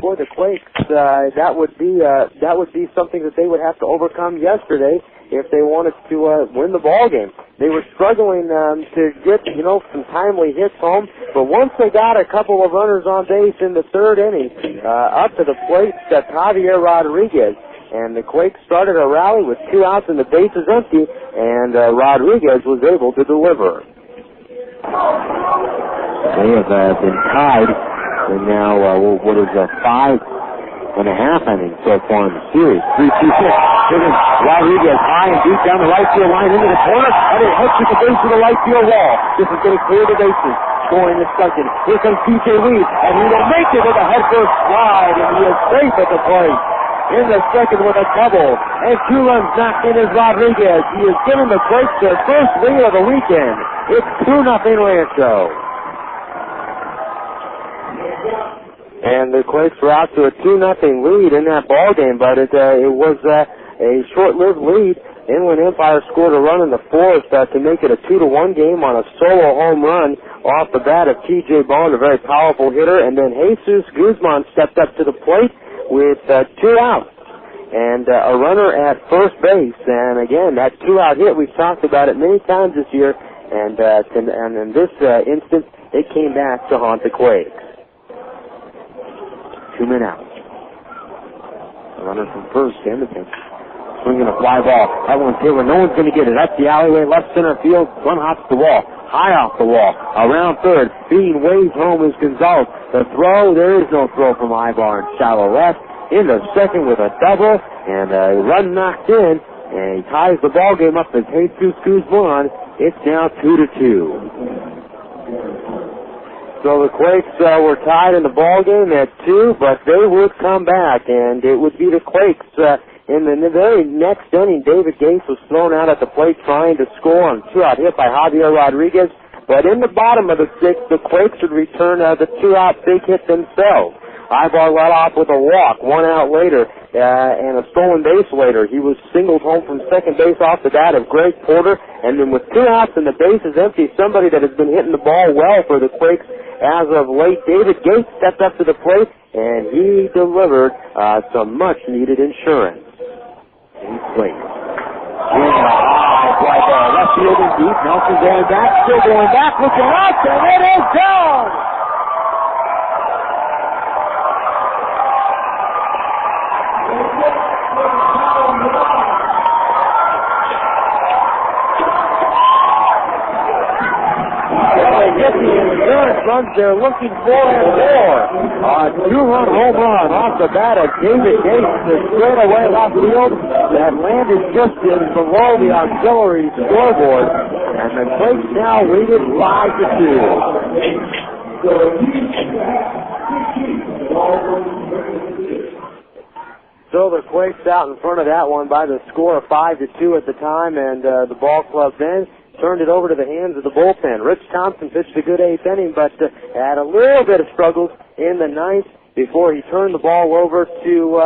for the Quakes, that would be something that they would have to overcome yesterday if they wanted to win the ball game. They were struggling to get some timely hits home, but once they got a couple of runners on base in the third inning, up to the plate Javier Rodriguez, and the Quakes started a rally with 2 outs and the bases empty, and Rodriguez was able to deliver. They have been tied, and now what is a 5.5 inning so far in the series. 3-2 pitch. Rodriguez high and deep down the right field line into the corner, and it hits at the base of the right field wall. This is going to clear the bases. Scoring the second. Here comes T.J. Reed, and he will make it with a head-first slide, and he is safe at the plate. In the second with a double, and 2 runs knocked in as Rodriguez. He is giving the Quakes their first lead of the weekend. It's 2-0 Rancho. And the Quakes were out to a 2-0 lead in that ball game, but it was a short-lived lead. Inland Empire scored a run in the fourth to make it a 2-1 game on a solo home run off the bat of T.J. Bond, a very powerful hitter, and then Jesus Guzman stepped up to the plate with 2 outs and a runner at first base. And again, that 2-out hit, we've talked about it many times this year, and in this instance, it came back to haunt the Quakes. 2 men out. A runner from first in the pitch. Swinging a fly ball. That one's Taylor. No one's going to get it. That's the alleyway, left center field. One hops the wall. High off the wall. Around third. Being waved home is Gonzalez. The throw, there is no throw from Ibar in shallow left. In the second with a double. And a run knocked in. And he ties the ball game up as Jesus Guzman. It's now 2-2. So the Quakes were tied in the ball game at 2, but they would come back, and it would be the Quakes. In the very next inning, David Gates was thrown out at the plate trying to score on a 2-out hit by Javier Rodriguez, but in the bottom of the sixth, the Quakes would return the 2-out big hit themselves. Ibar led off with a walk 1 out later and a stolen base later. He was singled home from second base off the bat of Greg Porter, and then with 2 outs and the bases empty, somebody that has been hitting the ball well for the Quakes as of late, David Gates stepped up to the plate, and he delivered some much-needed insurance. He's playing. Swinging a high fly ball, left field and deep. Nelson going back, still going back, looking up, and it is down! Get the insurance runs they're looking for and more. A 2-run home run off the bat of David Gates to straight away left field that landed just below the auxiliary scoreboard, and the Quakes now lead it 5-2. So the Quakes out in front of that one by the score of 5-2 at the time, and the ball club then turned it over to the hands of the bullpen. Rich Thompson pitched a good 8th inning, but had a little bit of struggles in the 9th before he turned the ball over to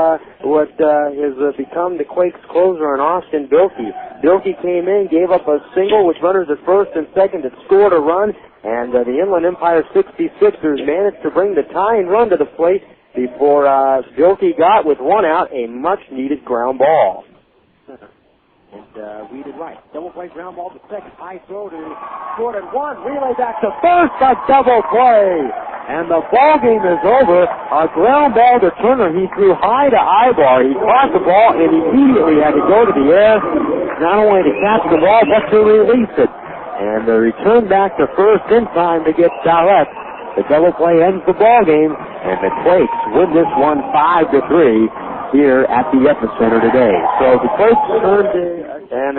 what has become the Quakes closer in Austin Bilkey. Bilkey came in, gave up a single with runners at first and second that scored a run, and the Inland Empire 66ers managed to bring the tying run to the plate before Bilkey got, with 1 out, a much-needed ground ball. And read it right. Double play, ground ball to second. High throw to short at 1. Relay back to first. A double play. And the ball game is over. A ground ball to Turner. He threw high to Ibar. He caught the ball and immediately had to go to the air, not only to catch the ball, but to release it. And the return back to first in time to get Salette. The double play ends the ball game, and the Quakes win this one 5-3. Here at the epicenter today. So the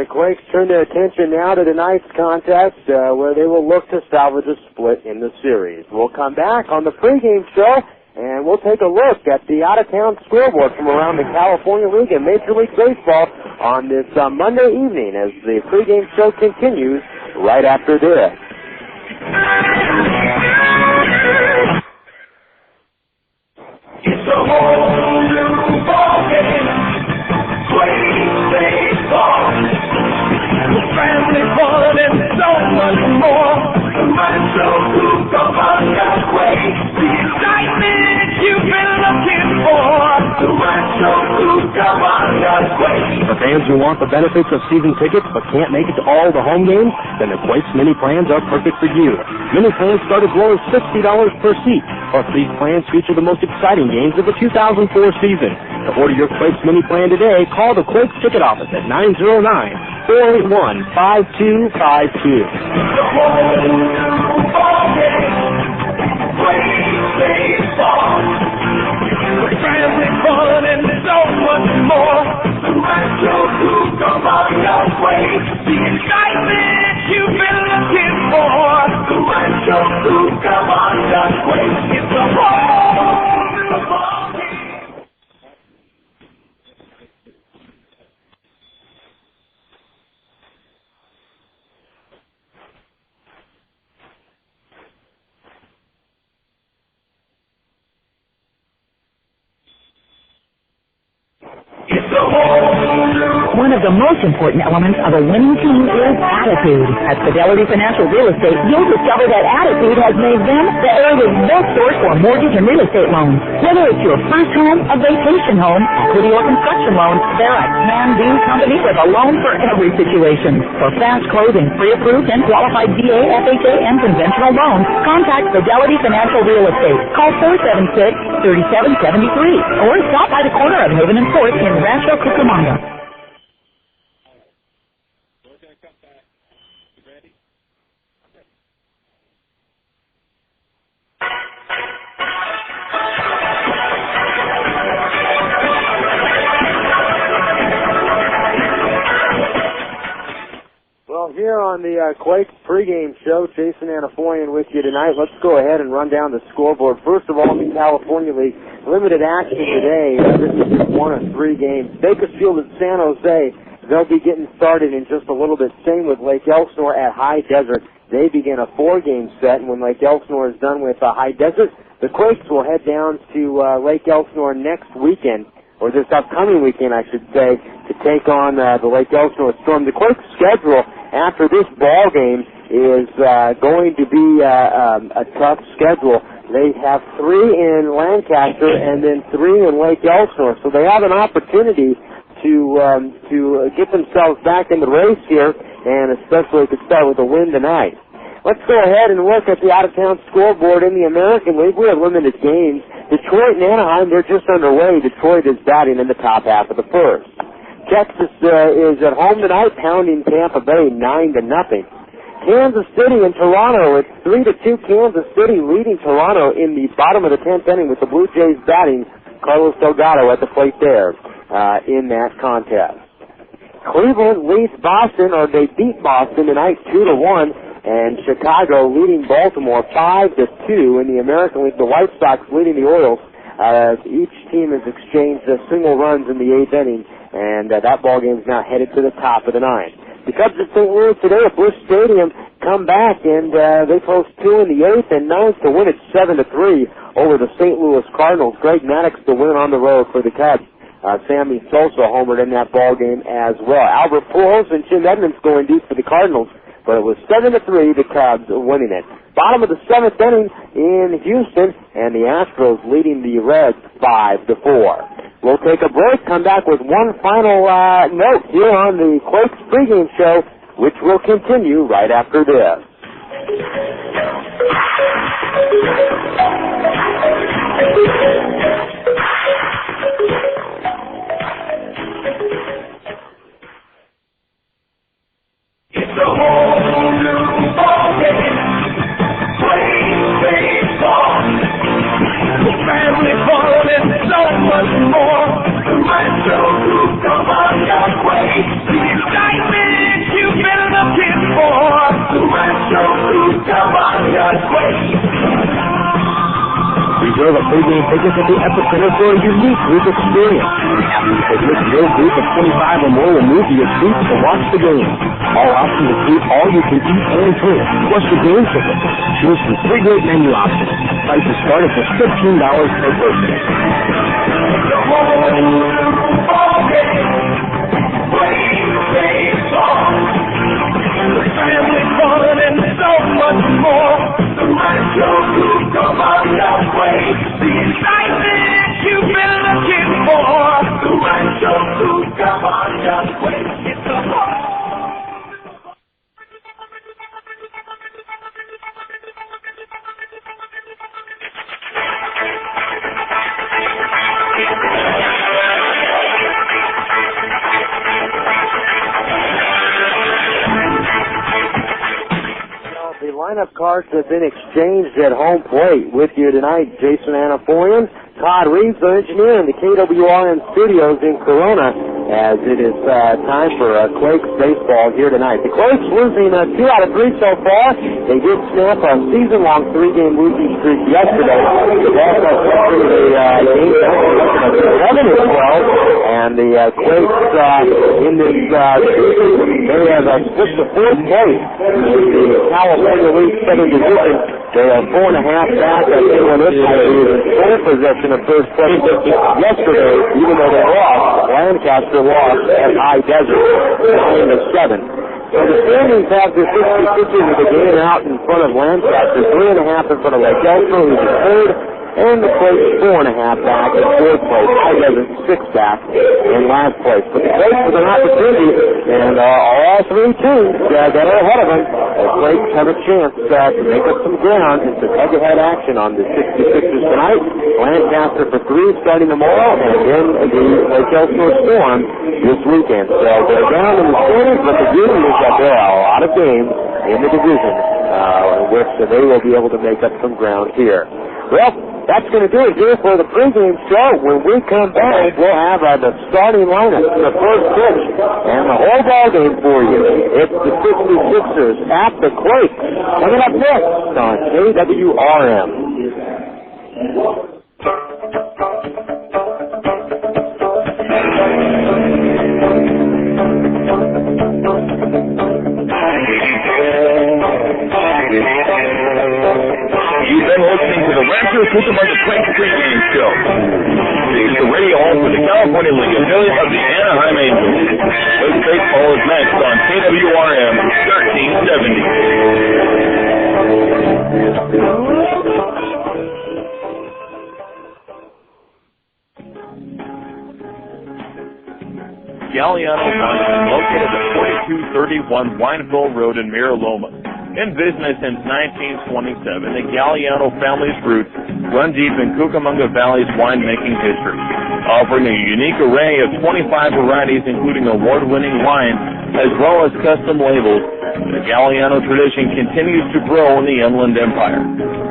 Quakes turn their attention now to tonight's contest, where they will look to salvage a split in the series. We'll come back on the pregame show, and we'll take a look at the out-of-town scoreboard from around the California League and Major League Baseball on this Monday evening as the pregame show continues right after this. It's a whole new ballgame, Quakes baseball. With family fun and so much more. Rancho, Cucamonga, Quakes. The excitement you've been looking Rancho, Cucamonga, Quakes. For fans who want the benefits of season tickets but can't make it to all the home games, then the Quakes mini plans are perfect for you. Mini plans start as low as $60 per seat. Plus, these plans feature the most exciting games of the 2004 season. To order your Quakes mini plan today, call the Quakes ticket office at 909-481-5252. Family fun and so much more. The Rancho, Cucamonga, Quakes. The excitement you've been looking for. The Rancho, Cucamonga, Quakes. It's a whole new ballgame. One of the most important elements of a winning team is attitude. At Fidelity Financial Real Estate, you'll discover that attitude has made them the area's best source for mortgage and real estate loans. Whether it's your first home, a vacation home, equity or construction loans, they're a can-do company with a loan for every situation. For fast closing, pre-approved and qualified VA, FHA, and conventional loans, contact Fidelity Financial Real Estate. Call 476-3773 or stop by the corner of Haven and 4th in Rancho, Cucamonga. Well, here on the Quakes pregame show, Jason Anafoyan with you tonight. Let's go ahead and run down the scoreboard. First of all, in the California League, limited action today. This is just one of 3 games. Bakersfield at San Jose, they'll be getting started in just a little bit. Same with Lake Elsinore at High Desert. They begin a 4-game set, and when Lake Elsinore is done with High Desert, the Quakes will head down to Lake Elsinore next weekend, or this upcoming weekend, I should say, to take on the Lake Elsinore Storm. The Quakes' schedule after this ball game is going to be a tough schedule. They have 3 in Lancaster and then 3 in Lake Elsinore, so they have an opportunity to get themselves back in the race here, and especially could start with a win tonight. Let's go ahead and look at the out-of-town scoreboard in the American League. We have limited games. Detroit and Anaheim, they're just underway. Detroit is batting in the top half of the first. Texas is at home tonight, pounding Tampa Bay 9-0. Kansas City and Toronto, it's 3-2. Kansas City leading Toronto in the bottom of the 10th inning with the Blue Jays batting. Carlos Delgado at the plate there in that contest. Cleveland leads Boston, or they beat Boston tonight 2-1, and Chicago leading Baltimore 5-2 in the American League. The White Sox leading the Orioles. Each team has exchanged single runs in the 8th inning, and that ball game is now headed to the top of the 9th. The Cubs at St. Louis today at Busch Stadium come back, and they post 2 in the 8th and 9th to win it 7-3 over the St. Louis Cardinals. Greg Maddux to win on the road for the Cubs. Sammy Sosa homered in that ball game as well. Albert Pujols and Jim Edmonds going deep for the Cardinals, but it was 7-3, the Cubs winning it. Bottom of the 7th inning in Houston, and the Astros leading the Reds 5-4. We'll take a break, come back with one final note here on the Quakes pregame show, which will continue right after this. It's a whole new ballgame. Quakes baseball. The family fun and so much more. The Rancho, Cucamonga, Quakes. The excitement you've been looking for. The Rancho, Cucamonga, Quakes. Reserve a pregame ticket at the Epicenter for a unique group experience. After you visit, your group of 25 or more will move to your seats to watch the game. All options include all you can eat and drink, plus the game ticket. Choose from 3 great menu options. Prices start at just $15 per person. The whole ballgame. Quakes baseball. The family fun and so much more. The Rancho, Cucamonga, Quakes. The excitement you've been looking for. lineup cards have been exchanged at home plate. With you tonight, Jason Anapolian, Todd Reeves, our engineer in the KWRN studios in Corona, as it is time for Quakes baseball here tonight. The Quakes losing 2 out of 3 so far. They did snap a season-long 3-game losing streak yesterday. The Balls are suffering the game of 11-12, and the Quakes in this season, they have split the 4th place in the California League 7th Division. They are 4.5 back at Inland Ipswich, who is in full possession of first place. Yesterday, even though they lost, Lancaster lost at High Desert, 9-7. So the standings have the 66ers with the game out in front of Lancaster, 3.5 in front of Rancho, who's in third, and the Quakes 4.5 back in 4th place. High Desert 6 back in last place. But the Quakes with an opportunity, and all 3 teams that are ahead of them, the Quakes have a chance to make up some ground in some head-to-head action on the 66ers tonight. Lancaster for 3 starting tomorrow, and then the Lake Elsinore Storm this weekend. So they're down in the standings, but the beauty is that there are a lot of games in the division in which they will be able to make up some ground here. Well, that's going to do it here for the pregame show. When we come back, we'll have the starting lineup for the first pitch and the whole ball game for you. It's the 66ers at the Quakes. Coming up next on KWRM. You've been listening to the Rancho Cucamonga Quakes pregame show. It's the radio home for the California League affiliate of the Anaheim Angels. Quakes baseball is next on KWRM 1370. Galliano Wine is located at 4231 Wineville Road in Mira Loma. In business since 1927, the Galliano family's roots run deep in Cucamonga Valley's winemaking history, offering a unique array of 25 varieties, including award-winning wines as well as custom labels. The Galliano tradition continues to grow in the Inland Empire.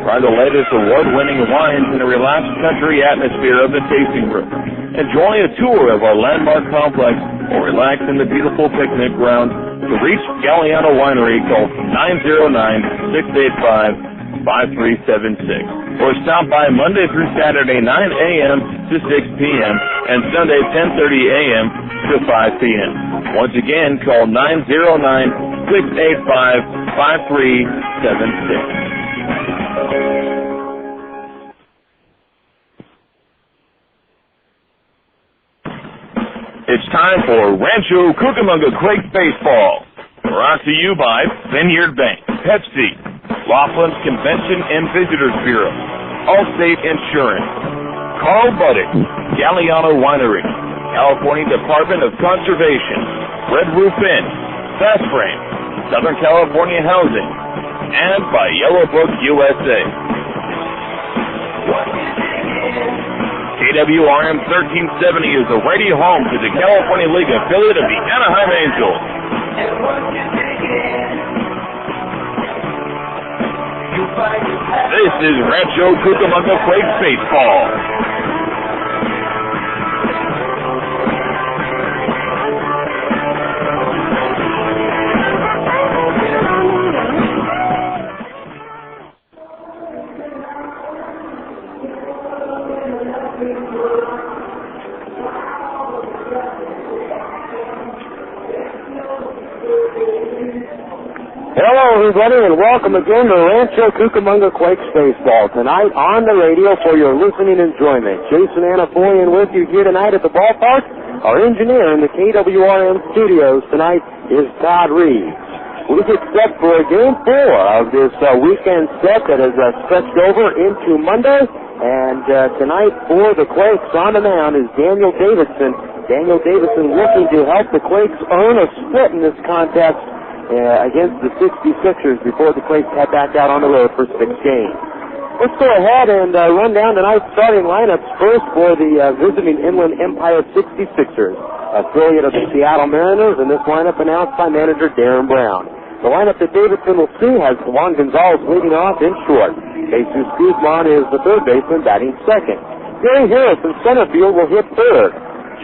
Try the latest award-winning wines in a relaxed country atmosphere of the tasting room. Enjoy a tour of our landmark complex or relax in the beautiful picnic grounds. To reach Galliano Winery, call 909-685-5376 or stop by Monday through Saturday 9 a.m. to 6 p.m. and Sunday 10:30 a.m. to 5 p.m. Once again, call 909-685-5376. It's time for Rancho Cucamonga Quakes Baseball. Brought to you by Vineyard Bank, Pepsi, Laughlin's Convention and Visitors Bureau, Allstate Insurance, Carl Buddick, Galliano Winery, California Department of Conservation, Red Roof Inn, Fast Frame, Southern California Housing, and by Yellow Book USA. KWRM 1370 is the radio home to the California League affiliate of the Anaheim Angels. This is Rancho Cucamonga Quakes Baseball. Hello, everybody, and welcome again to Rancho Cucamonga Quakes Baseball. Tonight on the radio for your listening enjoyment. Jason Anapolian with you here tonight at the ballpark. Our engineer in the KWRM studios tonight is Todd Reeves. We get set for Game 4 of this weekend set that has stretched over into Monday. And tonight for the Quakes on the mound is Daniel Davidson. Daniel Davidson looking to help the Quakes earn a split in this contest against the 66ers before the Quakes head back out on the road for 6 games. Let's go ahead and run down tonight's starting lineups. First for the visiting Inland Empire 66ers, affiliate of the Seattle Mariners, and this lineup announced by manager Darren Brown. The lineup that Davidson will see has Juan Gonzalez leading off in short. Jesus Guzman is the third baseman, batting second. Gary Harris in center field will hit third.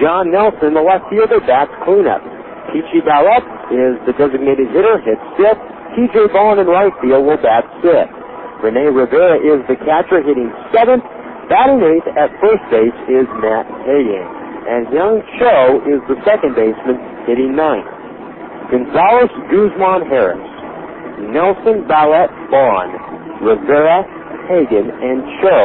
John Nelson, the left fielder, bats cleanup. Peachy Ballett is the designated hitter, hits fifth. T.J. Vaughn in right field will bat sixth. Rene Rivera is the catcher, hitting seventh. Batting eighth at first base is Matt Hagan. And Young Cho is the second baseman, hitting ninth. Gonzalez, Guzman, Harris. Nelson, Ballett, Vaughn. Rivera, Hagan, and Cho.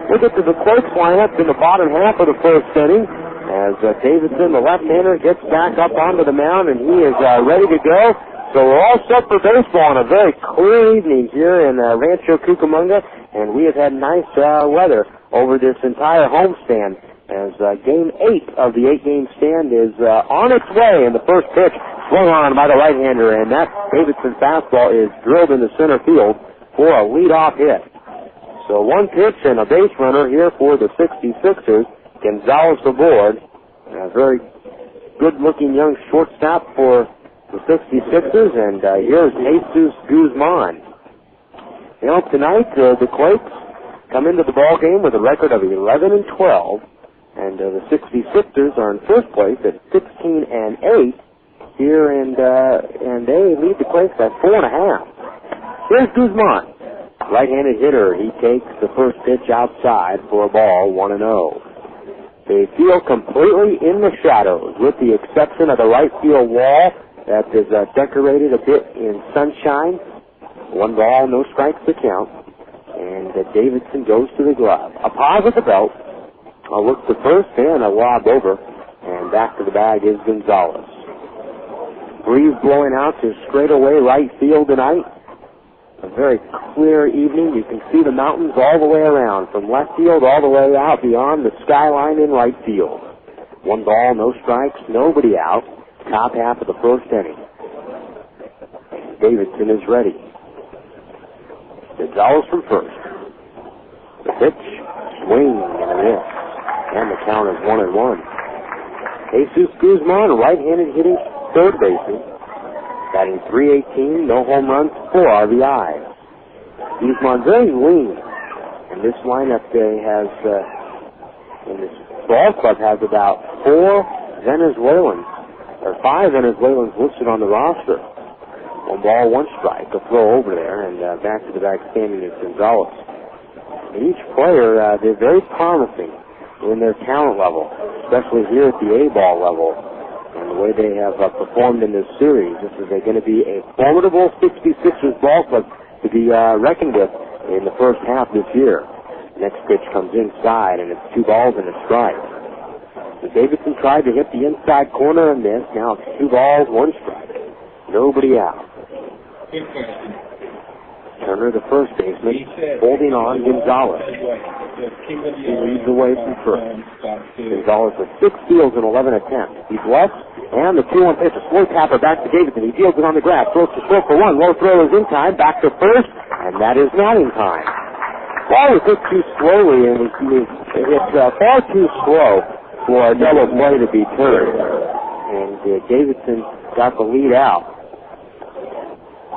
We'll get to the Quakes lineup in the bottom half of the first inning as Davidson, the left-hander, gets back up onto the mound, and he is ready to go. So we're all set for baseball on a very clear evening here in Rancho Cucamonga, and we have had nice weather over this entire homestand as Game 8 of the 8-game stand is on its way, and the first pitch swung on by the right-hander, and that Davidson fastball is drilled into center field for a leadoff hit. So one pitch and a base runner here for the 66ers. Gonzalez aboard. A very good-looking young shortstop for the 66ers, and here's Jesus Guzman. You know, tonight the Quakes come into the ball game with a record of 11-12, and the 66ers are in first place at 16-8 here, and they lead the Quakes at 4.5. Here's Guzman, right-handed hitter. He takes the first pitch outside for a ball, 1-0. They feel completely in the shadows, with the exception of the right field wall that is decorated a bit in sunshine. 1 ball, no strikes to count. And Davidson goes to the glove. A pause at the belt. A look to first and a lob over. And back to the bag is Gonzalez. Breeze blowing out to straightaway right field tonight. A very clear evening. You can see the mountains all the way around, from left field all the way out beyond the skyline in right field. 1 ball, no strikes, nobody out. Top half of the first inning. Davidson is ready. Gonzalez from first. The pitch, swing, and a miss. And the count is 1-1. Jesus Guzman, right-handed hitting third baseman. Batting .318, no home runs, 4 RBIs. Guzman very lean. And this lineup has, in this ball club, has about 4 Venezuelans, or 5 Venezuelans listed on the roster. 1 ball, 1 strike, a throw over there, and back to the back standing is Gonzalez. And each player, they're very promising in their talent level, especially here at the A-ball level. And the way they have performed in this series, this is going to be a formidable 66ers ball club to be reckoned with in the first half this year. Next pitch comes inside, and it's 2 balls and a strike. So Davidson tried to hit the inside corner and missed. Now it's 2 balls, 1 strike. Nobody out. Turner, the first baseman, holding on Gonzalez. He leads away from first. Gonzalez with 6 steals in 11 attempts. He's left, and the 2-1 pitch, a slow tapper back to Davidson. He deals it on the grass, throws to short for 1. Low throw is in time, back to first, and that is not in time. Ball was hit too slowly, and it's far too slow for a double play to be turned. And Davidson got the lead out.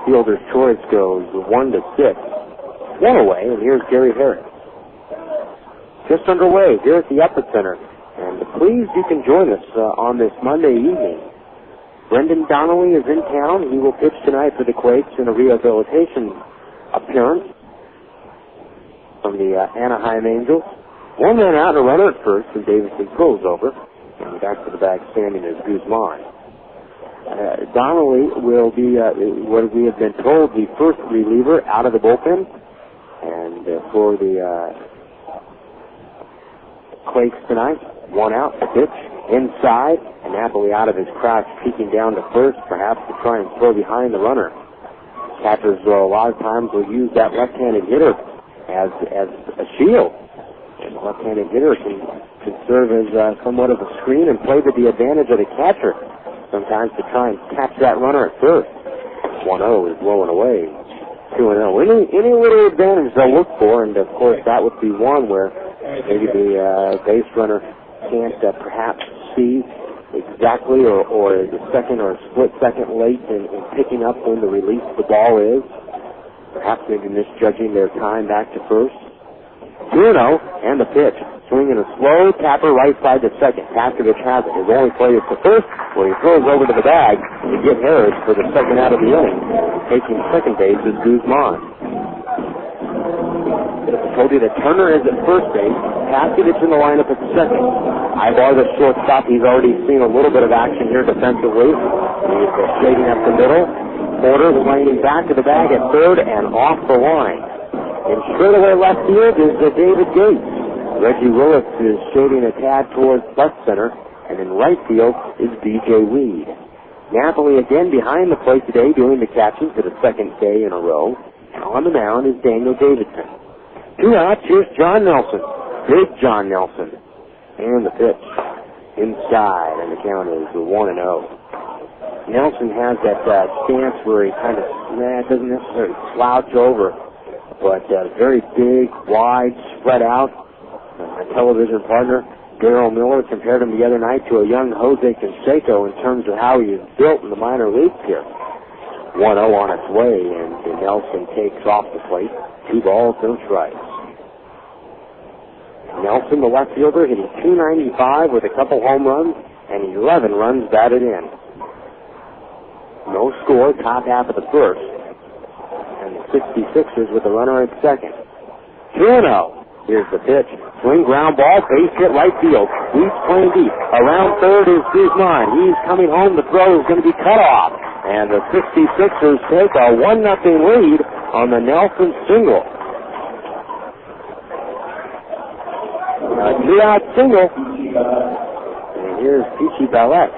Fielder's choice goes 1-6. 1 away, and here's Gary Harris. Just underway here at the Epicenter. And please, you can join us on this Monday evening. Brendan Donnelly is in town. He will pitch tonight for the Quakes in a rehabilitation appearance from the Anaheim Angels. 1 man out and a runner at first, and Davidson throws over. And back to the bag standing is Guzman. Donnelly will be, what we have been told, the first reliever out of the bullpen. And for the Quakes tonight, 1 out, the pitch, inside, and Napoli out of his crouch, peeking down to first, perhaps to try and throw behind the runner. Catchers, a lot of times, will use that left-handed hitter as a shield. And the left-handed hitter can serve as somewhat of a screen and play to the advantage of the catcher, sometimes to try and catch that runner at first. 1-0 is blowing away. 2-0. Any little advantage they'll look for, and of course that would be one where maybe the base runner can't perhaps see exactly or is a second or a split second late in picking up when the release of the ball is. Perhaps maybe misjudging their time back to first. 2-0, and the pitch. Swinging a slow tapper right side to second. Paskovich has it. His only play is to first, where he throws over to the bag to get Harris for the second out of the inning. Taking second base is Guzman. I told you that Turner is at first base. Paskovich in the lineup at second. Ibar, the shortstop, he's already seen a little bit of action here defensively. He's shading up the middle. Porter sliding back to the bag at third and off the line. In straightaway left field is David Gates. Reggie Willis is shading a tad towards left center, and in right field is B.J. Weed. Napoli again behind the plate today doing the catching for the second day in a row. And on the mound is Daniel Davidson. 2 outs, here's John Nelson. Big John Nelson. And the pitch inside, and the count is 1-0. Nelson has that stance where he kind of doesn't necessarily slouch over, but very big, wide, spread out. My television partner, Darryl Miller, compared him the other night to a young Jose Canseco in terms of how he is built in the minor leagues here. 1-0 on its way, and Nelson takes off the plate. 2 balls, no strikes. Nelson, the left fielder, hitting .295 with a couple home runs and 11 runs batted in. No score, top half of the first. And the 66ers with the runner at second. 2-0. Here's the pitch. Swing, ground ball, base hit right field. He's playing deep. Around third is Guzman. He's coming home. The throw is going to be cut off. And the 66ers take a 1-0 lead on the Nelson single. A 2-out single. And here's Peachy Ballet.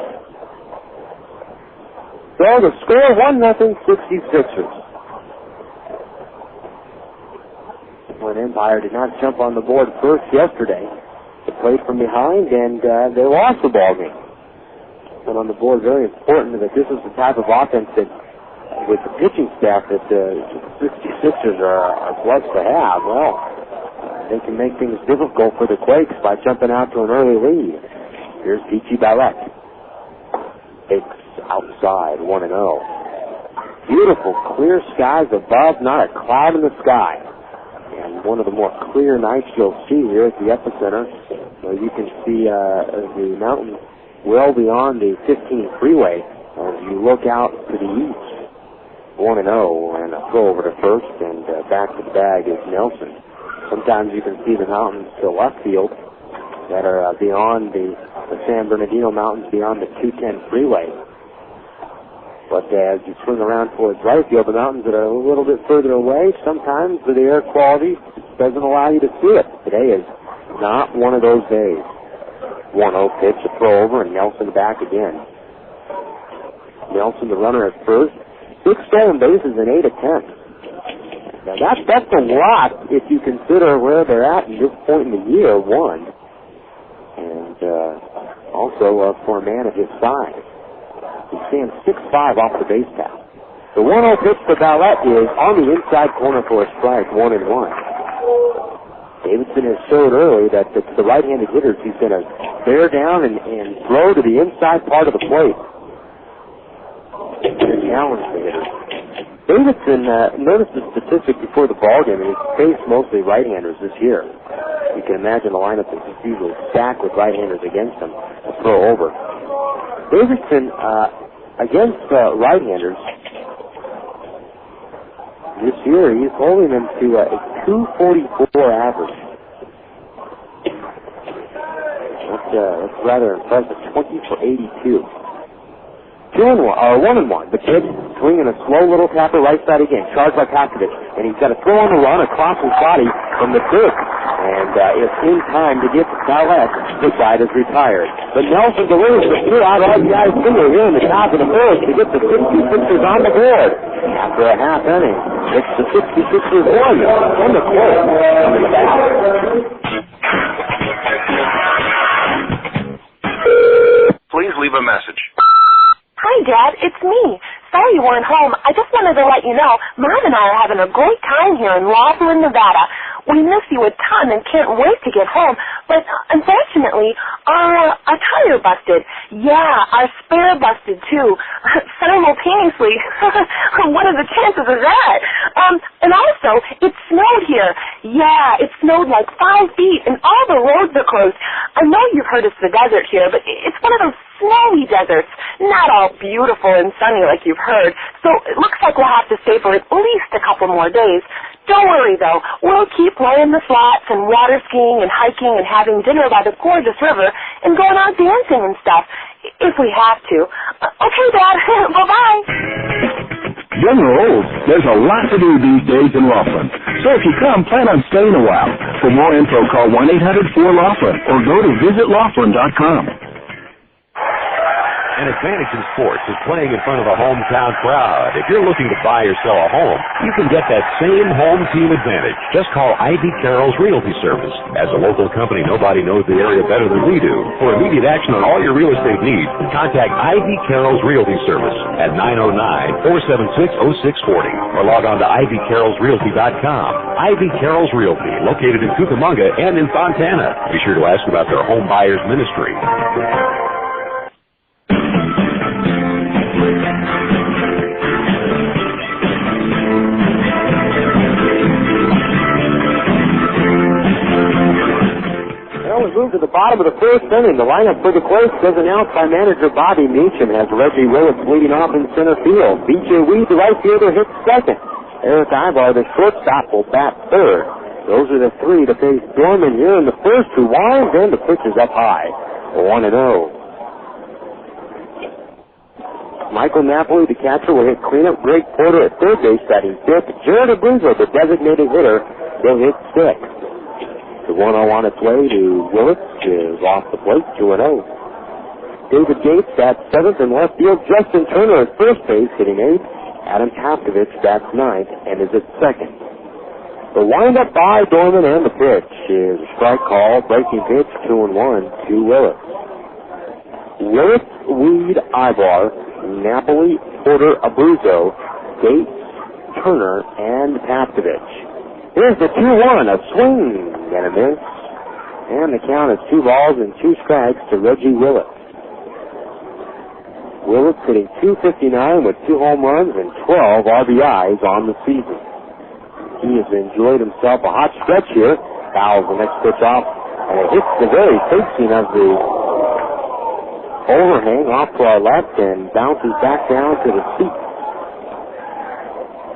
So the score 1-0 66ers. When Empire did not jump on the board first yesterday, they played from behind and they lost the ball game. And on the board, very important that this is the type of offense that, with the pitching staff that the 66ers are blessed to have. Well, they can make things difficult for the Quakes by jumping out to an early lead. Here's Peachy Ballet. Takes outside, 1-0. Beautiful, clear skies above, not a cloud in the sky. And one of the more clear nights you'll see here at the epicenter. You can see the mountains well beyond the 15 freeway as you look out to the east. 1-0, and a throw over to first, and back to the bag is Nelson. Sometimes you can see the mountains to left field that are beyond the San Bernardino Mountains, beyond the 210 freeway. But as you swing around towards right field, the mountains that are a little bit further away, sometimes the air quality doesn't allow you to see it. Today is not one of those days. 1-0 pitch, a throw over, and Nelson back again. Nelson, the runner at first. 6 stolen bases in 8 attempts. Now that's a lot if you consider where they're at this point in the year, 1. And also for a man of his size. He stands 6'5" off the base path. The 1-0 pitch for Ballet is on the inside corner for a strike, 1-1. Davidson has showed early that to the right-handed hitters he's going to bear down and throw to the inside part of the plate. Challenge the hitters. Davidson, noticed the statistic before the ballgame, and he's faced mostly right-handers this year. You can imagine the lineup is usually stacked with right-handers against him. A throw over. Davidson, against right-handers, this year he's holding them to a .244 average. That's rather impressive. 20 for 82. 1-1. The kid swinging a slow little tapper right side again. Charged by Paskovich. And he's got a throw on the run across his body from the third. And it's in time to get to Ballet. The side is retired. But Nelson delivers the 2-out RBI single here in the top of the first to get the 66ers on the board. After a half inning, it's the 66ers 1 on the court coming back. Please leave a message. Hi, Dad. It's me. Sorry you weren't home. I just wanted to let you know Mom and I are having a great time here in Laughlin, Nevada. We miss you a ton and can't wait to get home, but unfortunately, our tire busted. Yeah, our spare busted, too. Simultaneously. What are the chances of that? And also, it snowed here. Yeah, it snowed like 5 feet, and all the roads are closed. I know you've heard it's the desert here, but it's one of those snowy deserts. Not all beautiful and sunny like you've heard. So it looks like we'll have to stay for at least a couple more days. Don't worry, though. We'll keep playing the slots and water skiing and hiking and having dinner by the gorgeous river and going out dancing and stuff, if we have to. Okay, Dad. Bye-bye. Young or old, there's a lot to do these days in Laughlin. So if you come, plan on staying a while. For more info, call 1-800-4-LAUGHLIN or go to visitlaughlin.com. An advantage in sports is playing in front of a hometown crowd. If you're looking to buy or sell a home, you can get that same home team advantage. Just call Ivy Carroll's Realty Service. As a local company, nobody knows the area better than we do. For immediate action on all your real estate needs, contact Ivy Carroll's Realty Service at 909-476-0640 or log on to ivycarrollsrealty.com. Ivy Carroll's Realty, located in Cucamonga and in Fontana. Be sure to ask about their home buyers ministry. Well, we move to the bottom of the first inning. The lineup for the Quakes, as announced by manager Bobby Meacham, has Reggie Willits leading off in center field. B.J. Weed, the right fielder, hits second. Eric Ivar, the shortstop, will bat third. Those are the three to face Dorman here in the first, who winds, and the pitch is up high. 1-0. Michael Napoli, the catcher, will hit cleanup. Greg Porter at third base, batting fifth. Jared Abruzzo, the designated hitter, will hit sixth. The 1-0 on its way to Willits is off the plate, 2-0. David Gates bats seventh in left field. Justin Turner at first base, hitting eighth. Adam Tafkovich bats ninth and is at second. The windup by Dorman and the pitch is a strike call. Breaking pitch, 2-1 to Willits. Willits, Weed, Ivar, Napoli, Porter, Abruzzo, Gates, Turner, and Tafkovich. Here's the 2-1, a swing and a miss. And the count is 2 balls and 2 strikes to Reggie Willits. Willits hitting .259 with 2 home runs and 12 RBIs on the season. He has enjoyed himself a hot stretch here. Fouls the next pitch off, and it hits the very facing of the overhang off to our left and bounces back down to the seat.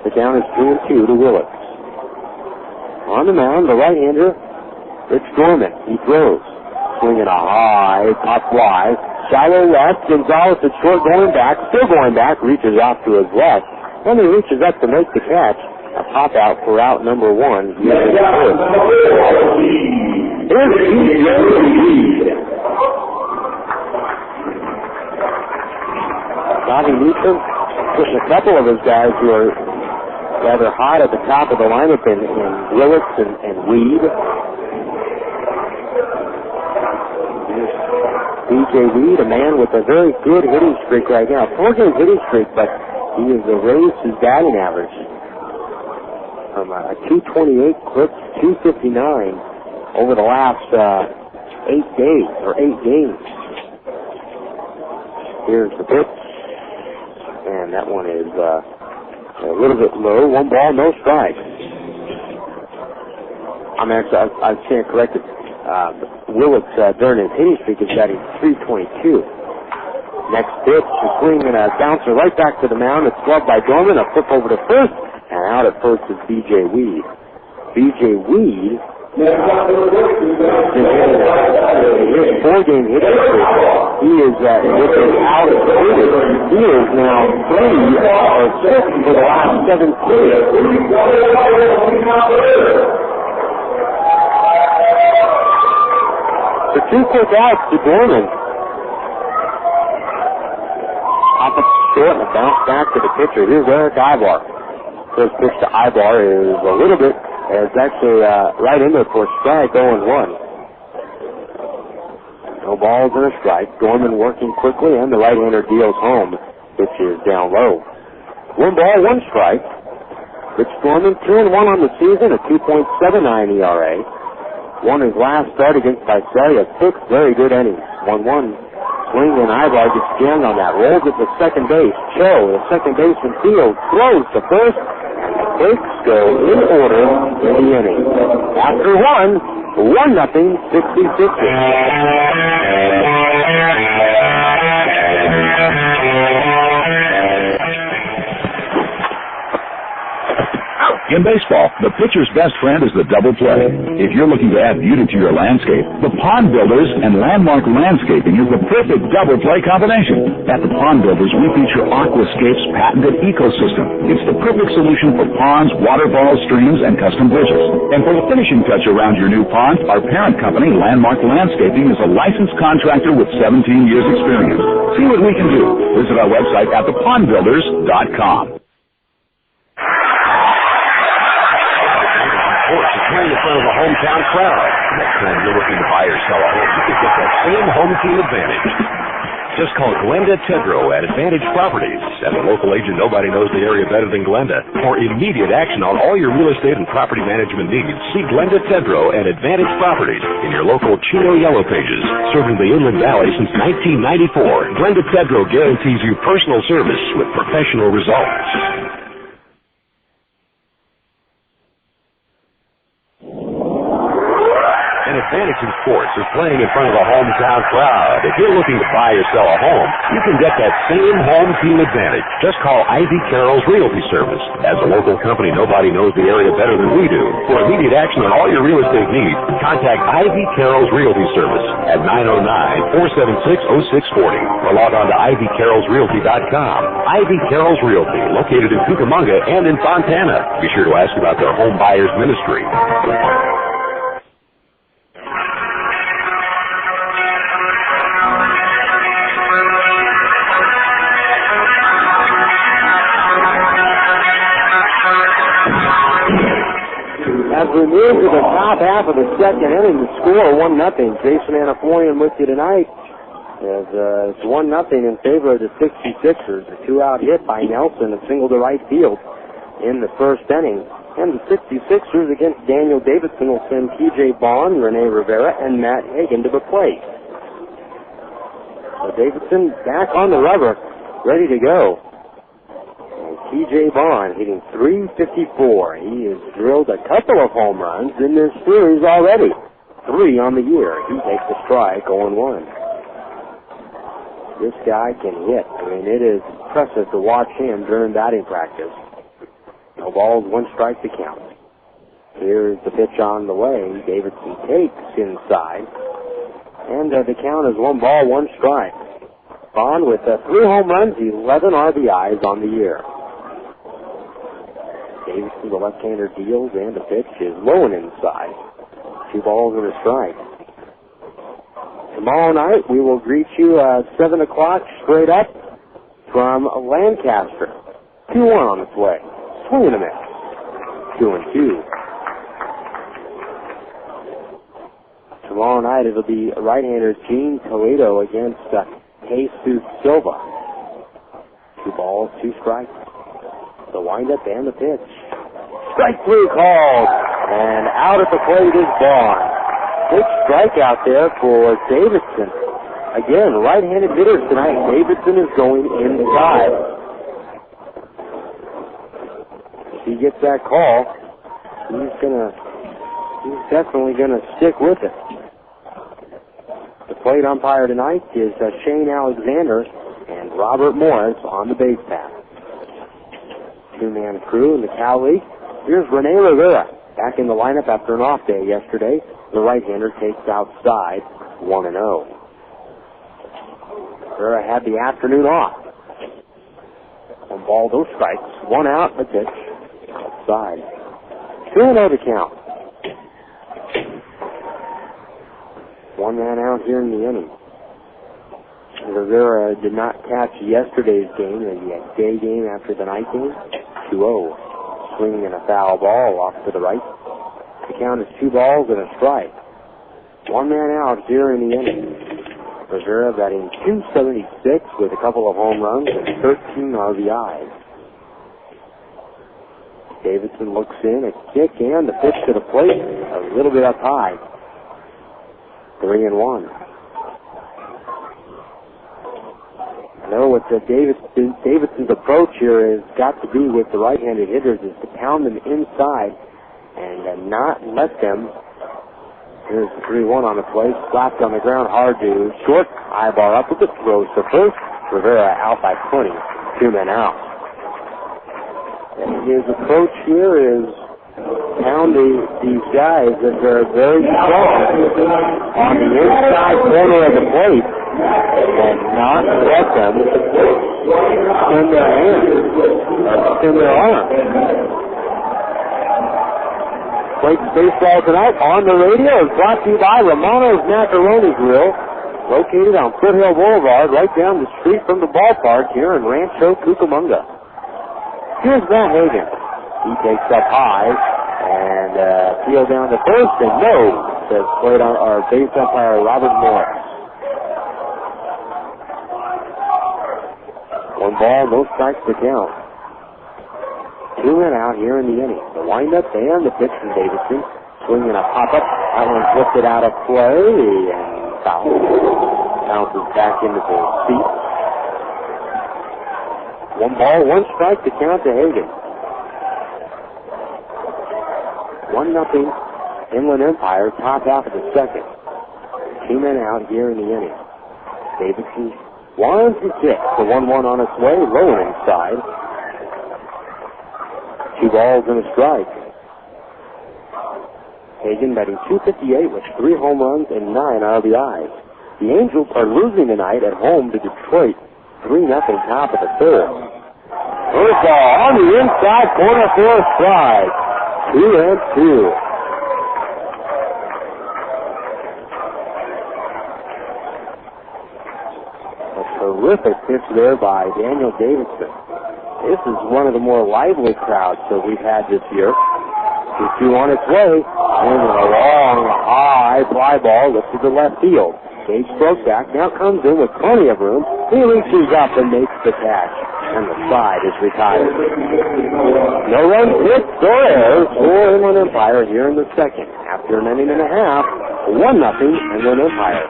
The count is 3-2 to Willits. On the mound, the right-hander, Rich Dorman. He throws. Swinging a high, pop fly. Shallow left. Gonzalez is short, going back. Still going back. Reaches out to his left. And he reaches up to make the catch. A pop out for out number 1. Here's Bobby Meacham putting a couple of his guys who are rather hot at the top of the lineup in Willits and Weed. B.J. Weed, a man with a very good hitting streak right now. 4-game hitting streak, but he has raised his batting average from a .228 clip to .259 over the last 8 days, or 8 games. Here's the pitch, and that one is a little bit low. 1 ball, no strikes. I stand corrected. Willits, during his hitting streak, is batting .322. Next pitch, a swing and a bouncer right back to the mound. It's gloved by Dorman. A flip over to first, and out at first is B.J. Weed. B.J. Weed is his 4-game hitting streak. He is out at the He is now 3 or 6 for the last 7 years. The 2 quick outs to Dorman. Up at short and a bounce back to the pitcher. Here's Eric Ivar. First pitch to Ivar is a little bit, it's actually right in there for a strike, 0-1. No balls and a strike. Dorman working quickly, and the right-hander deals home. Pitch is down low. 1 ball, 1 strike. Rich Gorman, 2-1 on the season, a 2.79 ERA. Won his last start against Visalia, 6 very good innings. 1-1. Swing and Ivar gets jammed on that. Rolls it to second base. Cho, the second baseman field, throws to first, and the Quakes go in order in the inning. After 1-0, 66ers. In baseball, the pitcher's best friend is the double play. If you're looking to add beauty to your landscape, the Pond Builders and Landmark Landscaping is the perfect double play combination. At the Pond Builders, we feature Aquascape's patented ecosystem. It's the perfect solution for ponds, waterfalls, streams, and custom bridges. And for the finishing touch around your new pond, our parent company, Landmark Landscaping, is a licensed contractor with 17 years experience. See what we can do. Visit our website at thepondbuilders.com. Playing in front of a hometown crowd. Next time you're looking to buy or sell a home, you can get that same home team advantage. Just call Glenda Tedrow at Advantage Properties. As a local agent, nobody knows the area better than Glenda. For immediate action on all your real estate and property management needs, see Glenda Tedrow at Advantage Properties in your local Chino Yellow Pages. Serving the Inland Valley since 1994, Glenda Tedrow guarantees you personal service with professional results. Advantage in Sports is playing in front of a hometown crowd. If you're looking to buy or sell a home, you can get that same home team advantage. Just call Ivy Carroll's Realty Service. As a local company, nobody knows the area better than we do. For immediate action on all your real estate needs, contact Ivy Carroll's Realty Service at 909-476-0640 or log on to ivycarrollsrealty.com. Ivy Carroll's Realty, located in Cucamonga and in Fontana. Be sure to ask about their home buyers ministry. As we move to the top half of the second inning, the score 1-0. Jason Anaforian with you tonight. It's 1-0 in favor of the 66ers. A 2-out hit by Nelson, a single to right field in the first inning. And the 66ers against Daniel Davidson will send P.J. Bond, Rene Rivera, and Matt Hagan to the plate. So Davidson back on the rubber, ready to go. P.J. Bond hitting .354. He has drilled a couple of home runs in this series already. 3 on the year. He takes a strike, 0-1. This guy can hit. I mean, it is impressive to watch him during batting practice. No balls, 1 strike to count. Here's the pitch on the way. Davidson takes inside. And the count is 1 ball, 1 strike. Bond with 3 home runs, 11 RBIs on the year. Davidson, the left-hander, deals, and the pitch is low and inside. 2 balls and a strike. Tomorrow night, we will greet you at 7 o'clock straight up from Lancaster. 2-1 on its way. Swing and a miss. 2-2. Tomorrow night, it'll be right-hander Gene Toledo against Jesus Silva. 2 balls, 2 strikes. The windup and the pitch. Strike 3 called. And out at the plate is Bond. Big strikeout there for Davidson. Again, right-handed hitters tonight. Davidson is going inside. If he gets that call, he's definitely gonna stick with it. The plate umpire tonight is Shane Alexander and Robert Morris on the base path. 2-man crew in the Cal League. Here's Rene Rivera back in the lineup after an off day yesterday. The right-hander takes outside 1-0. Rivera had the afternoon off. 1 ball, no strikes. 1 out, the pitch. Outside. 2-0 to count. 1 man out here in the inning. Rivera did not catch yesterday's game, the day game after the night game. 2-0. Swinging and a foul ball off to the right. The count is 2 balls and a strike. 1 man out here in the inning. Rivera batting .276 with a couple of home runs and 13 RBIs. Davidson looks in, a kick, and the pitch to the plate, a little bit up high. 3-1. I know what Davidson's approach here has got to be with the right-handed hitters is to pound them inside and not let them. Here's the 3-1 on the plate, slapped on the ground hard to short, eyeball up with the throws to first. Rivera out by 20, 2 men out. And his approach here is pound these guys that are very strong on the inside corner of the plate and not let them spin their hands or spin their arms. Quakes baseball tonight on the radio is brought to you by Romano's Macaroni Grill, located on Foothill Boulevard, right down the street from the ballpark here in Rancho, Cucamonga. Here's Matt Hagan. He takes up high and field down to first, and no, says plate on our base umpire Robert Morris. 1 ball, no strikes to count. 2 men out here in the inning. The windup and the pitch from Davidson. Swinging a pop-up. That one's lifted out of play and foul. Bounces back into the seat. 1 ball, 1 strike to count to Hagan. 1-0 Inland Empire, top half of the second. 2 men out here in the inning. Davidson winds and kicks. The 1-1 on its way, low and inside. 2 balls and a strike. Hagan batting .258 with 3 home runs and 9 RBIs. The Angels are losing tonight at home to Detroit. 3-0 top of the third. First ball on the inside corner for a strike. 2-2. A terrific pitch there by Daniel Davidson. This is one of the more lively crowds that we've had this year. 2-2 on its way, and a long, high fly ball lifted to left field. Gage Brokeback now comes in with plenty of room. He reaches up and makes the catch, and the side is retired. No runs hit or errors for Inland Empire here in the second. After an inning and a half, 1-0 Inland Empire.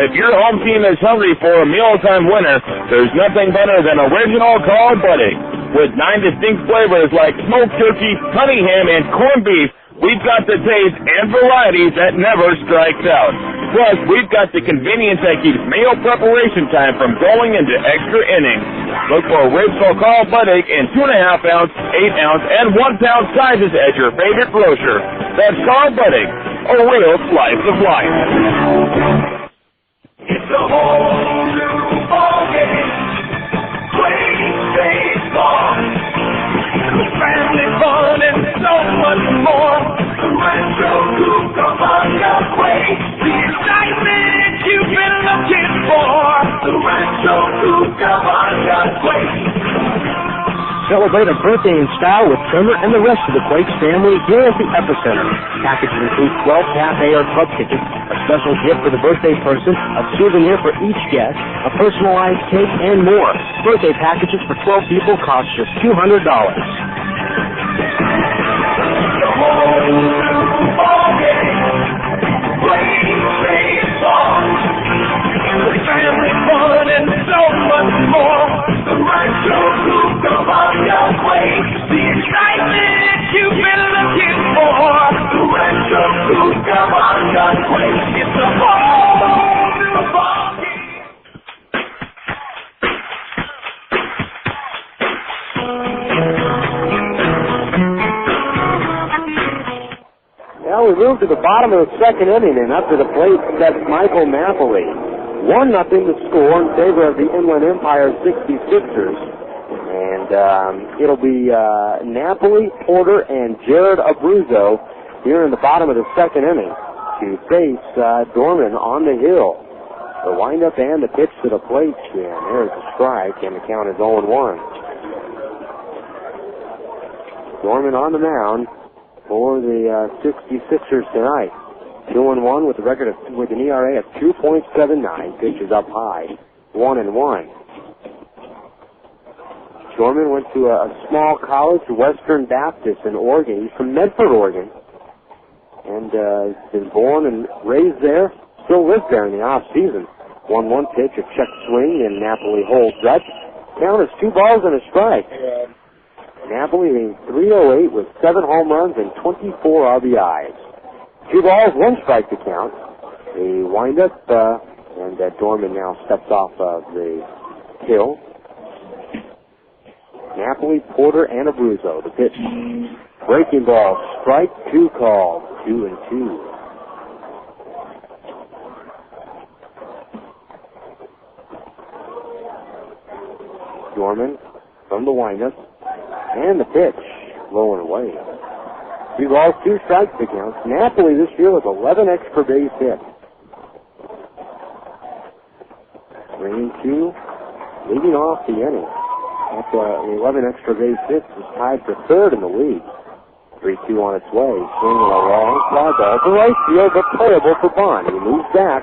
If your home team is hungry for a mealtime winner, there's nothing better than original called Buddy. With 9 distinct flavors like smoked turkey, honey ham, and corned beef, we've got the taste and variety that never strikes out. Plus, we've got the convenience that keeps meal preparation time from going into extra innings. Look for original called Buddy in 2.5 ounce, 8 ounce, and 1 pound sizes at your favorite grocer. That's called Buddy, a real slice of life. It's a whole new ballgame. Quakes baseball. Family fun and so much more. Rancho, Cucamonga, Quakes. The excitement you've been looking for. Rancho, Cucamonga, Quakes. Celebrate a birthday in style with Trimmer and the rest of the Quakes family here at the Epicenter. Packages include 12 cafe or club tickets, a special gift for the birthday person, a souvenir for each guest, a personalized cake, and more. Birthday packages for 12 people cost just $200. Family fun and so much more. Rancho, Cucamonga, Quakes. The excitement you've been looking for. Rancho, Cucamonga, Quakes. It's a whole new ballgame. Now we move to the bottom of the second inning, and up to the plate steps Michael Napoli. 1-0 to score in favor of the Inland Empire 66ers. And it'll be Napoli, Porter, and Jared Abruzzo here in the bottom of the second inning to face Dorman on the hill. The windup and the pitch to the plate, and there's a strike, and the count is 0-1. Dorman on the mound for the 66ers tonight. 2-1 with a record with an ERA of 2.79. Pitches up high. 1-1. Dorman went to a small college, Western Baptist in Oregon. He's from Medford, Oregon, and has been born and raised there. Still lives there in the off season. 1-1 pitch, a check swing, and Napoli holds that. Count is 2 balls and a strike. Napoli hitting .308 with 7 home runs and 24 RBIs. 2 balls, 1 strike to count. A windup, and Dorman now steps off of the hill. Napoli, Porter, and Abruzzo. The pitch. Breaking ball, strike 2 called. 2-2. Dorman from the windup. And the pitch. Low and away. 2 balls, 2 strikes to count. Napoli this year with 11 extra base hits. 3-2. Leading off the inning. After 11 extra base hits, is tied for 3rd in the league. 3-2 on its way. Swinging a long fly ball to right field, but playable for Bond. He moves back,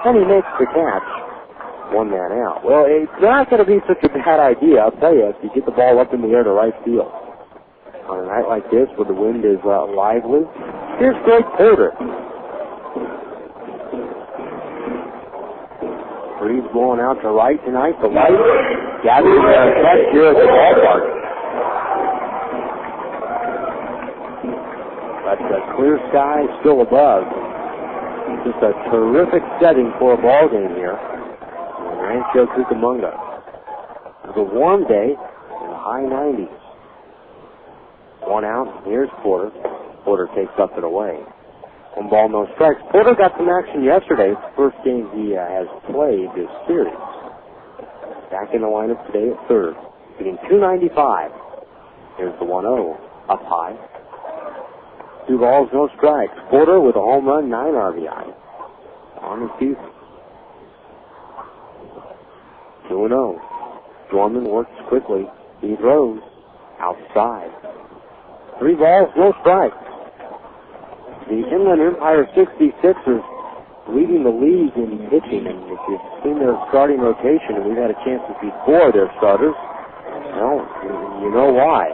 and he makes the catch. 1 man out. Well, it's not going to be such a bad idea, I'll tell you, if you get the ball up in the air to right field. On a night like this, where the wind is lively, here's Greg Porter. Breeze blowing out to right tonight. The light gathering effect here at the ballpark. But the clear sky still above. Just a terrific setting for a ball game here in Rancho, Cucamonga. It was a warm day in the high 90s. 1 out. Here's Porter. Porter takes up and away. 1 ball, no strikes. Porter got some action yesterday. It's the first game he has played this series. Back in the lineup today at 3rd. Hitting .295. Here's the 1-0. Up high. 2 balls, no strikes. Porter with a home run, 9 RBI. On the season. 2-0. Dorman works quickly. He throws. Outside. 3 balls, no strikes. The Inland Empire 66ers leading the league in pitching, and if you've seen their starting rotation, and we've had a chance to see 4 of their starters, well, you know why.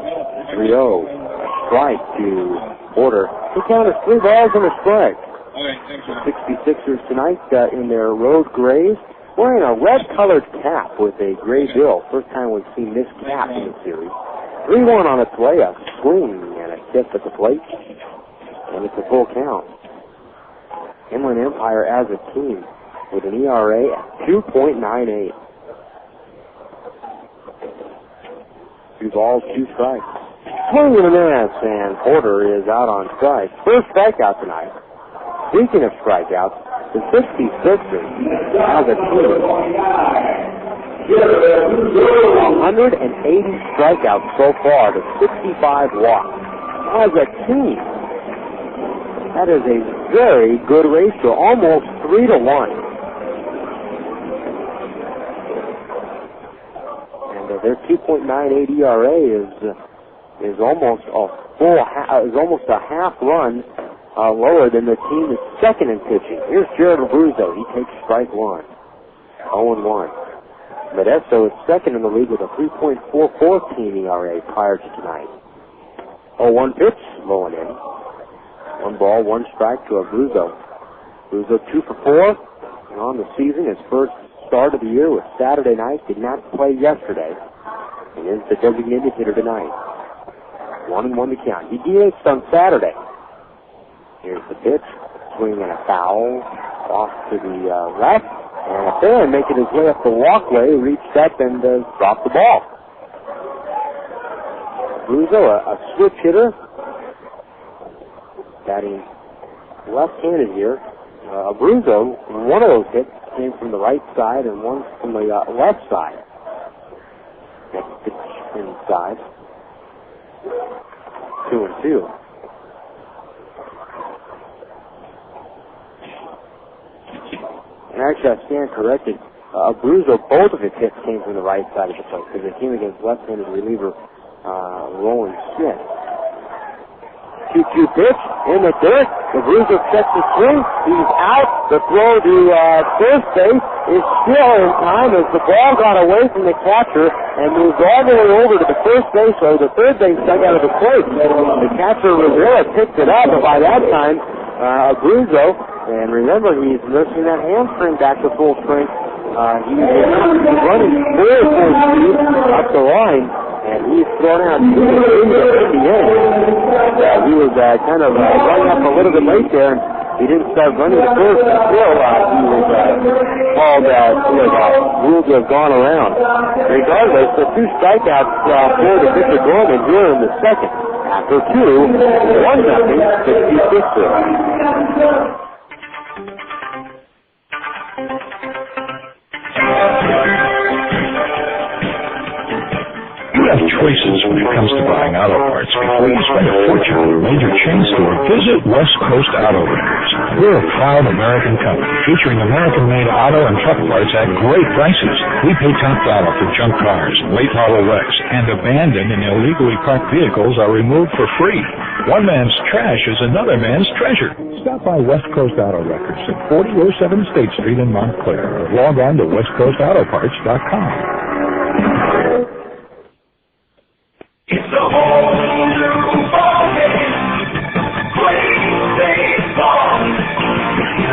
3-0, a strike to Porter. The count is 3 balls and a strike. The 66ers tonight in their road grays, wearing a red-colored cap with a gray bill. First time we've seen this cap in the series. 3-1 on its way, a swing and a kiss at the plate. And it's a full count. Inland Empire as a team with an ERA at 2.98. 2 balls, 2 strikes. Swing and a miss, and Porter is out on strike. First strikeout tonight. Speaking of strikeouts, the 66ers as a team 180 strikeouts so far to 65 walks. As a team, that is a very good ratio, almost 3-1. And their 2.98 ERA is almost a half run lower than the team that's second in pitching. Here's Jared Abruzzo. He takes strike 1. 0-1. Modesto is second in the league with a 3.44 team ERA prior to tonight. 0-1 pitch, low and in. 1 ball, 1 strike to Abruzzo. Abruzzo 2 for 4 on the season. His first start of the year was Saturday night. Did not play yesterday. And is the designated hitter tonight. 1-1 to count. He DH'd on Saturday. Here's the pitch. Swing and a foul off to the left. And a fan making his way up the walkway reached up and dropped the ball. Abruzzo, a switch hitter. Batting left-handed here. Abruzzo, one of those hits came from the right side and one from the left side. Next pitch inside. 2-2. And actually, I stand corrected. Abruzzo, both of his hits came from the right side of the plate because they came against left-handed reliever Roland Smith. 2-2 pitch in the dirt. Abruzzo checks the swing. He's out. The throw to first base is still in time as the ball got away from the catcher and moved all the way over to the first base or the third base dugout of the plate. The catcher Rivera picked it up, but by that time, Abruzzo, and remember he's nursing that hamstring back to full strength. He was running very full speed up the line, and he's thrown out in the end. He was kind of running up a little bit late there, and he didn't start running at first until he was called ruled to have gone around. Regardless, the 2 strikeouts for the pitcher Gorman here in the second. After 2, 1-0, 66ers. You have choices when it comes to buying auto parts. Before you spend a fortune at a major chain store, visit West Coast Auto Records. We're a proud American company featuring American-made auto and truck parts at great prices. We pay top dollar for junk cars, late model wrecks, and abandoned and illegally parked vehicles are removed for free. One man's trash is another man's treasure. Stop by West Coast Auto Records at 4007 State Street in Montclair or log on to westcoastautoparts.com. It's a whole new ballgame. Great baseball.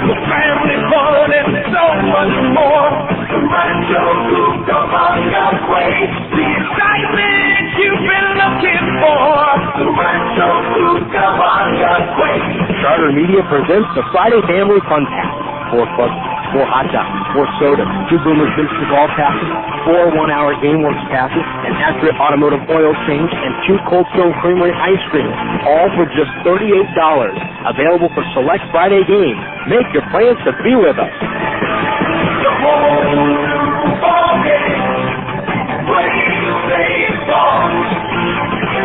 The family fun and so much more. The Rancho Cucamonga Quakes. The excitement you've been looking for. The Rancho Cucamonga Quakes. Charter Media presents the Friday Family Fun Pack. 4 clubs, 4 hot dogs, 4 sodas, 2 Boomers Vintage Golf passes, 4 one-hour GameWorks passes, an accurate automotive oil change, and 2 Cold Stone Creamery ice cream, all for just $38. Available for select Friday games. Make your plans to be with us. The whole ballgame. Great baseball.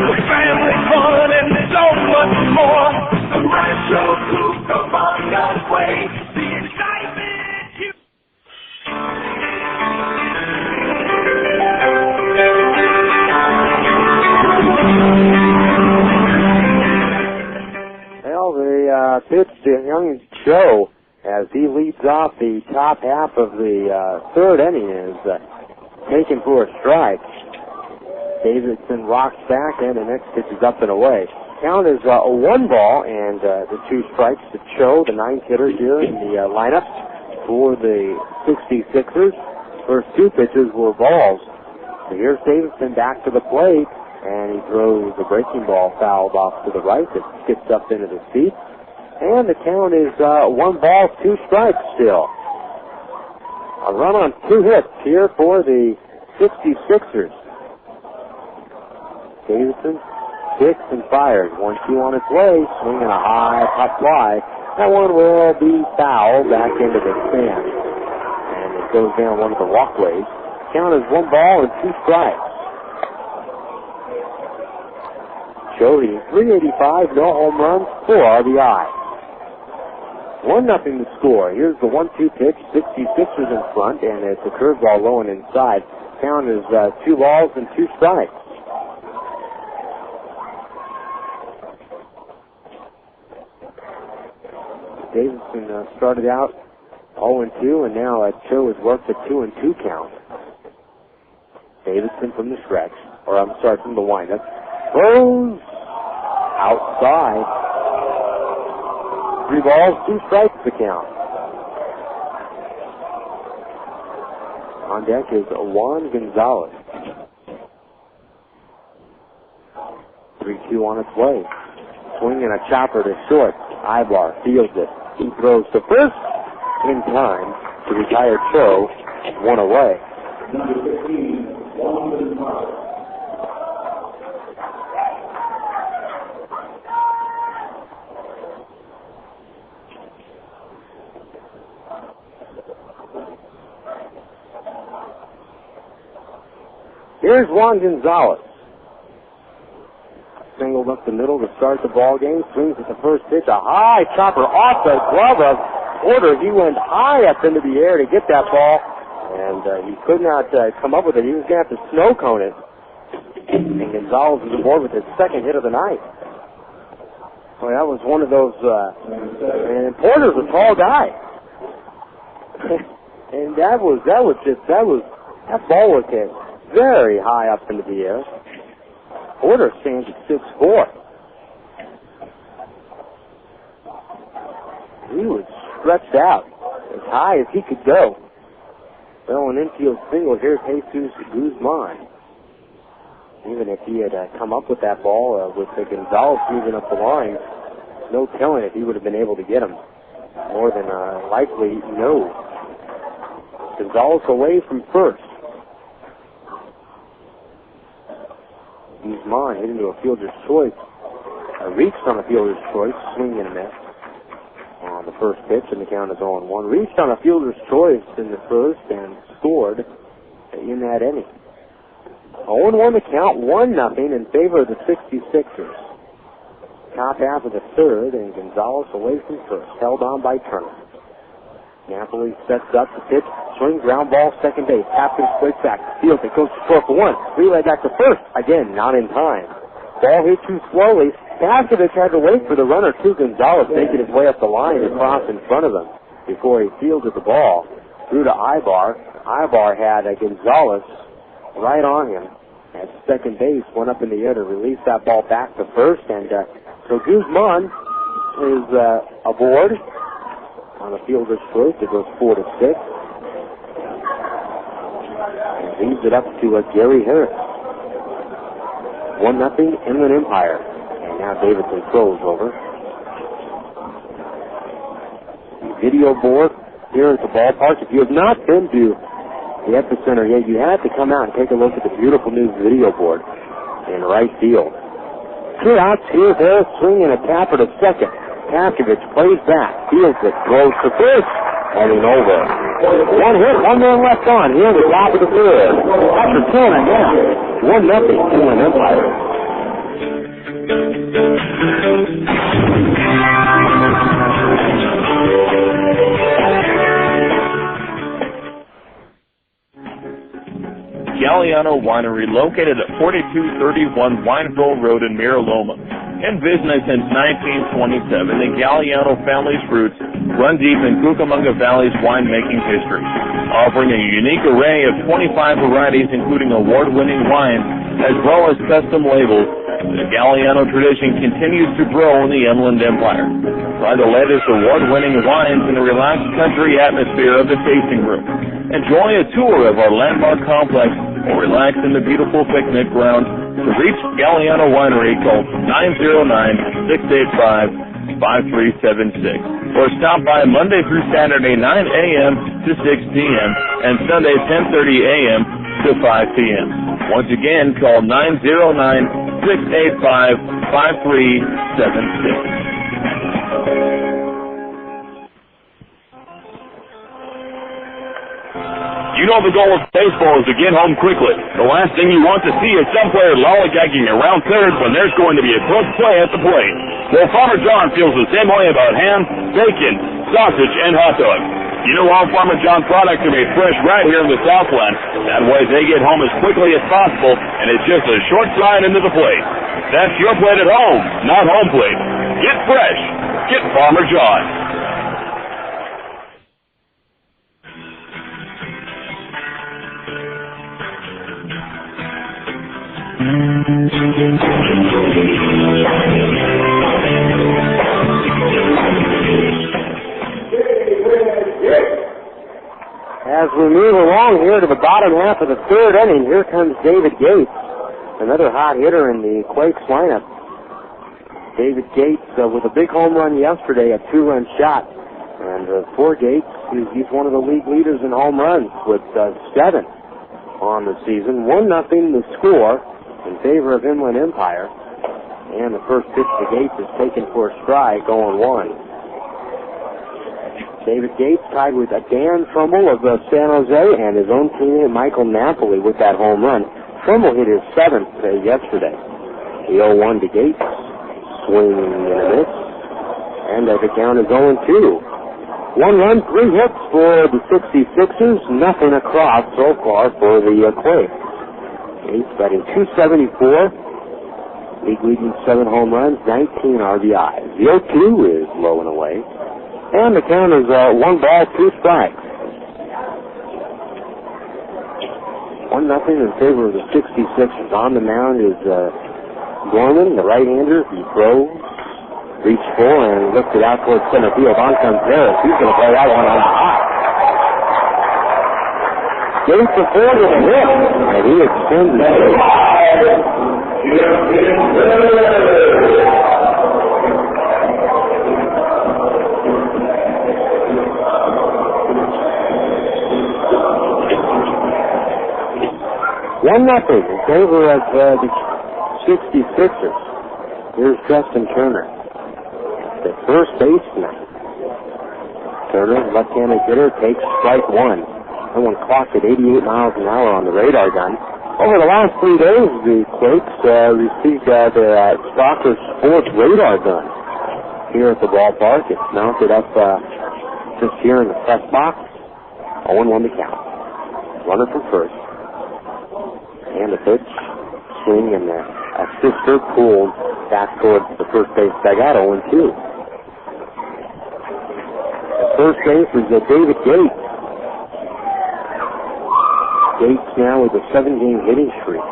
The family fun and so much more. The Rancho Cucamonga Quakes. The excitement you... Well, the pitch to young Joe as he leads off the top half of the third inning is taken for a strike. Davidson rocks back, and the next pitch is up and away. Count is 1 ball and the 2 strikes to Cho, the 9th hitter here in the lineup for the 66ers. First 2 pitches were balls. So here's Davidson back to the plate, and he throws the breaking ball fouled off to the right. It skips up into the seats. And the count is 1 ball, 2 strikes still. A run on 2 hits here for the 66ers. Davidson kicks and fires. 1-2 on its way, swinging a high pop fly. That one will be fouled back into the stand. And it goes down one of the walkways. Count is 1 ball and 2 strikes. Jody, 385, no home runs, 4 RBI. 1-0 to score. Here's the 1-2 pitch. 66ers in front, and it's a curveball low and inside. Count is 2 balls and 2 strikes. Davidson started out 0-2, and now Cho has worked a 2-2 count. Davidson from the stretch, from the windup. Throws outside. 3 balls, 2 strikes the count. On deck is Juan Gonzalez. 3-2 on its way. Swinging a chopper to short. Ibar fields it. He throws to first in time to retire Cho, 1 away. Here's Juan Gonzalez. Singled up the middle to start the ball game. Swings at the first pitch. A high chopper off the glove of Porter. He went high up into the air to get that ball, and he could not come up with it. He was going to have to snow cone it. And Gonzalez is aboard with his 2nd hit of the night. Well, that was one of those. And Porter's a tall guy. And that ball was hit very high up into the air. Porter stands at 6'4". He was stretched out as high as he could go. Well, an infield single. Here's Jesus Guzman. Even if he had come up with that ball with the Gonzalez moving up the line, no telling if he would have been able to get him. More than likely, no. Gonzalez away from first. Guzman hit into a fielder's choice. Reached on a fielder's choice, swing and a miss on the first pitch, and the count is 0-1. Reached on a fielder's choice in the first and scored in that inning. 0-1 the count, 1-0 in favor of the 66ers. Top half of the third, and Gonzalez away from first, held on by Turner. Napoli sets up the pitch, swing, ground ball, second base. Hapkins breaks back, fields it, goes to short for one. Relay back to first, again, not in time. Ball hit too slowly. Paskovich had to wait for the runner to Gonzalez, making his way up the line and cross in front of him before he fielded the ball. Threw to Ibar. Ibar had Gonzalez right on him at second base, went up in the air to release that ball back to first, and so Guzman is aboard on a fielder's choice. It goes 4-6. And leaves it up to Gary Harris. 1-0 Inland Empire. And now Davidson throws over. Video board here at the ballpark. If you have not been to the Epicenter yet, you have to come out and take a look at the beautiful new video board in right field. 2 outs, here's Harris swinging a tapper to second. Paskovich plays back, fields it, throws to first, and in over. 1 hit, 1 man left on here at the top of the third. After 10 1-0 Inland Empire. Galliano Winery, located at 4231 Wineville Road in Mira Loma. In business since 1927, the Galliano family's roots run deep in Cucamonga Valley's winemaking history, offering a unique array of 25 varieties, including award-winning wines, as well as custom labels. The Galliano tradition continues to grow in the Inland Empire. Try the latest award-winning wines in the relaxed country atmosphere of the tasting room. Enjoy a tour of our landmark complex or relax in the beautiful picnic grounds. To reach Galliano Winery, call 909-685-5376 or stop by Monday through Saturday 9 a.m. to 6 p.m. and Sunday 10:30 a.m. to 5 p.m. Once again, call 909-685-5376. You know the goal of baseball is to get home quickly. The last thing you want to see is some player lollygagging around third when there's going to be a close play at the plate. Well, Farmer John feels the same way about ham, bacon, sausage, and hot dogs. You know, all Farmer John products are made fresh right here in the Southland. That way they get home as quickly as possible, and it's just a short slide into the plate. That's your plate at home, not home plate. Get fresh. Get Farmer John. As we move along here to the bottom half of the third inning, here comes David Gates, another hot hitter in the Quakes lineup. David Gates with a big home run yesterday, a 2-run shot. And for Gates, he's one of the league leaders in home runs with 7 on the season. 1-0 the score in favor of Inland Empire. And the first pitch to Gates is taken for a strike, 0-1. David Gates tied with Dan Trumbull of San Jose and his own teammate Michael Napoli with that home run. Trumbull hit his 7th yesterday. The 0-1 to Gates. Swing and a miss. And the count is 0-2. 1 run, 3 hits for the 66ers. Nothing across so far for the Quakes. Gates batting .274. League leading 7 home runs, 19 RBIs. The 0-2 is low and away. And the count is 1 ball, 2 strikes. 1-0 in favor of the 66ers. On the mound is Gorman, the right-hander. He throws, reached for, and lifts it out towards center field. On comes Harris. He's going to play that one on the hot. Gates the forward with a hit, and he extends the lead. 1-0 in favor of the 66ers. Here's Justin Turner, the first baseman. Turner, left-handed hitter, takes strike one. That one clocked at 88 miles an hour on the radar gun. Over the last 3 days, the Quakes received their Stalker Sports radar gun here at the ballpark. It's mounted up just here in the press box. 0-1 to count. Runner from first. And the pitch, swing, and the sister pulled back towards the first base dugout, 0-2. At first base is David Gates. Gates now with a 7-game hitting streak.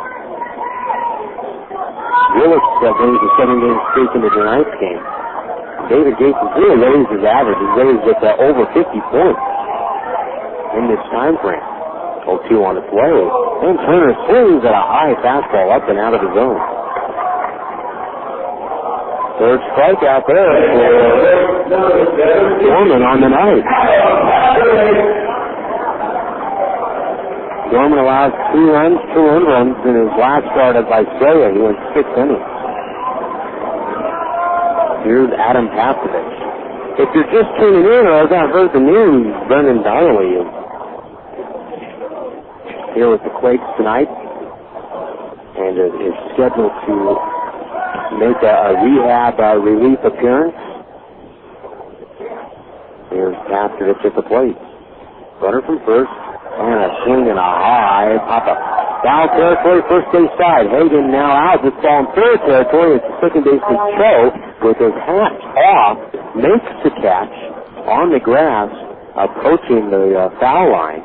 Willis brings a 7-game streak into tonight's game. David Gates has really raised his average. He's raised it to over 50 points in this time frame. 0-2 on its way. And Turner swings at a high fastball up and out of the zone. Third strikeout there for Gorman on the night. Gorman allows 2 runs, 2 earned runs in his last start at Visalia. He went 6 innings. Here's Adam Pastovich. If you're just tuning in or have not heard the news, Brendan Donnelly is here with the Quakes tonight and is scheduled to make a rehab relief appearance. Here's Pastovich at the plate. Runner from first, and a swing and a high pop up. Foul territory, first base side. Hagen now out. This ball in third territory. It's the second baseman Cho with his hat off, makes the catch on the grass, approaching the foul line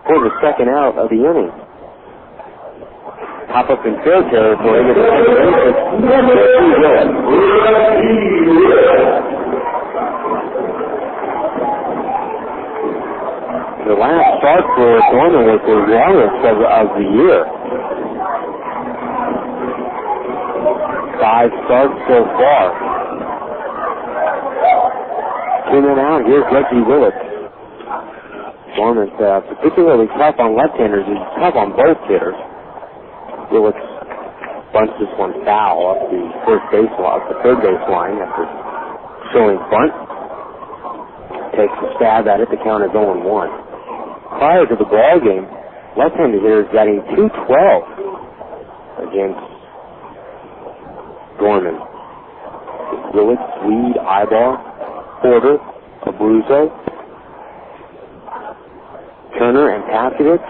for the second out of the inning. Pop up in fair territory. The last start for Gorman was the longest of the year. 5 starts so far. 2 men out. Here's Reggie Willis. Gorman's particularly tough on left-handers. He's tough on both hitters. Willis bunts this one foul up the first base line, up the third base line after showing bunt. Takes a stab at it. The count is 0-1. Prior to the ball game, left-handed hitters batting .212 against Gorman. Willis, Swede, Ibar, Porter, Abruzzo, Turner, and Pastovich.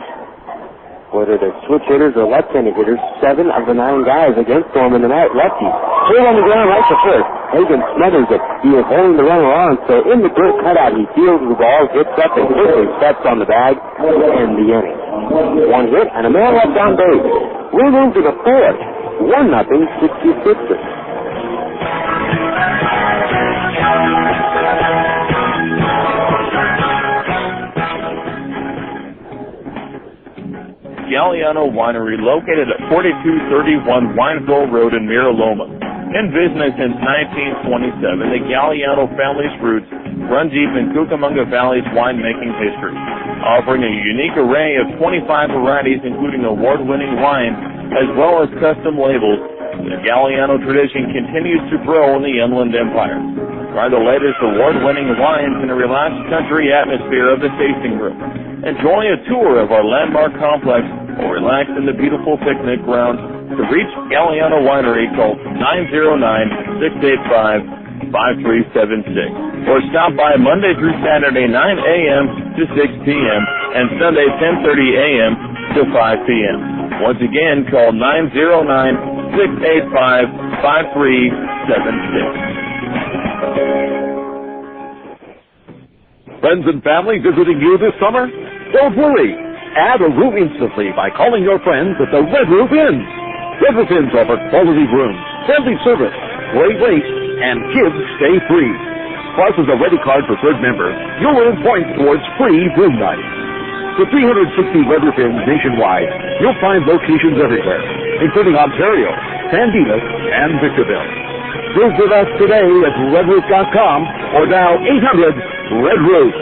Whether they're switch hitters or left-handed hitters, 7 of the 9 guys against Gorman tonight, lefties. Pulled on the ground right to first. Hagen smothers it. He is holding the runner on, so in the dirt cutout, he fields the ball, gets up, and quickly steps on the bag, and the inning. 1 hit, and a man left on base. We move to the fourth. 1-0, 66ers. Galliano Winery, located at 4231 Wineville Road in Mira Loma. In business since 1927, the Galliano family's roots run deep in Cucamonga Valley's winemaking history, offering a unique array of 25 varieties, including award-winning wines, as well as custom labels. The Galliano tradition continues to grow in the Inland Empire. Try the latest award-winning wines in a relaxed country atmosphere of the tasting room. Enjoy a tour of our landmark complex or relax in the beautiful picnic grounds. To reach Galliano Winery, call 909-685-5376 or stop by Monday through Saturday 9 a.m. to 6 p.m. and Sunday 10:30 a.m. to 5 p.m. Once again, call 909-685-5376. Friends and family visiting you this summer? Don't worry. add a room instantly by calling your friends at the Red Roof Inns. Red Roof Inns offer quality rooms, friendly service, great rates, and kids stay free. Plus, as a Ready Card Preferred member, you'll earn points towards free room nights. With 360 Red Roof Inns nationwide, you'll find locations everywhere, including Ontario, San Dimas, and Victorville. Visit us today at redroof.com or dial 800-RED-ROOF.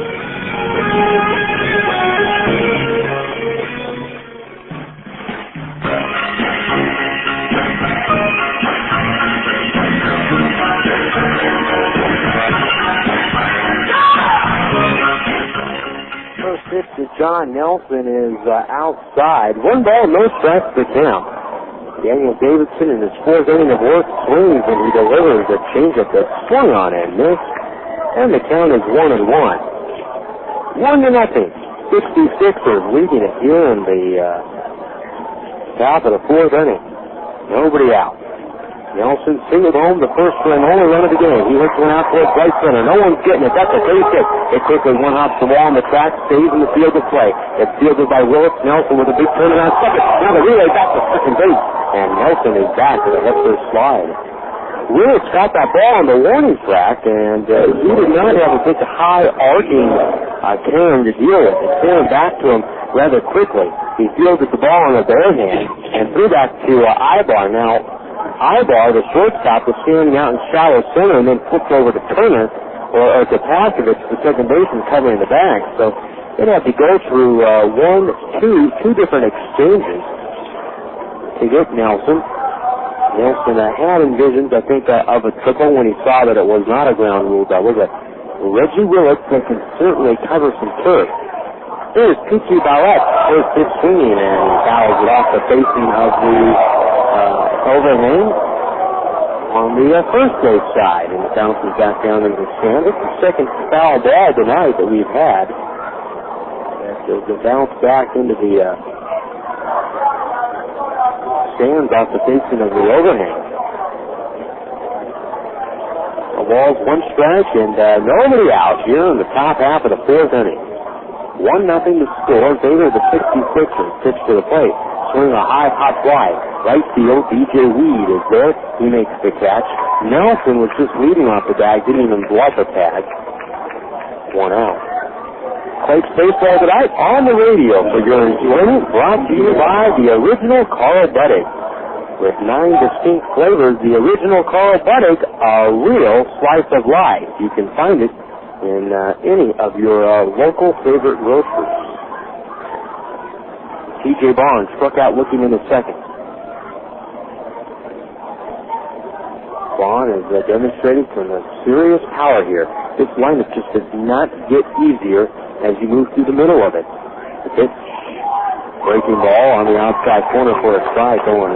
First pitch to John Nelson is outside. One ball, no strikes to count. Daniel Davidson in his fourth inning of work swings and he delivers a changeup that swung on and missed. And the count is 1-1. 1-0. 66ers leading it here in the top of the fourth inning. Nobody out. Nelson singled home the first run, only run of the game. He hits one out towards right center. No one's getting it. That's a base hit. It quickly one hops the wall on the track, stays in the field of play. It's fielded by Willis. Nelson with a big turnaround second. Now the relay back to second base. And Nelson is back with a left first slide. Willis got that ball on the warning track, and he did not have a big high arcing turn to deal with. It turned back to him rather quickly. He fielded the ball on the bare hand and threw back to Ibar. Now, Ibar, the shortstop, was standing out in shallow center and then flipped over to Turner, or to Pasovich, the second baseman, covering the bag. So they'd have to go through two different exchanges to get Nelson. Nelson had envisioned, I think, of a triple when he saw that it was not a ground rule double. But Reggie Willett can certainly cover some turf. Here's P.T. Ballette, first pitch swinging, and he fouls it off the facing of the overhang on the first base side, and it bounces back down into the stand. It's the second foul ball tonight that we've had. The bounce back into the stands off the facing of the overhang. The ball's one strike and nobody out here in the top half of the fourth inning. 1-0 to score in favor of the 66ers. Pitch to the plate. Swing a high pop fly. Right field, DJ Weed is there. He makes the catch. Nelson was just leading off the bag, didn't even bluff a tag. 1 out. Quakes baseball tonight on the radio for your enjoyment, brought to you by the original Carl Buddig. With 9 distinct flavors, the original Carl Buddig, a real slice of life. You can find it in any of your local favorite groceries. T.J. Barnes struck out looking in the second. Vaughn is demonstrating some serious power here. This lineup just does not get easier as you move through the middle of it. The pitch, breaking ball on the outside corner for a strike, 0-1.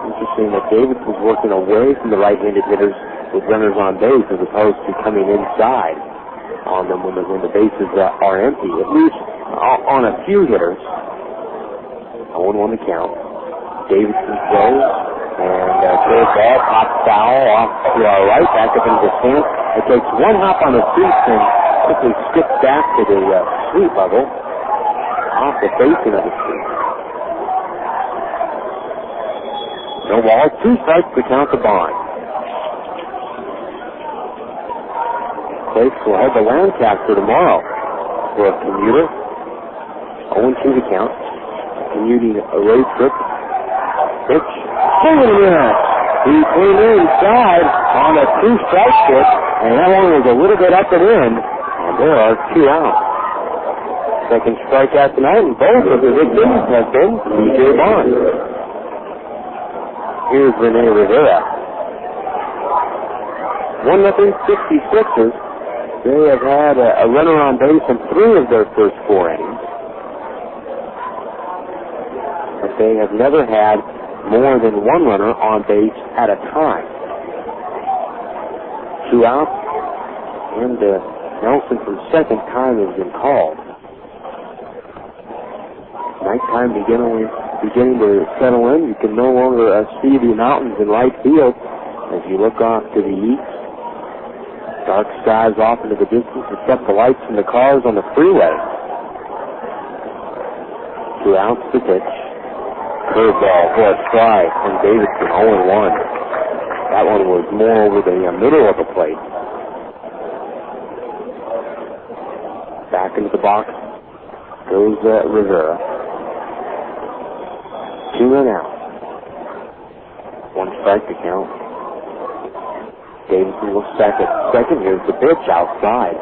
Interesting that Davis was working away from the right-handed hitters with runners on base as opposed to coming inside on them when the bases are empty, at least on a few hitters. 0-1 the count. Davidson throws and throws ball, pops foul off to our right, back up into the stand. It takes one hop on the seats and quickly skips back to the suite level off the facing of the seat. No ball, 2 strikes to count the Bond. Quakes will head to Lancaster tomorrow for a commuter. 0-2 to count. Commuting a road trip. Pitch. Swinging a minute. He came inside on a 2-strike pitch, and that one was a little bit up and in, and there are 2 out. Second strikeout tonight, and both of the victims have been T.J. Bond. Here's Rene Rivera. 1-0 66ers. They have had a runner on base in 3 of their first 4 innings. But they have never had more than 1 runner on base at a time. 2 out, and Nelson for the second time has been called. Nighttime beginning to settle in. You can no longer see the mountains in right field as you look off to the east. Dark skies off into the distance except the lights from the cars on the freeway. 2 outs to pitch. Curveball for a strike, and Davidson 0-1. That one was more over the middle of the plate. Back into the box goes Rivera. 2 and out. 1 strike to count. Davidson looks back at second. Here's the pitch outside.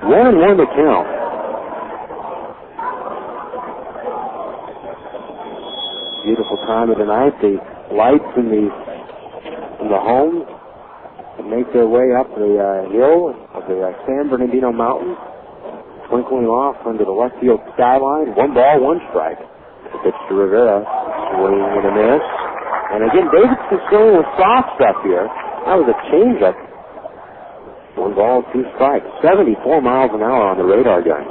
1-1 to count. Beautiful time of the night. The lights in the home make their way up the hill of the San Bernardino Mountains, twinkling off under the left field skyline. 1 ball, 1 strike. The pitch to Rivera, swing and a miss. And again, Davidson's going with soft stuff here. That was a changeup. 1 ball, 2 strikes. 74 miles an hour on the radar gun.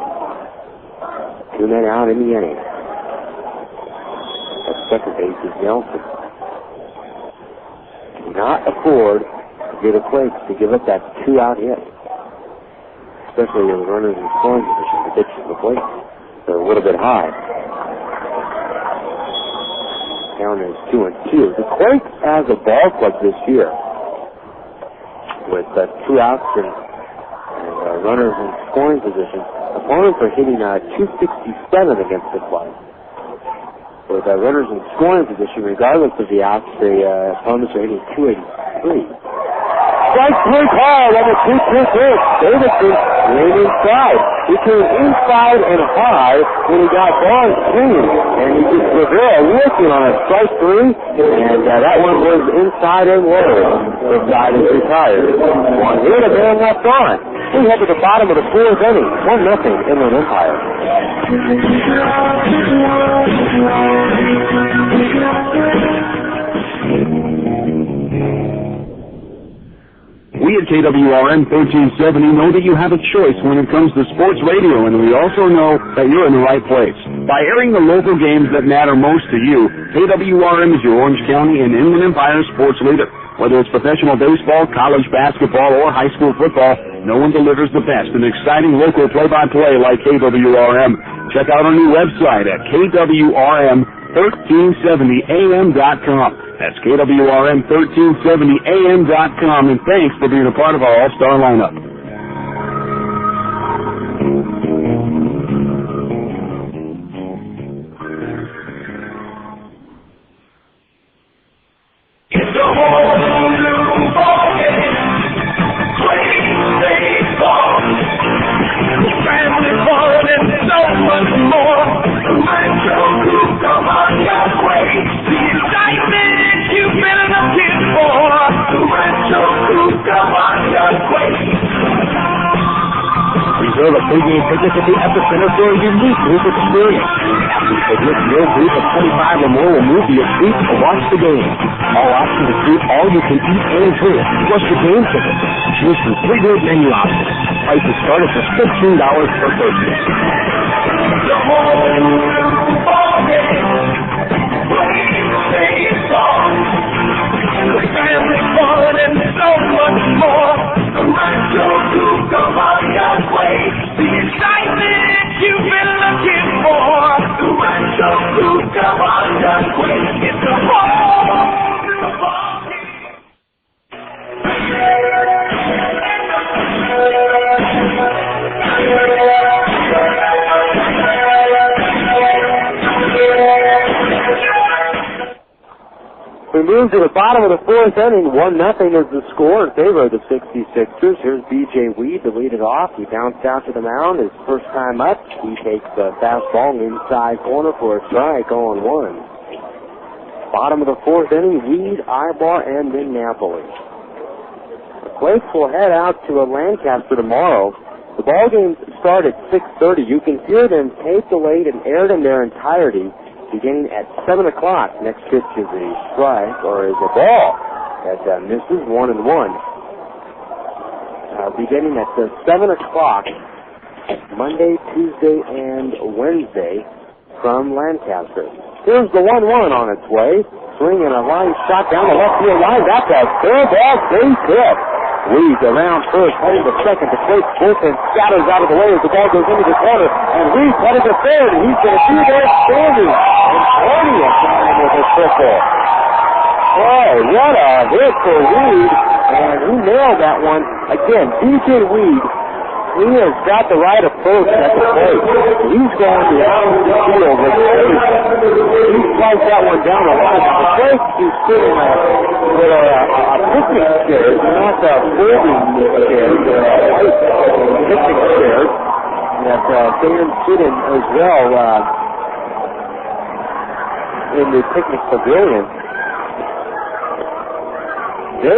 2 men out in the inning. At second base is Nelson. Cannot afford to give the Quakes to give up that 2-out hit, especially with runners in scoring position. The pitch to the plate, they're a little bit high. Count is 2-2. The Quakes as a ball club this year, with 2 outs and runners in scoring position, opponents are hitting 267 against the club. With runners in scoring position, regardless of the outs, the opponents are hitting 283. Strike 3 call on the 2-2 pitch. Davidson ran inside. He came inside and high when he got ball clean. And he just Rivera working on a strike 3, and that one was inside and low. The side is retired. 1 hit, a man left on. We head to the bottom of the 4th inning. 1-0 Inland Empire. We at KWRM 1370 know that you have a choice when it comes to sports radio, and we also know that you're in the right place. By airing the local games that matter most to you, KWRM is your Orange County and Inland Empire sports leader. Whether it's professional baseball, college basketball, or high school football, no one delivers the best and exciting local play-by-play like KWRM. Check out our new website at KWRM1370am.com. That's KWRM1370am.com, and thanks for being a part of our all-star lineup. It's a whole new ballgame. Quakes baseball. Family fun and so much more. Rancho, Cucamonga, Quakes. The excitement you've been looking for. Rancho, Cucamonga, Quakes. Reserve a pregame ticket at the Epicenter for a unique group experience. After you take your group of 25 or more will move to your seat to watch the game. All options include all you can eat and drink, plus the game ticket. Choose from 3 great menu options. Prices start at just $15 per person. The whole new ballgame. Quakes baseball. The family fun and so much more. Rancho, Cucamonga, Quakes. The excitement you've been looking for. Rancho, Cucamonga, Quakes. It's a whole new ballgame. We move to the bottom of the 4th inning. 1-0 is the score in favor of the 66ers. Here's B.J. Weed to lead it off. He bounced out to the mound. His first time up, he takes the fastball inside corner for a strike, 0-1. Bottom of the 4th inning, Weed, Ibar, and then Napoli. The Quakes will head out to Lancaster tomorrow. The ball games start at 6:30. You can hear them tape delayed and aired in their entirety beginning at 7 o'clock. Next pitch is a strike, or is a ball that misses, 1-1. Beginning at 7 o'clock Monday, Tuesday, and Wednesday from Lancaster. Here's the 1-1 on its way. Swing and a line shot down the left field line. That's a fair ball, base hit. Weed around first, heading to second. The Quakes bullpen scatters out of the way as the ball goes into the corner. And Weed headed to third, and he's going to be there standing. And plenty of time with a triple. Boy, what a hit for Weed. And he nailed that one. Again, DJ Weed, he has got the right approach at the plate. He's going to the field with he sliced that one down the line. Now, the Quakes, he's sitting with a picnic chair, not the folding chairs, white picnic chairs that fans sit in as well in the picnic pavilion. They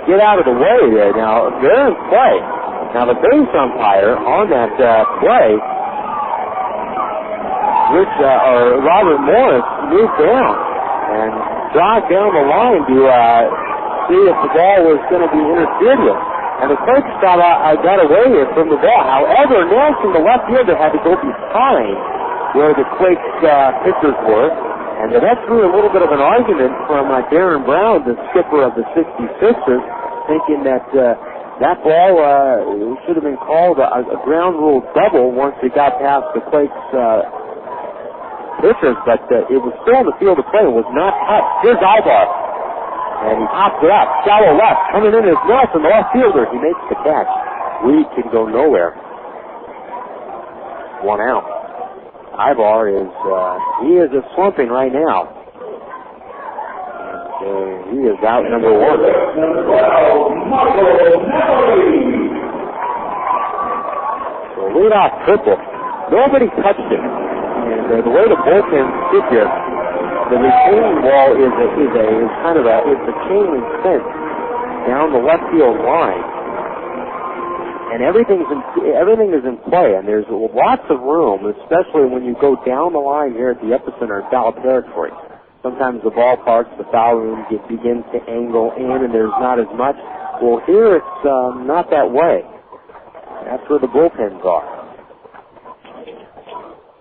get out of the way there. Now, they're in play. Now, the base umpire on that play, Robert Morris, moved down and jogged down the line to see if the ball was going to be interfered with. And the Quakes got away from the ball. However, Nelson, the left fielder, had to go behind where the Quakes pitchers were. And that threw a little bit of an argument from Darren Brown, the skipper of the 66ers, thinking that that ball should have been called a ground rule double once it got past the Quakes pitchers, but it was still in the field of play. It was not touched. Here's Ibar, and he pops it up. Shallow left. Coming in is Nelson, the left fielder. He makes the catch. Weed can go nowhere. One out. Ibar is, he is slumping right now. And, he is out number one. So leadoff triple. Nobody touched it. And the way the bullpen sit here, the retaining wall is kind of it's a chain link fence down the left field line. And everything is in play, and there's lots of room, especially when you go down the line here at the epicenter of foul territory. Sometimes the ballparks, the foul room begins to angle in, and there's not as much. Well, here it's not that way. That's where the bullpens are.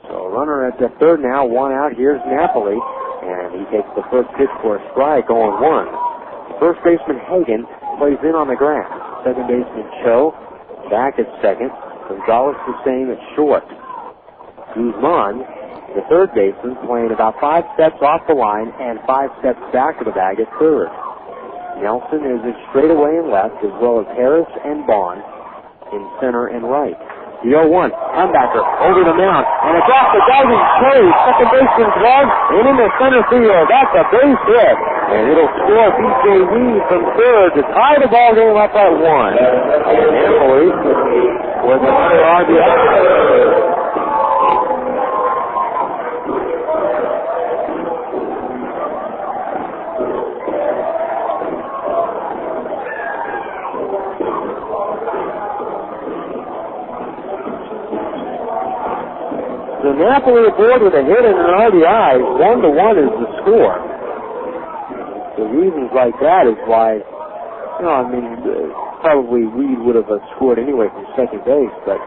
So runner at the third now, one out. Here's Napoli, and he takes the first pitch for a strike, 0-1. First baseman Hagan plays in on the grass. Second baseman Cho back at second. Gonzalez the same at short. Guzman, the third baseman, playing about 5 steps off the line and 5 steps back of the bag at third. Nelson is at straightaway and left, as well as Harris and Bond in center and right. The 0-1, comebacker over the mound, and it's off the diving Cherry. Second baseman's run, and into center field. That's a base hit, and it'll score B.J. Weed from third to tie the ball game up at 1. And Napoli with another RBI. So Napoli aboard with a hit and an RBI. 1-1 is the score. The reasons like that is why, probably Weed would have scored anyway from second base, but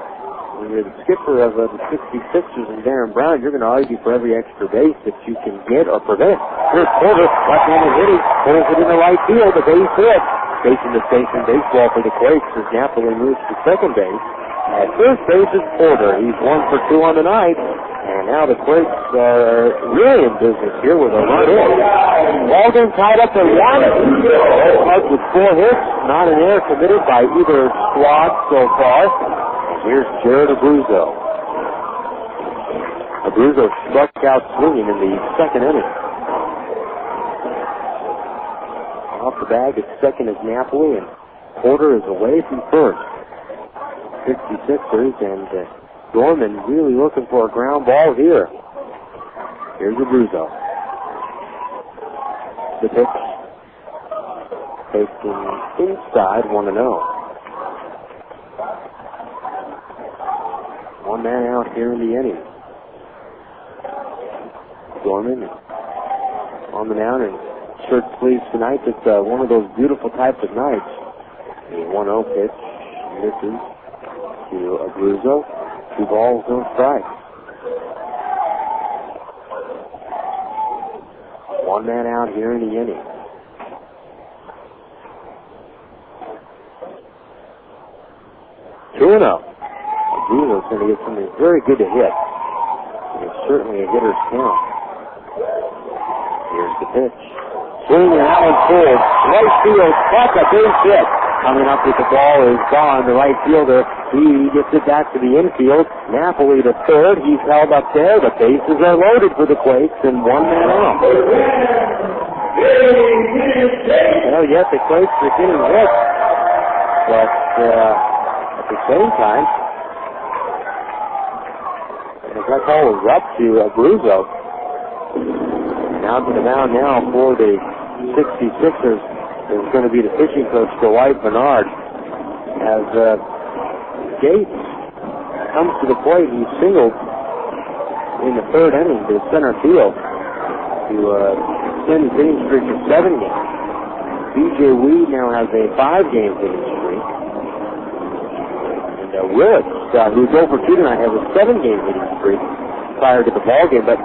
when you're the skipper of the 66ers and Darren Brown, you're going to argue for every extra base that you can get or prevent. Here's Porter, left-handed hitting, pulls it in the right field, the base hit. Station-to-station baseball for the Quakes as Napoli moves to second base. At first base is Porter. He's 1 for 2 on the night. And now the Quakes are really in business here with a run in. Ball game tied up at 1. Cubs with 4 hits. Not an error committed by either squad so far. And here's Jared Abruzzo. Abruzzo struck out swinging in the second inning. Off the bag at second is Napoli, and Porter is away from first. 66ers, and Dorman really looking for a ground ball here. Here's Abruzzo. The pitch taken inside, 1-0. One man out here in the inning. Dorman on the mound in shirt sleeves tonight. It's one of those beautiful types of nights. A 1-0 pitch misses to Abruzzo. 2 balls, no strikes. One man out here in the inning. 2-0. Aguilar's going to get something very good to hit. It's certainly a hitter's count. Here's the pitch. Swinging that one full. Right field. Caught a base hit. Coming up with the ball is gone. The right fielder, he gets it back to the infield. Napoli to third. He's held up there. The bases are loaded for the Quakes and 1 man out. Well, yes, the Quakes are getting hit. But at the same time, that ball was up to Abruzzo. Down to the mound now for the 66ers is going to be the pitching coach, Dwight Bernard. As Gates comes to the plate, he singled in the third inning to center field to extend his hitting streak to 7 games. B.J. Weed now has a 5-game hitting streak. And Willis, who's over 2 tonight, has a 7-game hitting streak prior to the ball game, but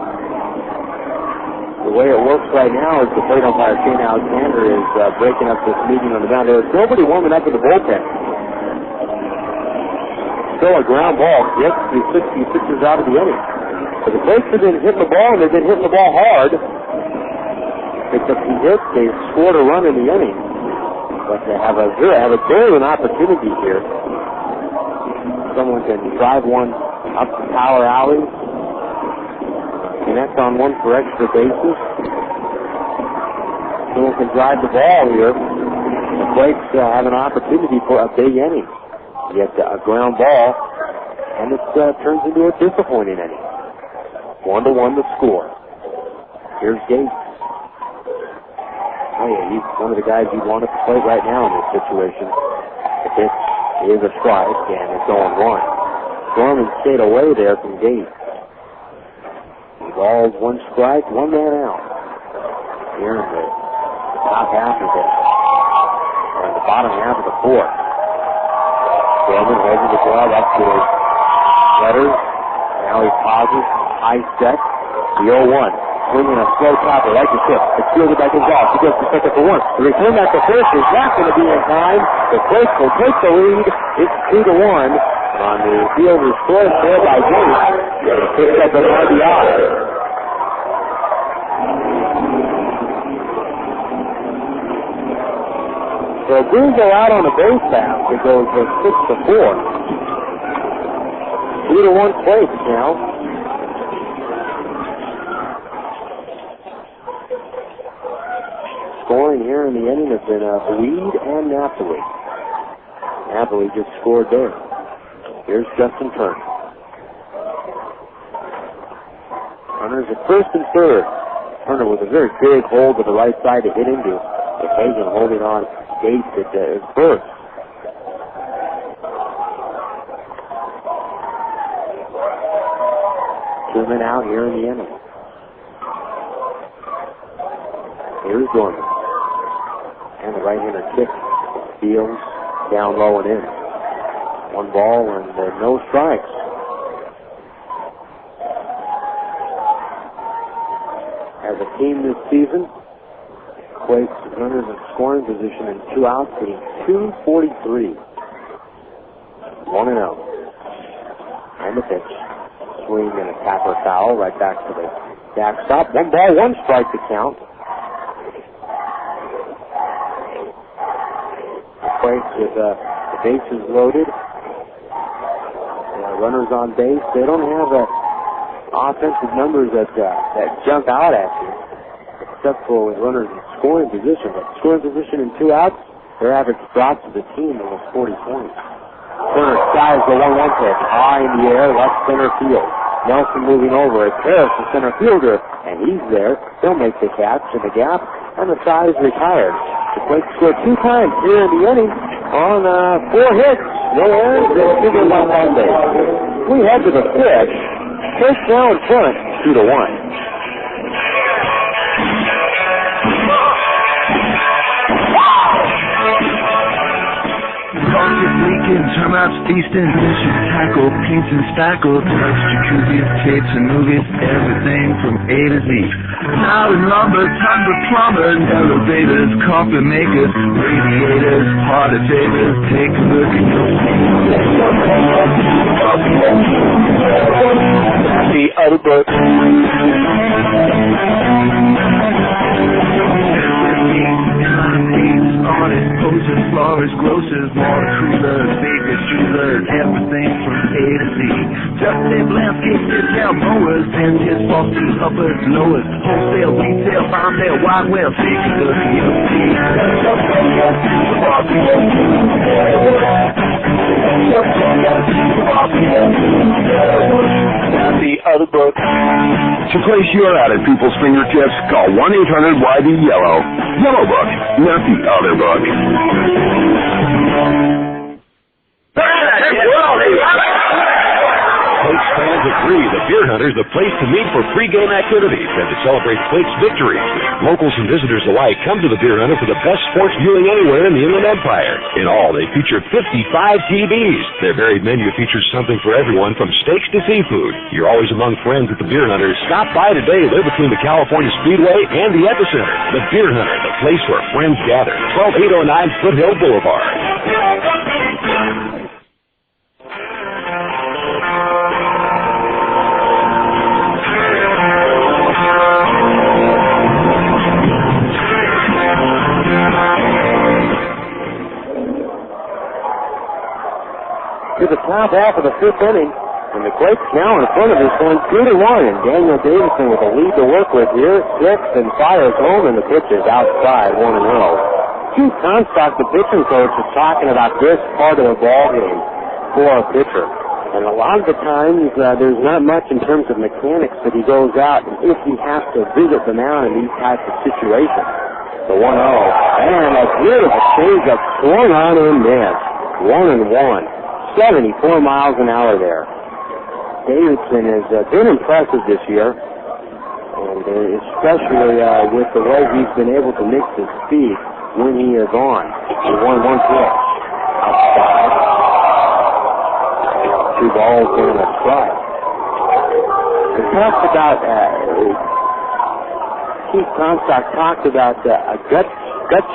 the way it works right now is the plate umpire, Shane Alexander, is breaking up this meeting on the mound. There's nobody warming up in the bullpen. Still a ground ball gets the 66ers out of the inning. But the Quakes have been hitting the ball, and they've been hitting the ball hard. Picked up some hits. They scored a run in the inning. But they have a bit of an opportunity here. Someone can drive one up the power alley. Connect on one for extra bases. Someone can drive the ball here. The Quakes have an opportunity for a big inning. Get a ground ball, and it turns into a disappointing inning. 1-1 the score. Here's Gates. Oh yeah, he's one of the guys you want at the plate right now in this situation. The pitch is a strike, and it's 0-1. Gorman stayed away there from Gates. Balls, 1 strike, 1 man out. Here in the top half of it, or in the bottom half of the fourth. Gorman holding the glove up to his letters. Now he pauses, high set. The 0-1, swinging a slow chopper right to tip. It's fielded by Gonzalez. He goes to second for 1. The return back to first is not going to be in time. The Quakes will take the lead. It's 2-1. On the fielder's choice there by Gates. Picks up an RBI. So Abruzzo out on a base pass. It goes 6-4. 2-1 Quakes now. Scoring here in the inning has been Weed and Napoli. Napoli just scored there. Here's Justin Turner. Runners at first and third. Turner with a very big hole to the right side to hit into. Hagen holding on Gates at first. Two men out here in the inning. Here's Gorman. And the right-hander kick. Fields down low and in. 1 ball and no strikes. As a team this season, Quakes runners in scoring position in 2 outs, hitting .243. 1-0. And the pitch. Swing and a tapper foul right back to the backstop. 1 ball, 1 strike to count. Quakes with the bases loaded. Runners on base. They don't have offensive numbers that jump out at you, except for with runners in scoring position. But scoring position in 2 outs, their average drops of the team almost 40 points. Turner skies the 1-1 pitch high in the air, left center field. Nelson moving over. It's Harris, the center fielder, and he's there. He'll make the catch in the gap, and the side is retired. The Quakes scored 2 times here in the inning on 4 hits. No errors, and single one on base. We head to the 5th. Quakes now in front, 2-1. Leaking, termites feasting, fishing, tackle, paints and spackle, tubs, jacuzzis, tapes and movies, everything from A to Z. Now in lumber, tons of plumbers, elevators, coffee makers, radiators, start a day, let's take a look at the other book. Artists, posters, florists, grocers, water coolers, bakers, jewelers, everything from A to Z. Just save landscape, discount mowers, and just faucets, uppers, lowers, wholesale, retail, farm sale, wide well, take a look at your feet. The other book. To place your ad at people's fingertips, call 1-800-YB-YELLOW. Yellow Book, not the other book. Quakes fans agree the Beer Hunter is the place to meet for pregame activities and to celebrate Quakes victories. Locals and visitors alike come to the Beer Hunter for the best sports viewing anywhere in the Inland Empire. In all, they feature 55 TVs. Their varied menu features something for everyone from steaks to seafood. You're always among friends at the Beer Hunter. Stop by today. They're between the California Speedway and the Epicenter. The Beer Hunter, the place where friends gather. 12809 Foothill Boulevard. To the top half of the fifth inning, and the Quakes now in front of this one, 2-1, and Daniel Davison with a lead to work with here, 6, and fires home, and the pitch is outside, 1-0. Keith Comstock, the pitching coach, is talking about this part of the ball game for a pitcher. And a lot of the times, there's not much in terms of mechanics that he goes out if he has to visit the mound in these types of situations. The 1-0, and a beautiful changeup swung on and missed. 1-1. 74 miles an hour there. Davidson has been impressive this year, and especially with the way he's been able to mix his speed when he is on. The 1-1 pitch. Outside. 2 balls and a strike. We talked about, Keith Comstock talked about a gut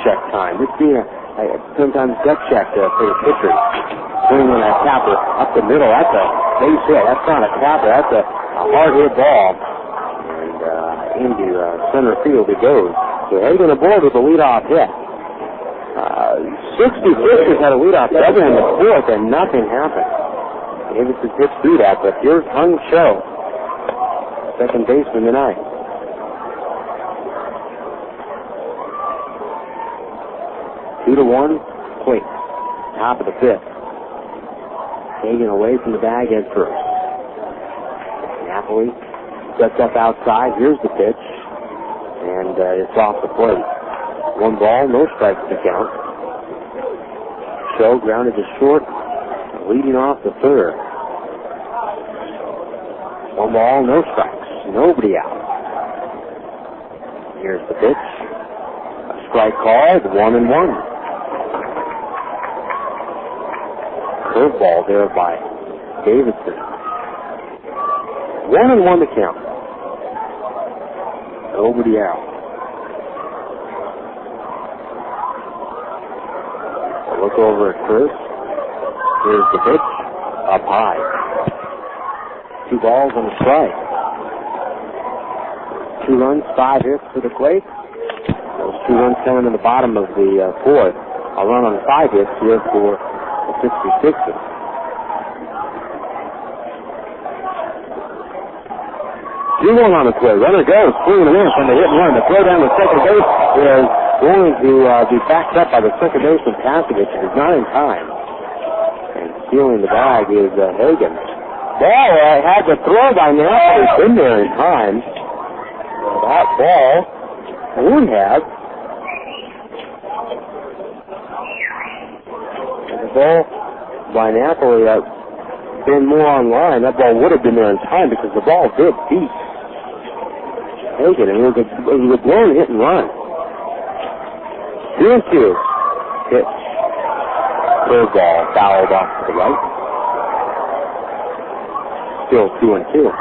check time. This being sometimes gut check for the pitchers. Swinging a tapper up the middle. That's a base hit. That's not a tapper. That's a hard hit ball. And into center field it goes. So Hagan aboard with the leadoff hit. 60 pitchers had a leadoff double in the fourth, and nothing happened. Davidson pitched through that, but here's Hung Cho, second baseman tonight. Two to 1, Quakes. Top of the fifth. Hagan away from the bag at first. Napoli sets up outside. Here's the pitch. And it's off the plate. 1 ball, no strikes to count. Show grounded to short, leading off the third. 1 ball, no strikes. Nobody out. Here's the pitch. A strike called, 1-1. Curveball there by Davidson. 1-1 to count. Nobody out. A look over at first. Here's the pitch. Up high. 2 balls and a strike. 2 runs, 5 hits for the Quakes. Those 2 runs coming in the bottom of the fourth. A run on 5 hits here for 66ers. One on the play. Runner goes, swinging and in from the hit and run. The throw down to second base is going to be backed up by the second baseman Pasovich. It is not in time. And stealing the bag is Hagan. Ball had the throw by now. It's been there in time. That ball would have. The ball by Napoli been more online. That ball would have been there in time because the ball did beat Hagan, and it was a blown hit and run. 2-2. Pitch. Curveball fouled off to the right. Still 2-2.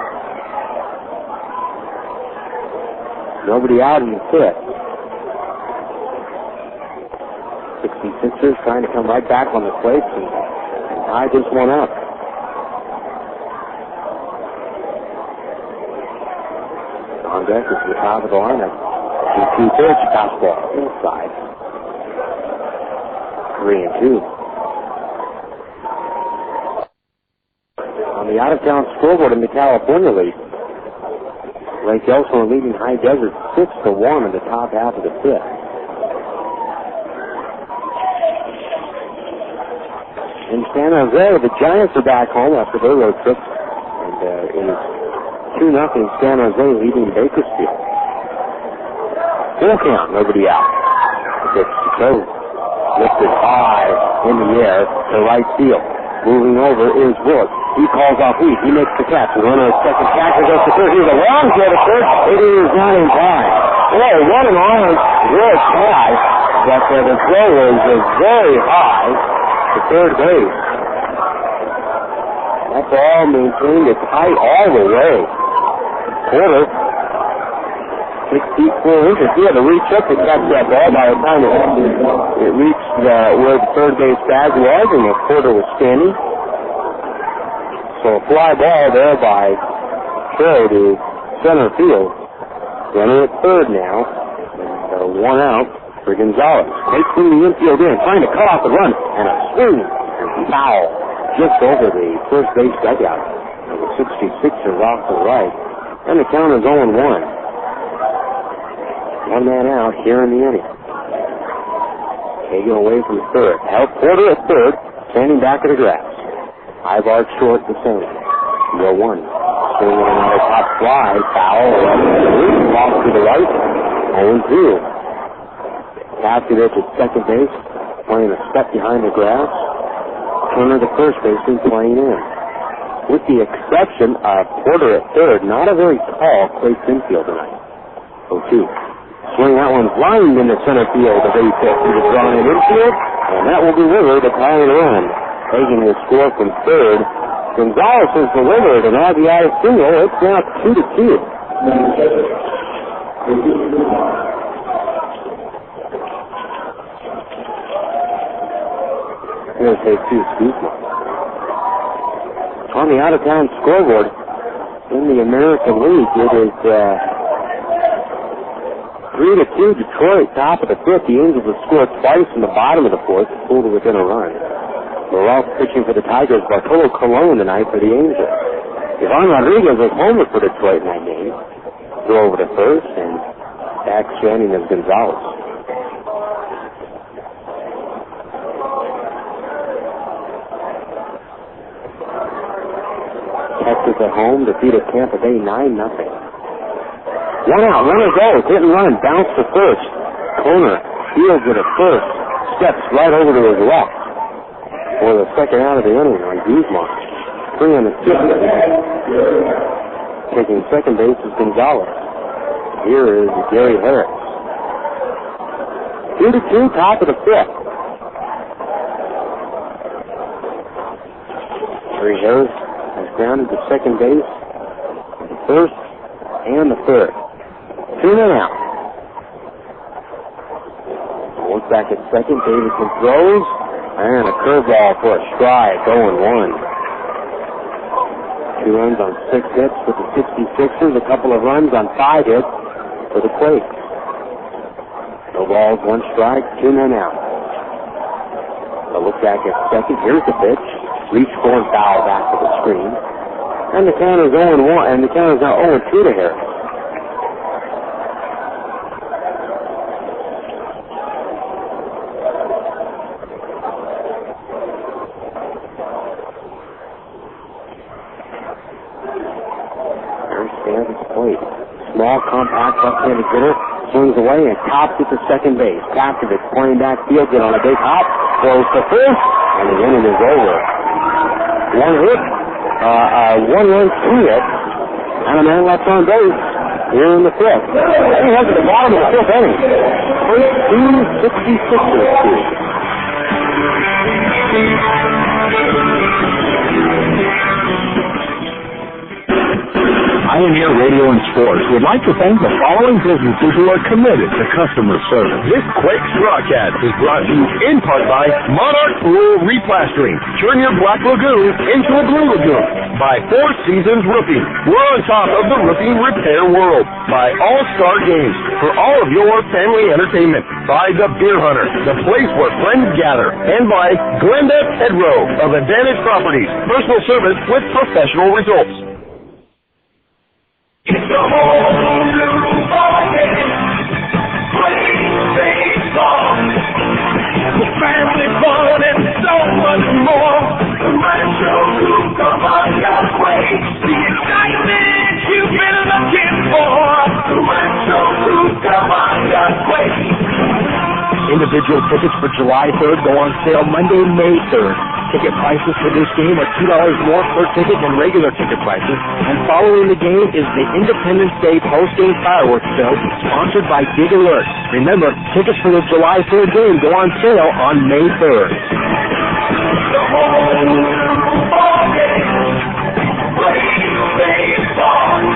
Nobody out in the fifth. 66 66ers trying to come right back on the Quakes and tie this one up. On deck is the top of the lineup. 2-2 fastball inside. 3-2. On the out-of-town scoreboard in the California League, Lake Elsinore leading High Desert 6-1 in the top half of the fifth. In San Jose, the Giants are back home after their road trip, and it is 2-0 San Jose leading Bakersfield. Full count, nobody out. It's so lifted high in the air to right field. Moving over is Wood. He calls off Wheat. He makes the catch. The runner at second tackle goes to third. Here's a long throw to third. It is not in time. Boy, running on real high, but the throw was very high to third base. That ball maintained its height all the way. Porter, 6 feet 4 inches. He had to reach up to catch that ball by the time it reached where the third base bag was, and the Porter was standing. So a fly ball there by Trey to center field. Runner at third now. And 1 out for Gonzalez. Takes through the infield in, trying to cut off the run, and a swing and foul just over the first base dugout. And the 66ers off to the right. And the count is 0-1. 1 man out here in the inning. Kagan away from third. Out Porter at third, standing back of the grass. Ivar short to center. 0-1. Swinging another top fly. Foul. Off to the right. 0-2. Kavkovich at second base, playing a step behind the grass. Turner, the first baseman, playing in. With the exception of Porter at third, not a very tall Quakes infield tonight. 0-2. Swing that one lined into center field. The base hit. He was drawn in infield, and that will deliver the tying run. Hagan will score from third. Gonzalez has delivered an RBI single. It's now 2-2. I'm going to say 2, excuse me. On the out-of-town scoreboard in the American League, it is 3-2 Detroit, top of the fifth. The Angels have scored twice in the bottom of the fourth, pulled it within a run. Morales pitching for the Tigers. Bartolo Colon tonight for the Angels. Ivan Rodriguez was homer for Detroit in that game. Throw over to first, and back standing is Gonzalez. Texas at home defeated Tampa Bay 9-0. 1 out, runner goes, hit and run, bounce to first. Corner fields it at first, steps right over to his left for the second out of the inning on Guzman. 3 on the 6th. Taking second base is Gonzalez. Here is Gary Harris. 2-2, top of the fifth. Gary Harris is grounded to second base, the first and the third. 2 men out. Once back at second, Davidson throws, and a curveball for a strike, 0-1. 2 runs on 6 hits for the 66ers, a couple of runs on 5 hits for the Quakes. No balls, 1 strike, 2 men out. A look back at second, here's the pitch. Reach for and foul back to the screen. And the count is 0-1, and the count is now 0-2 to Harris. Small, compact, left-handed hitter, swings away and tops it to second base. Kavkovich playing back field, get on a big hop, throws to first, and the inning is over. 1 hit, 1 run, 2 hits, and a man left on base here in the fifth. He has at the bottom of the fifth inning. First 2 66ers. Pioneer Radio and Sports would like to thank the following businesses who are committed to customer service. This Quakes broadcast is brought to you in part by Monarch Pool Replastering. Turn your black lagoon into a blue lagoon. By Four Seasons Roofing. We're on top of the roofing repair world. By All-Star Games. For all of your family entertainment. By The Beer Hunter. The place where friends gather. And by Glenda Pedro of Advantage Properties. Personal service with professional results. It's the whole new ballgame. Playing baseball. The family fun and so much more. The Rancho Cucamonga Quakes. The excitement you've been looking for. The Rancho Cucamonga Quakes. Individual tickets for July 3rd go on sale Monday, May 3rd. Ticket prices for this game are $2 more per ticket than regular ticket prices. And following the game is the Independence Day post-game fireworks show sponsored by Dig Alert. Remember, tickets for the July 3rd game go on sale on May 3rd. The whole new ballgame. Playing baseball.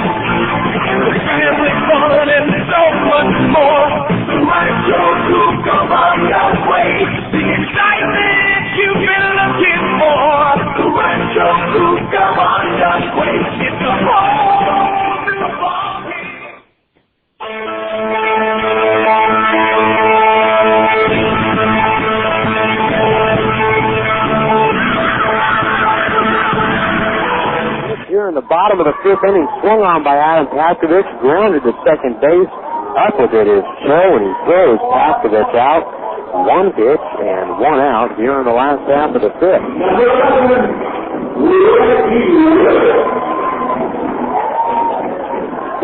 The family fun and so much more. The Rancho Cucamonga Quakes. The excitement you've been looking for. The Rancho Cucamonga Quakes. It's a whole new ballgame. Here in the bottom of the fifth inning, swung on by Adam Paskovich, grounded to second base. Up with it is Joe, and he throws Paskovich out. One pitch and one out here in the last half of the fifth.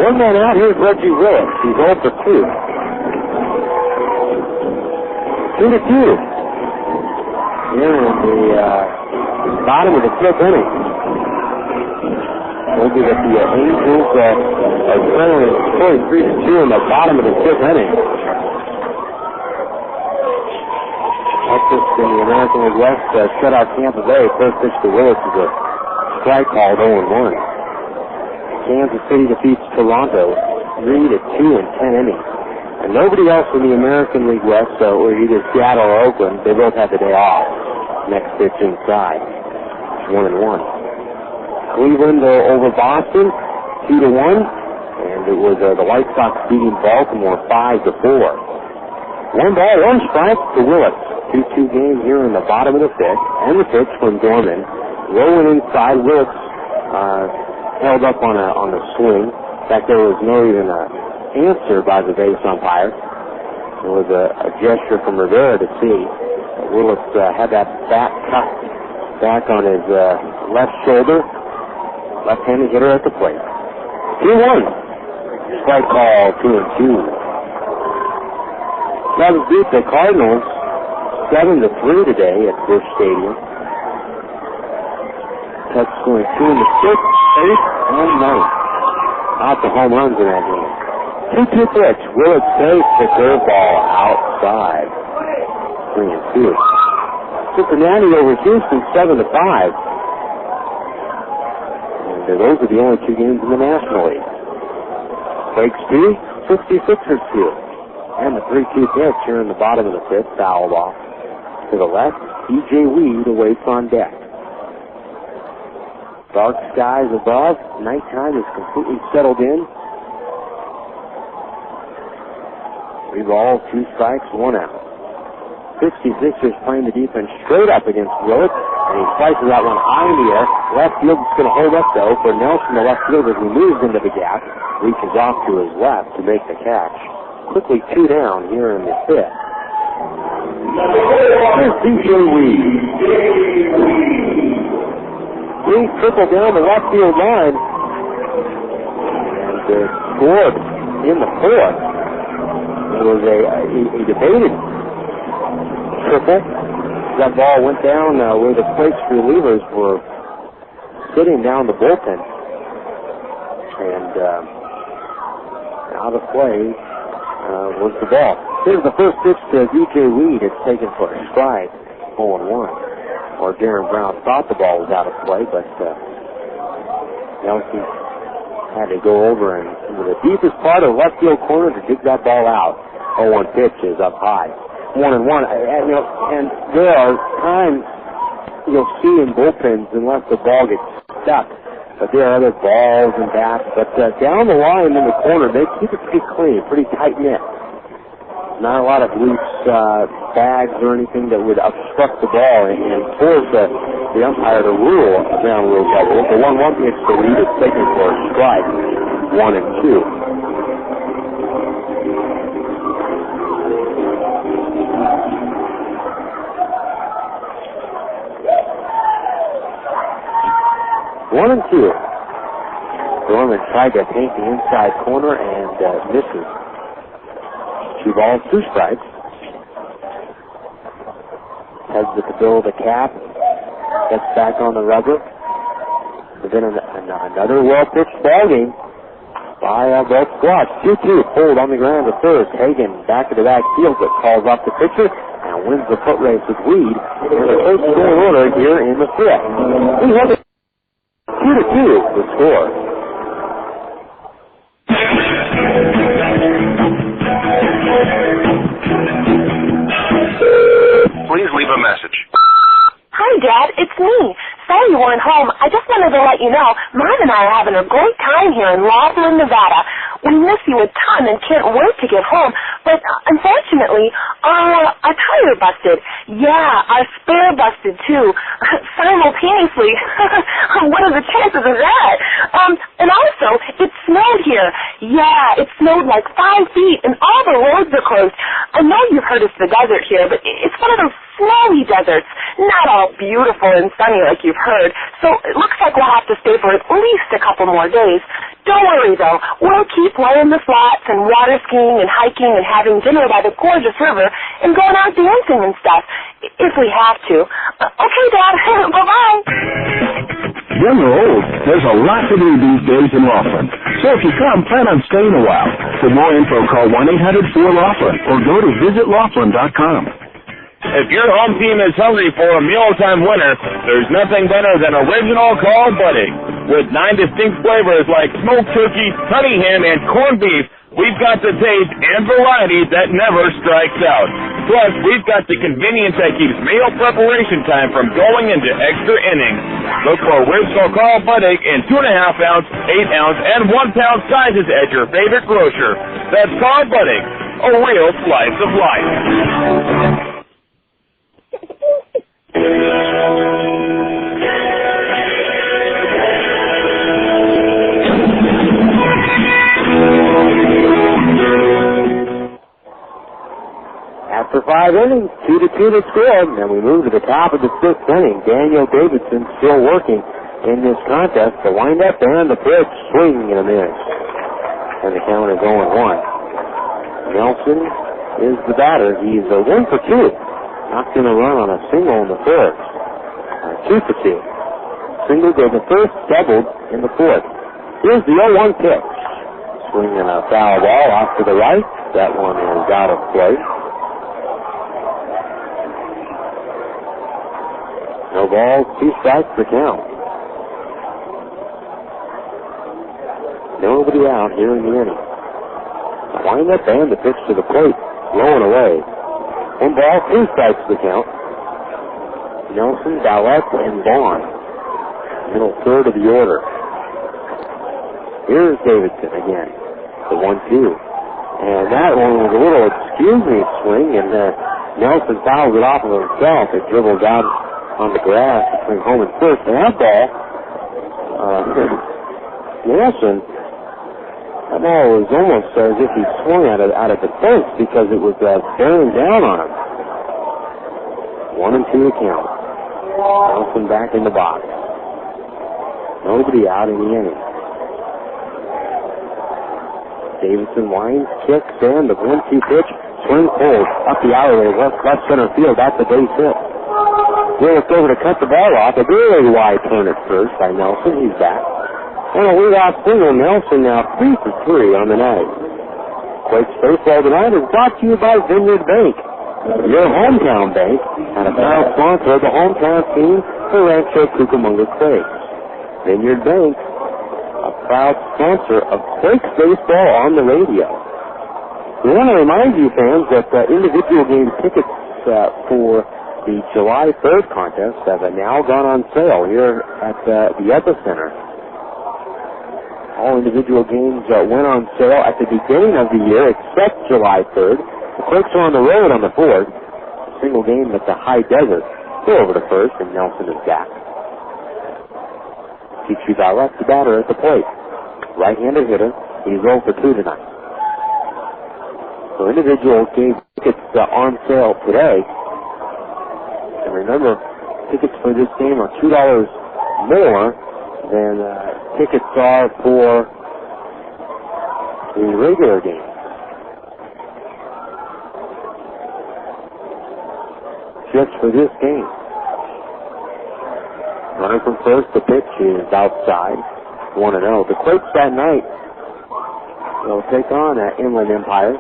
One man out, here's Reggie Willis. He's 0 for 2. 2-2. Here in the bottom of the fifth inning. We'll be at the Angels are trailing 3-2 in the bottom of the fifth inning. Texas in the American League West shut out Tampa Bay. First pitch to Willis is a strike called 0-1. Kansas City defeats Toronto 3-2 in 10 innings. And nobody else in the American League West, or either Seattle or Oakland, they both had the day off. Next pitch inside. 1-1. Cleveland over Boston, 2-1, and it was the White Sox beating Baltimore 5-4. 1 ball, 1 strike to Willis. 2-2 game here in the bottom of the fifth, and the pitch from Dorman. Rolling inside, Willis held up on a swing. In fact, there was no even answer by the base umpire. It was a gesture from Rivera to see. Willis had that bat tucked back on his left shoulder. Left-handed hitter at the plate. 2-1. Strike call 2-2. Cubs beat the Cardinals 7-3 today at Busch Stadium. Cubs scoring 2 in the 6th, 8th, and 9th. Out the home runs in that game. 2-2 pitch. Willett takes the curveball outside. 3-2. Cincinnati over Houston 7-5. Those are the only 2 games in the National League. Quakes 2, 66ers 2. And the 3-2 pitch here in the bottom of the fifth, fouled off. To the left, DJ Weed awaits on deck. Dark skies above. Nighttime is completely settled in. 3 balls, 2 strikes, 1 out. 66ers playing the defense straight up against Willett, and he slices that one high in the air. Left field is going to hold up, though, for Nelson, the left fielder, who moves into the gap, reaches off to his left to make the catch. Quickly 2 down here in the fifth. Here's DJ Weed. Weed trickled down the left field line and scored in the fourth. It was a debated triple. That ball went down where the Quakes relievers were sitting down the bullpen. And out of play was the ball. Here's the first pitch to DJ Weed. It's taken for a strike, 0-1. Or Darren Brown thought the ball was out of play, but Nelson had to go over and into the deepest part of the left field corner to dig that ball out. 0-1 pitch is up high. 1-1. And there are times you'll see in bullpens unless the ball gets stuck. But there are other balls and bats. But down the line in the corner, they keep it pretty clean, pretty tight-knit. Not a lot of loose bags or anything that would obstruct the ball and force the umpire to rule a ground rule double. The 1-1 pitch, the lead is taken for a strike. 1-2. One and two. Dorman tried to paint the inside corner and misses. 2 balls, 2 strikes. Heads at the bill of the cap. Gets back on the rubber. And then another well-pitched ball game by both squads. 2-2. Pulled on the ground to third. Hagan back to the back field, but calls off the pitcher and wins the foot race with Weed. And the first scoring order here in the fifth. We have 2-2 the score. Please leave a message. Hi, Dad. It's me. Sorry you weren't home. I just wanted to let you know, Mom and I are having a great time here in Laughlin, Nevada. We miss you a ton and can't wait to get home. But unfortunately, our tire busted. Yeah, our spare busted too. Simultaneously. What are the chances of that? And also, it snowed here. Yeah, it snowed like 5 feet and all the roads are closed. I know you've heard it's the desert here, but it's one of those snowy deserts. Not all beautiful and sunny like you've heard. So it looks like we'll have to stay for at least a couple more days. Don't worry, though. We'll keep playing the slots and water skiing and hiking and having dinner by the gorgeous river and going out dancing and stuff, if we have to. Okay, Dad. Bye-bye. Young or old, there's a lot to do these days in Laughlin. So if you come, plan on staying a while. For more info, call 1-800-4-LAUGHLIN or go to visitlaughlin.com. If your home team is hungry for a mealtime winner, there's nothing better than original Carl Buddig. With 9 distinct flavors like smoked turkey, honey ham, and corned beef, we've got the taste and variety that never strikes out. Plus, we've got the convenience that keeps meal preparation time from going into extra innings. Look for original Carl Buddig in 2.5-ounce, 8-ounce, and 1-pound sizes at your favorite grocer. That's Carl Buddig, a real slice of life. After 5 innings, 2-2 to score, and we move to the top of the 6th inning. Daniel Davidson still working in this contest. The windup and the pitch, swing and a miss. And the count is 0-1. Nelson is the batter. He's 1 for 2. Knocked in a run on a single in the first. 2 for 2. Single in the first, doubled in the fourth. Here's the 0-1 pitch. Swinging a foul ball off to the right. That one is out of play. No balls, 2 strikes the count. Nobody out here in the inning. The windup and the pitch to the plate, blowing away. 1 ball, 2 strikes the count. Nelson, Ballette, and Vaughn. Middle third of the order. Here's Davidson again. The 1-2. And that one was a little excuse me swing, and Nelson fouls it off of himself. It dribbles out on the grass between home and first. And that ball, Nelson, that ball was almost as if he swung out of the fence because it was bearing down on him. 1-2 to count. Nelson back in the box. Nobody out in the inning. Davidson winds, kicks, and the 1-2 pitch. Swing pulled up the alleyway, left center field. That's a base hit. Willis over to cut the ball off. A really wide turn at first by Nelson. He's back. And a leadoff single. Nelson now 3 for 3 on the night. Quakes Baseball tonight is brought to you by Vineyard Bank, your hometown bank, and a proud sponsor of the hometown team for Rancho Cucamonga Quakes. Vineyard Bank, a proud sponsor of Quakes Baseball on the radio. We want to remind you, fans, that individual game tickets for the July 3rd contest have now gone on sale here at the Epicenter. All individual games went on sale at the beginning of the year except July 3rd. The Quakes are on the road on the 4th. A single game at the High Desert. Go over to first, and Nelson is back. T.Q. Ballett, the batter at the plate. Right-handed hitter. He's 0 for 2 tonight. So individual game tickets on sale today. And remember, tickets for this game are $2 more than tickets are for the regular game. Just for this game. Runner from first, the pitch is outside. 1-0. The Quakes that night will take on Inland Empire.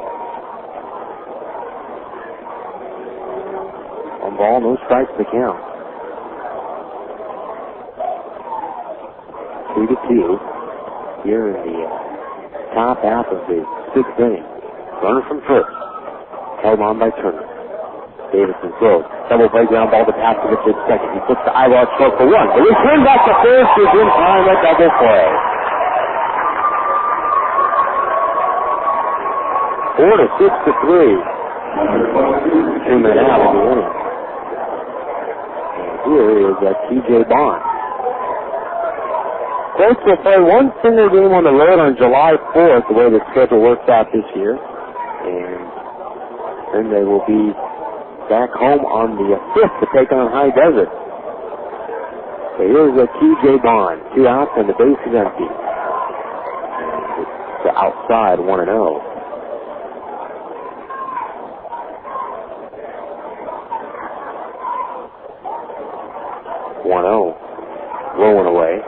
One ball, no strikes to count. 2-2 here in the top half of the 6th inning. Runner from first. Held on by Turner. Davidson throws. Double play ground ball to Paskovich at second. He puts the eyeball short for 1. The return back to first is in time at double play. 4-6-3. 2 men out of the inning. Here is T.J. Bond. Quakes will play one single game on the road on July 4th, the way the schedule works out this year. And then they will be back home on the 5th to take on High Desert. So here's T.J. Bond. 2 outs and the base is empty. And it's outside 1-0. Rolling away.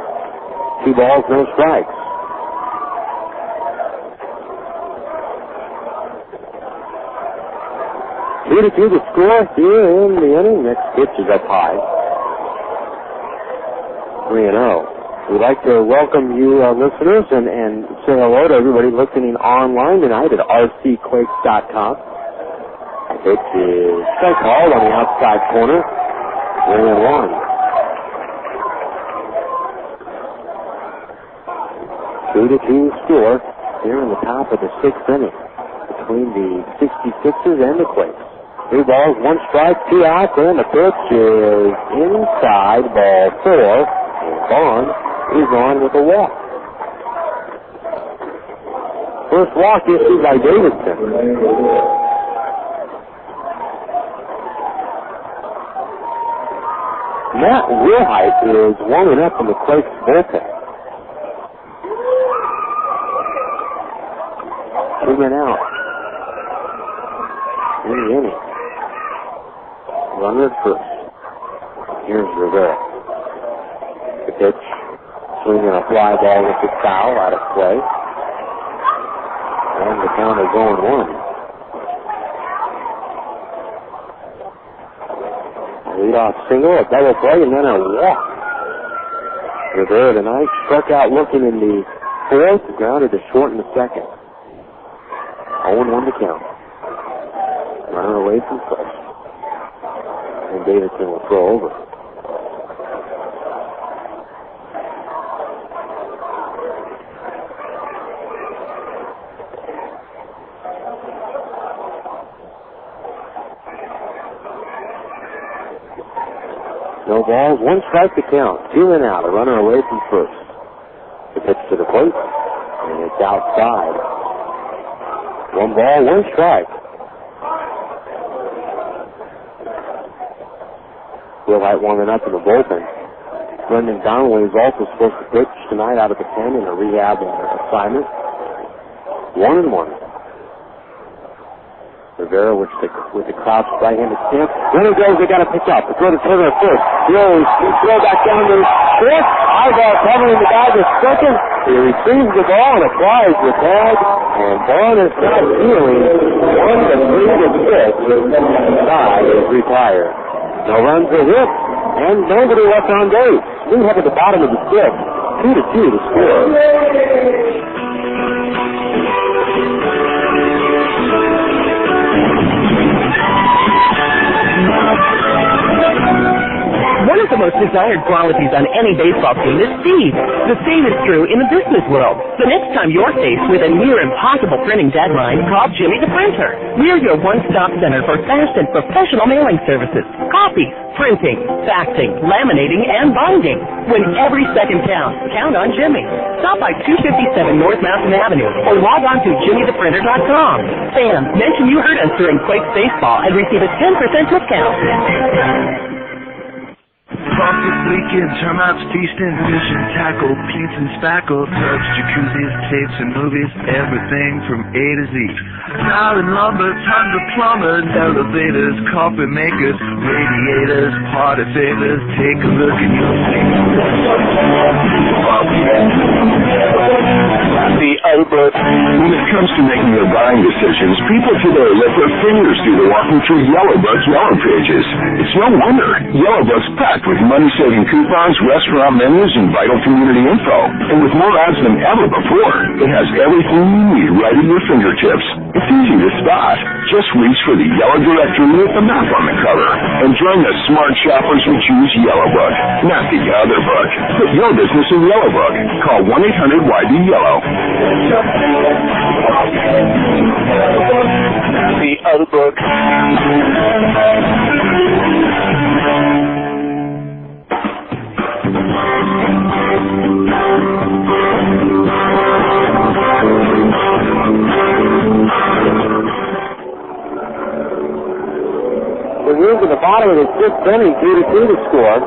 2 balls, no strikes. Two to the score here in the inning. Next pitch is up high. 3-0. We'd like to welcome you listeners and say hello to everybody listening online tonight at rcquakes.com. Pitch is strike ball on the outside corner. 3-1. 2-2 score here in the top of the 6th inning between the 66ers and the Quakes. 3 balls, 1 strike, 2 outs, and the pitch is inside, ball 4, and Bond is on with a walk. First walk issued by Davidson. Matt Wilhite is warming up in the Quakes bullpen. 2 men out in the inning. Runner at first. Here's Rivera. The pitch, swinging a fly ball with the foul out of play. And the count is 0-1. A leadoff single, a double play, and then a walk. Rivera tonight struck out looking in the 4th, grounded to short in the 2nd. 0-1 to count. Runner away from first. And Davidson will throw over. No balls, 1 strike to count. 2 men out. A runner away from first. The pitch to the plate. And it's outside. 1 ball, 1 strike. Wilhite warming up in the bullpen. Brendan Donnelly is also supposed to pitch tonight out of the pen in a rehab assignment. 1-1. Rivera with the crouched right-handed stance. Runner goes, they got to pick up. The throw to Turner at first. Throw back down to short. High ball covering the guy to second. He retrieves the ball and applies the tag. And Vaughn is not feeling 1-3-6. Side is retired. No runs are hit, and nobody left on base. We have at the bottom of the 6th. 2-2 the score. One of the most desired qualities on any baseball team is speed. The same is true in the business world. The next time you're faced with a near impossible printing deadline, call Jimmy the Printer. We're your one-stop center for fast and professional mailing services, copies, printing, faxing, laminating, and binding. When every second counts, count on Jimmy. Stop by 257 North Mountain Avenue or log on to jimmytheprinter.com. Fans, mention you heard us during Quakes Baseball and receive a 10% discount. Faucets leaking, termites feasting, fishing, tackle, paints and spackle, tubs, jacuzzis, tapes and movies, everything from A to Z. Tile and lumber, tons of plumbers, elevators, coffee makers, radiators, party favors. Take a look and you'll see. The Outlook. When it comes to making their buying decisions, people today let their fingers do the walking through Yellowbook's Yellow Pages. It's no wonder. Yellowbook's packed with money-saving coupons, restaurant menus, and vital community info. And with more ads than ever before, it has everything you need right at your fingertips. It's easy to spot. Just reach for the yellow directory with the map on the cover. And join the smart shoppers who choose Yellowbook, not the other book. Put your business in Yellowbook. Call 1-800-YB-YELLOW. The Outlook. We move to the bottom of the sixth inning, 2-2 to score.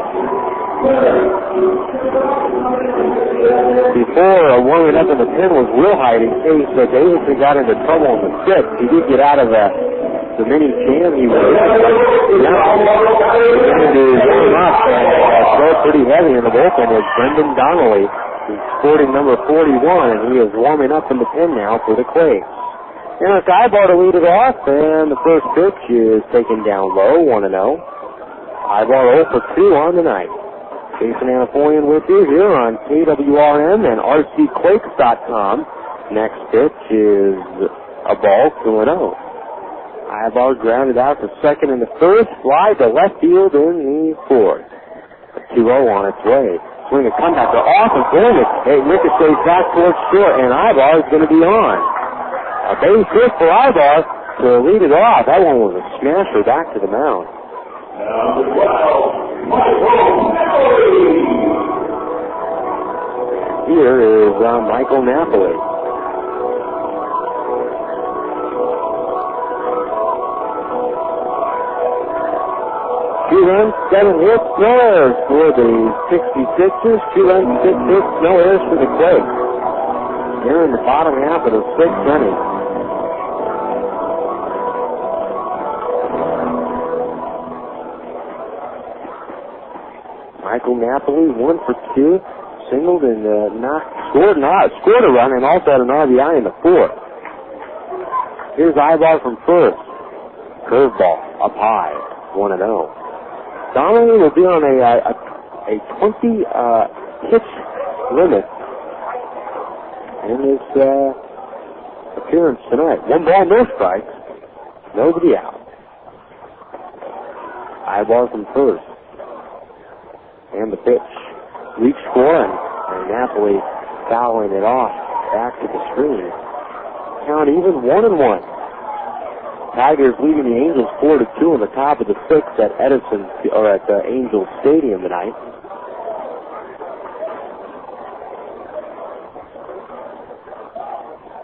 Before warming up in the pen was real hiding case, so Davidson got into trouble in the sixth. He did get out of the mini jam he was in, but now to warm up and throw pretty heavy in the bullpen is Brendan Donnelly. He's sporting number 41, and he is warming up in the pen now for the Quakes. And it's Ibar to lead it off, and the first pitch is taken down low, 1-0. Ibar 0 for 2 on the night. Jason Anapolian with you here on KWRM and RCQuakes.com. Next pitch is a ball, 2-0. Ibar grounded out to second in the first, fly to left field in the fourth. A 2-0 on its way. Swing a comeback off and going it ricochets back towards short, and Ibar is going to be on. A base hit for Ibar to lead it off. That one was a smasher back to the mound. Here is Michael Napoli. Two runs, 7 hits, no errors for the 66ers. 2 runs, 6 hits, no errors for the Quakes. Here in the bottom half of the sixth inning. Michael Napoli, 1 for 2, singled and scored a run and also had an RBI in the fourth. Here's Ibar from first. Curveball up high, 1-0. Donnelly will be on a 20 pitch limit in this appearance tonight. 1 ball, no strikes, nobody out. Ibar from first. And the pitch reached for and Napoli fouling it off back to the screen. Count even 1-1. Tigers leading the Angels 4-2 on the top of the sixth at Angels Stadium tonight.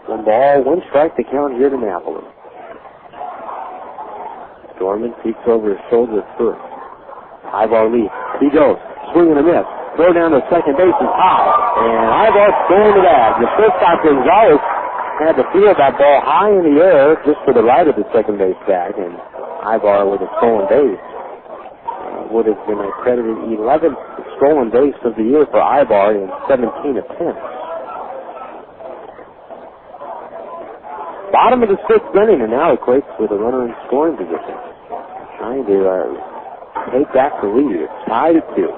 One ball, 1 strike to count here to Napoli. Dorman peeks over his shoulder at first. Ibar leads. He goes. Swing and a miss. Throw down to second base is high. And Ibar's going to that. The shortstop Gonzalez had to field that ball high in the air just to the right of the second base bag. And Ibar with a stolen base. Would have been accredited 11th stolen base of the year for Ibar in 17 attempts. Bottom of the sixth inning, and now the Quakes with a runner in scoring position. Trying to take back the lead. It's tied at 2.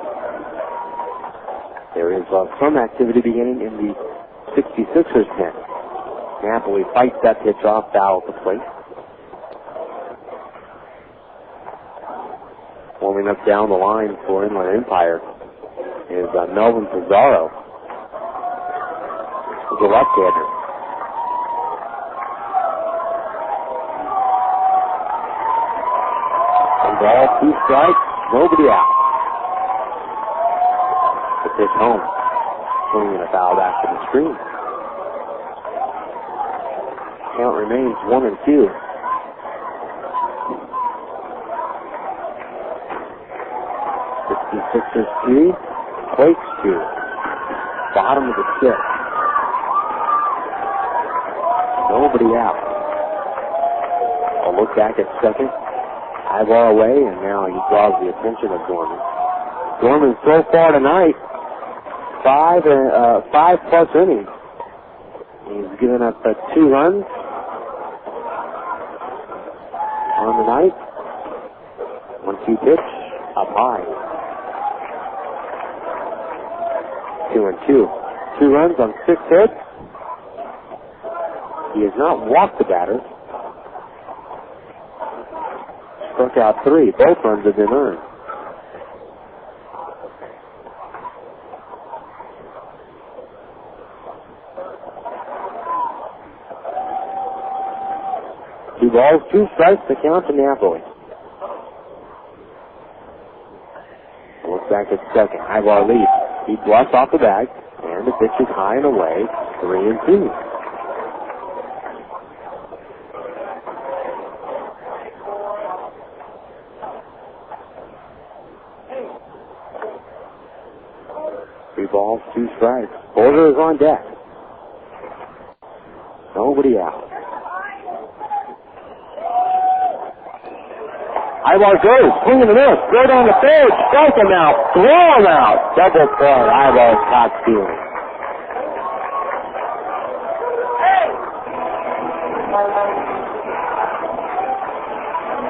There is some activity beginning in the 66ers tent. Napoli fights that pitch off, foul at the plate. Warming up down the line for Inland Empire is Melvin Pizarro. He's a left-hander. And ball, 2 strikes, nobody out. The pitch home. Swinging a foul back to the screen. Count remains 1-2. Sixers 2, Quakes 2. Bottom of the 6th. Nobody out. I'll look back at second. Ivar away, and now he draws the attention of Dorman. Dorman so far tonight, 5+ innings. He's given up 2 runs on the night. 1-2 pitch, up high. 2-2. 2 runs on 6 hits. He has not walked the batter. Struck out 3. Both runs have been earned. Two balls, 2 strikes to count to Napoli. Looks back at second. Ivar leads. He bluffs off the bag, and the pitch is high and away, 3-2. Three balls, 2 strikes. Porter is on deck. Nobody out. Ivar goes, swing and a miss, throw down the third, strike him out, throw him out. Double play, Ivar's caught stealing.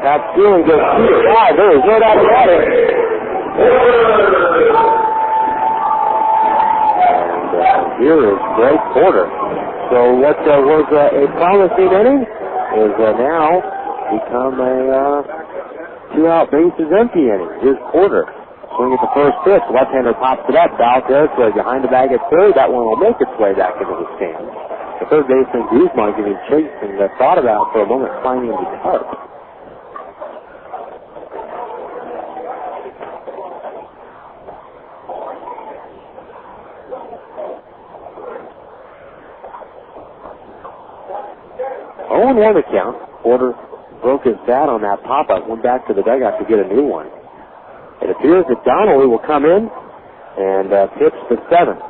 That stealing goes 2-5, there is no doubt about it. And here is Greg Porter. So what was a promising inning is now become a 2-out bases empty inning. Here's Porter. Swing at the first pitch. Left-hander pops it up. Foul territory behind the bag at third. That one will make its way back into the stand. The third baseman Guzman getting chased and thought about for a moment climbing the tarp. Oh, 1 to count. Porter broke his bat on that pop-up, went back to the dugout to get a new one. It appears that Donnelly will come in and pitch the 7th.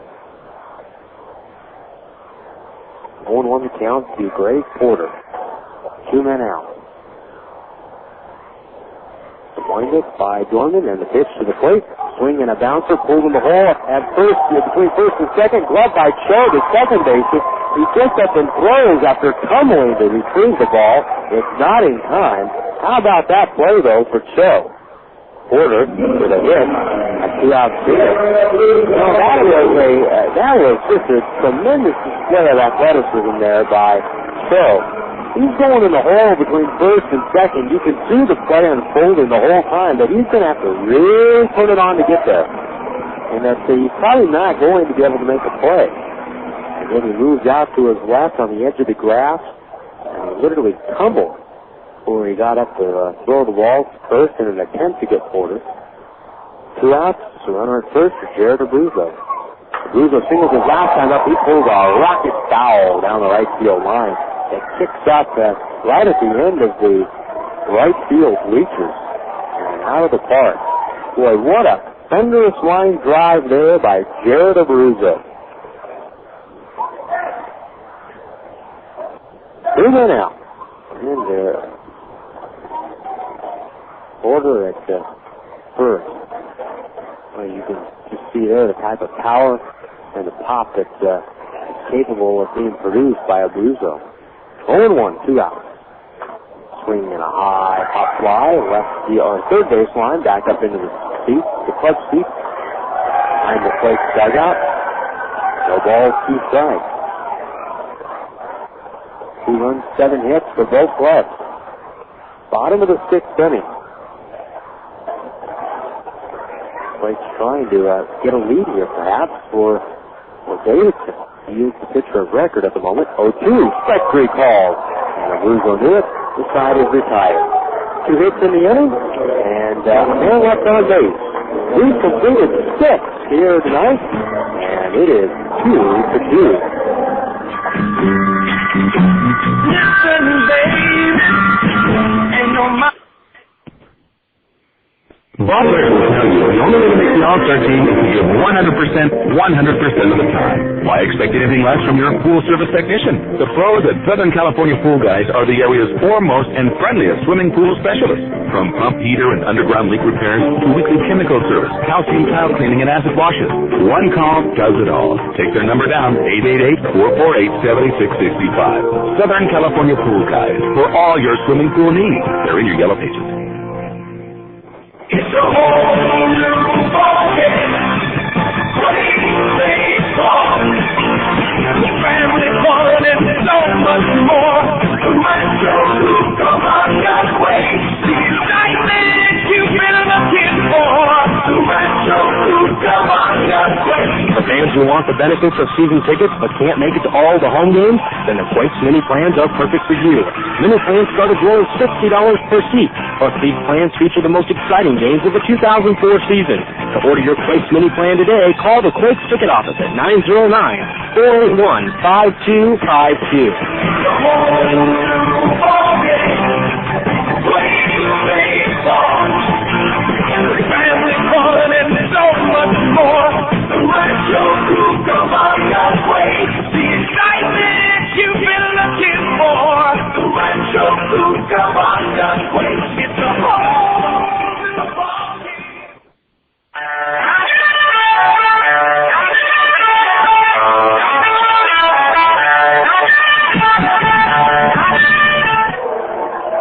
0-1 to count to Greg Porter. 2 men out. The wind-up by Dorman and the pitch to the plate. Swing and a bouncer, pulled in the hole at first, between first and second. Glove by Cho, the second baseman. He gets up and throws after tumbling to retrieve the ball. It's not in time. How about that play, though, for Cho? Porter with a hit, a 2-out single. Now, that was just a tremendous display of athleticism there by Cho. He's going in the hole between first and second. You can see the play unfolding the whole time, but he's going to have to really put it on to get there. And he's probably not going to be able to make a play. And then he moves out to his left on the edge of the grass, and he literally tumbled before he got up to throw the ball first in an attempt to get Porter. 2 outs, so runner at first for Jared Abruzzo. Abruzzo singles his last time up. He pulls a rocket foul down the right field line. It kicks up right at the end of the right field bleachers and out of the park. Boy, what a thunderous line drive there by Jared Abruzzo. 2 men out. And Porter at first. Well, you can just see there the type of power and the pop that's capable of being produced by Abruzzo. 0-1, 2 outs. Swing and a high pop fly, left on third baseline, back up into the seat, the clutch seat. behind the Quakes dugout. No balls, 2 strikes. 2 runs, 7 hits for both clubs. Bottom of the 6th inning. Quakes trying to get a lead here, perhaps, for Davidson. He is the pitcher of record at the moment. 0-2, strike 3 calls. And Abruzzo knew it. The side is retired. 2 hits in the inning, and a man left on base. We've completed 6 here tonight, and it is 2-2. Listen, baby, ain't no Butler will tell you the only way to make the All-Star team is to give 100% of the time. Why expect anything less from your pool service technician? The pros at Southern California Pool Guys are the area's foremost and friendliest swimming pool specialists. From pump heater and underground leak repairs to weekly chemical service, calcium tile cleaning, and acid washes. One call does it all. Take their number down, 888-448-7665. Southern California Pool Guys, for all your swimming pool needs. They're in your yellow pages. It's a whole new ballgame. Playing baseball. The family fun and so much more. The Rancho Cucamonga Quakes. The excitement you've been looking for. The Rancho Cucamonga Quakes. For fans who want the benefits of season tickets but can't make it to all the home games, then the Quakes mini plans are perfect for you. Mini plans start as low as $60 per seat. Plus, these plans feature the most exciting games of the 2004 season. To order your Quakes mini plan today, call the Quakes ticket office at 909-481-5252. Family fun and so much more. The Rancho Cucamonga Quakes. The excitement you've been looking for. The Rancho Cucamonga Quakes. It's a home in the ballgame.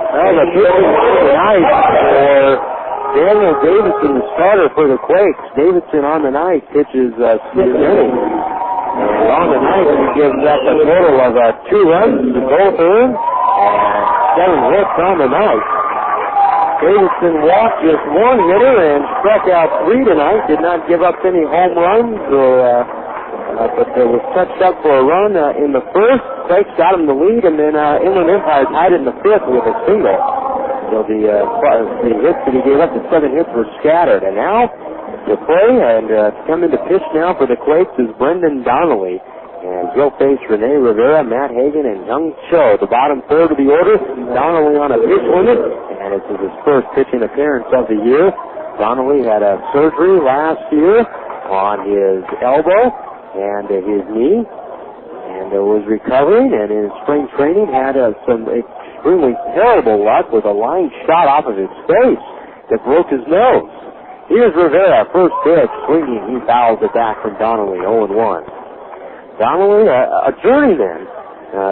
Well, the pitcher tonight for Daniel Davidson, the starter for the Quakes. Davidson on the night pitches 6 innings. And on the night, he gives up a total of 2 runs to both earned and 7 hits on the night. Davidson walked just 1 hitter and struck out 3 tonight. Did not give up any home runs, but was touched up for a run in the first. Quakes got him the lead, and then Inland Empire tied it in the 5th with a single. So the hits that he gave up, the 7 hits, were scattered. And now to play and coming to pitch now for the Quakes is Brendan Donnelly. And he'll face Rene Rivera, Matt Hagan, and Young Cho. The bottom third of the order, Donnelly on a pitch limit, and this is his first pitching appearance of the year. Donnelly had a surgery last year on his elbow and his knee, and was recovering, and in spring training had some extremely terrible luck with a line shot off of his face that broke his nose. Here's Rivera, first pitch, swinging, he fouls it back from Donnelly, 0-1. Donnelly, a journeyman,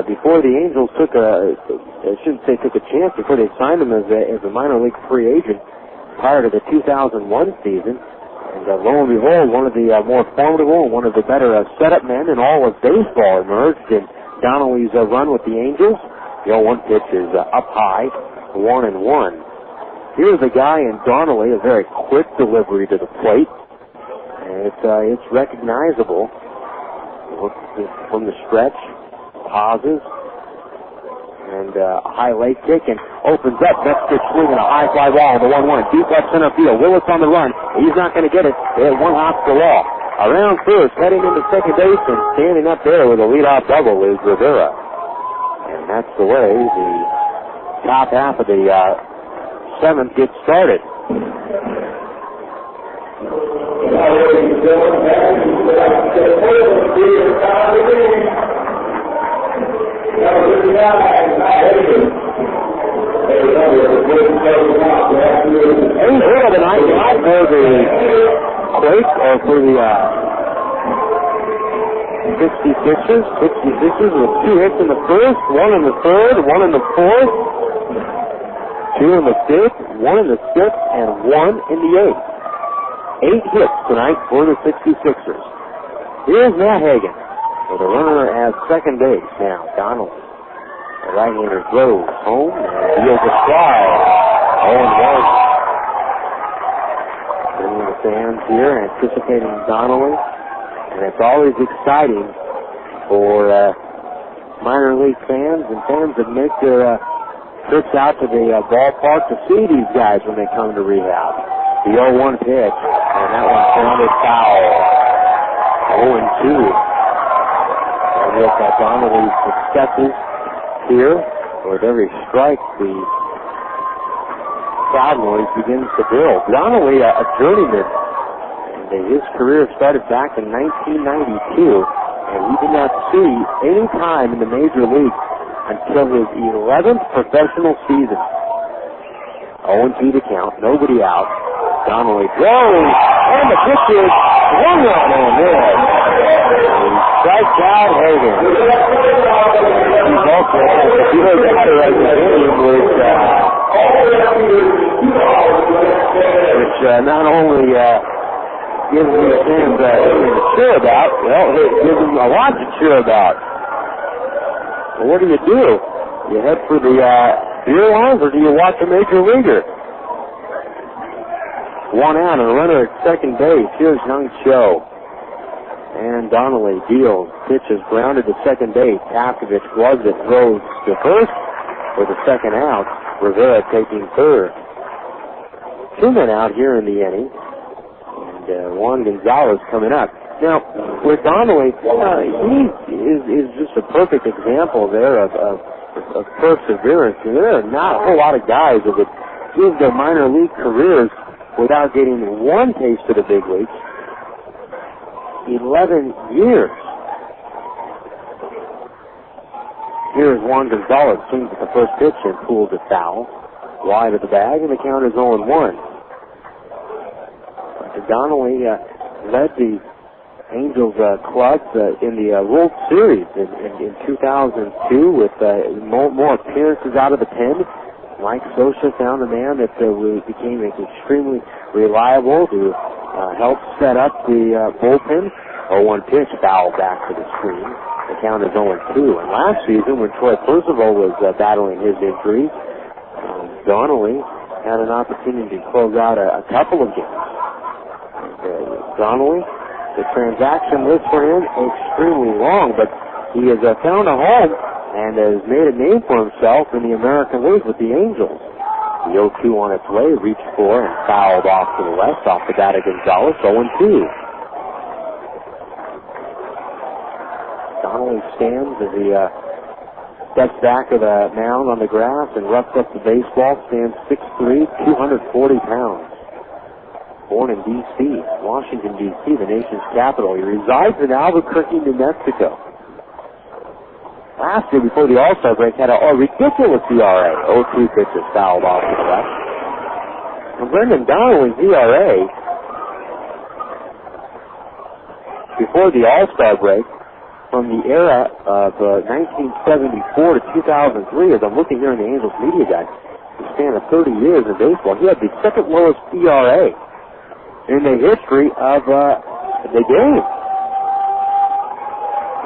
before the Angels took I shouldn't say took a chance, before they signed him as a minor league free agent prior to the 2001 season. And lo and behold, one of the more formidable, one of the better setup men in all of baseball emerged in Donnelly's run with the Angels. The 0-1 pitch is up high, 1-1. Here's a guy in Donnelly, a very quick delivery to the plate. And it's recognizable. Looks from the stretch, pauses, and a high leg kick, and opens up. Next pitch swinging a high fly ball on the 1-1. Deep left center field. Willis on the run. He's not going to get it. They have 1 hop to the wall. Around first, heading into second base, and standing up there with a leadoff double is Rivera. And that's the way the top half of the 7th gets started. Any hit of the night for the Quakes or for the 66ers? 66ers with 2 hits in the first, 1 in the third, 1 in the fourth, 2 in the 5th, 1 in the 6th, and 1 in the 8th. 8 hits tonight for the 66ers. Here's Matt Hagan with a runner at second base now. Donald, the right-hander, throws home and deals a strike. 0-1. Many of the fans here anticipating Donnelly, and it's always exciting for minor league fans and fans that make their trips out to the ballpark to see these guys when they come to rehab. The 0-1 pitch, and that one sounded foul. 0-2. And with Donnelly's successes here, with every strike, the crowd noise begins to build. Donnelly, a journeyman, and his career started back in 1992, and he did not see any time in the major leagues until his 11th professional season. 0-2 to count, nobody out. Donnelly throws, and the pitch is one run on there. He strikes out Hagan. He's also, if you look at it, which not only gives me fans something to cheer about, well, it gives them a lot to cheer about. Well, what do? You head for the beer lines, or do you watch a major leaguer? One out and a runner at second base. Here's Rancho. And Donnelly deals. Pitch is grounded to second base. Taskovich gloves it, throws to first for the second out. Rivera taking third. 2 men out here in the inning. And Juan Gonzalez coming up. Now, with Donnelly, he is just a perfect example there of perseverance. And there are not a whole lot of guys that would give their minor league careers without getting one taste of the big leagues. 11 years. Here's Juan Gonzalez, swings at the first pitch and pulls it foul. Wide of the bag, and the count is 0-1. Donnelly led the Angels club in the World Series in 2002 with more appearances out of the pen. Mike Scioscia found a man that became extremely reliable to help set up the bullpen. 0-1 pitch, foul back to the screen. The count is 0-2. And last season, when Troy Percival was battling his injuries, Donnelly had an opportunity to close out a couple of games. Donnelly, the transaction list for him extremely long, but he has found a home and has made a name for himself in the American League with the Angels. The 0-2 on its way, reached for and fouled off to the left, off the bat of Gonzalez, 0-2. Donnelly stands as he steps back of the mound on the grass and roughs up the baseball, stands 6'3", 240 pounds. Born in D.C., Washington, D.C., the nation's capital. He resides in Albuquerque, New Mexico. Last year, before the All-Star break, had a ridiculous ERA. 0-2 pitches fouled off to the left. And Brendan Donnelly's ERA, before the All-Star break, from the era of 1974 to 2003, as I'm looking here in the Angels media guide, the span of 30 years in baseball, he had the second lowest ERA in the history of the game.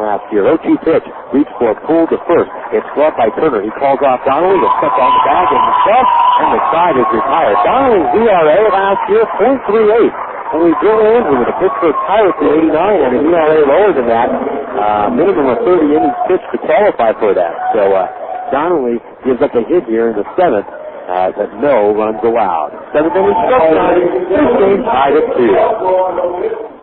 Last year, 0-2 pitch, reached for a pull to first. It's caught by Turner. He calls off Donnelly, the step on the bag of himself, and the side is retired. Donnelly's ERA last year, .38. Only Bill Andrew with the Pittsburgh Pirates in '89 and an ERA lower than that. Minimum of 30 innings pitched to qualify for that. So Donnelly gives up a hit here in the 7th, but no runs allowed. 7th inning struck time. This game tied at 2.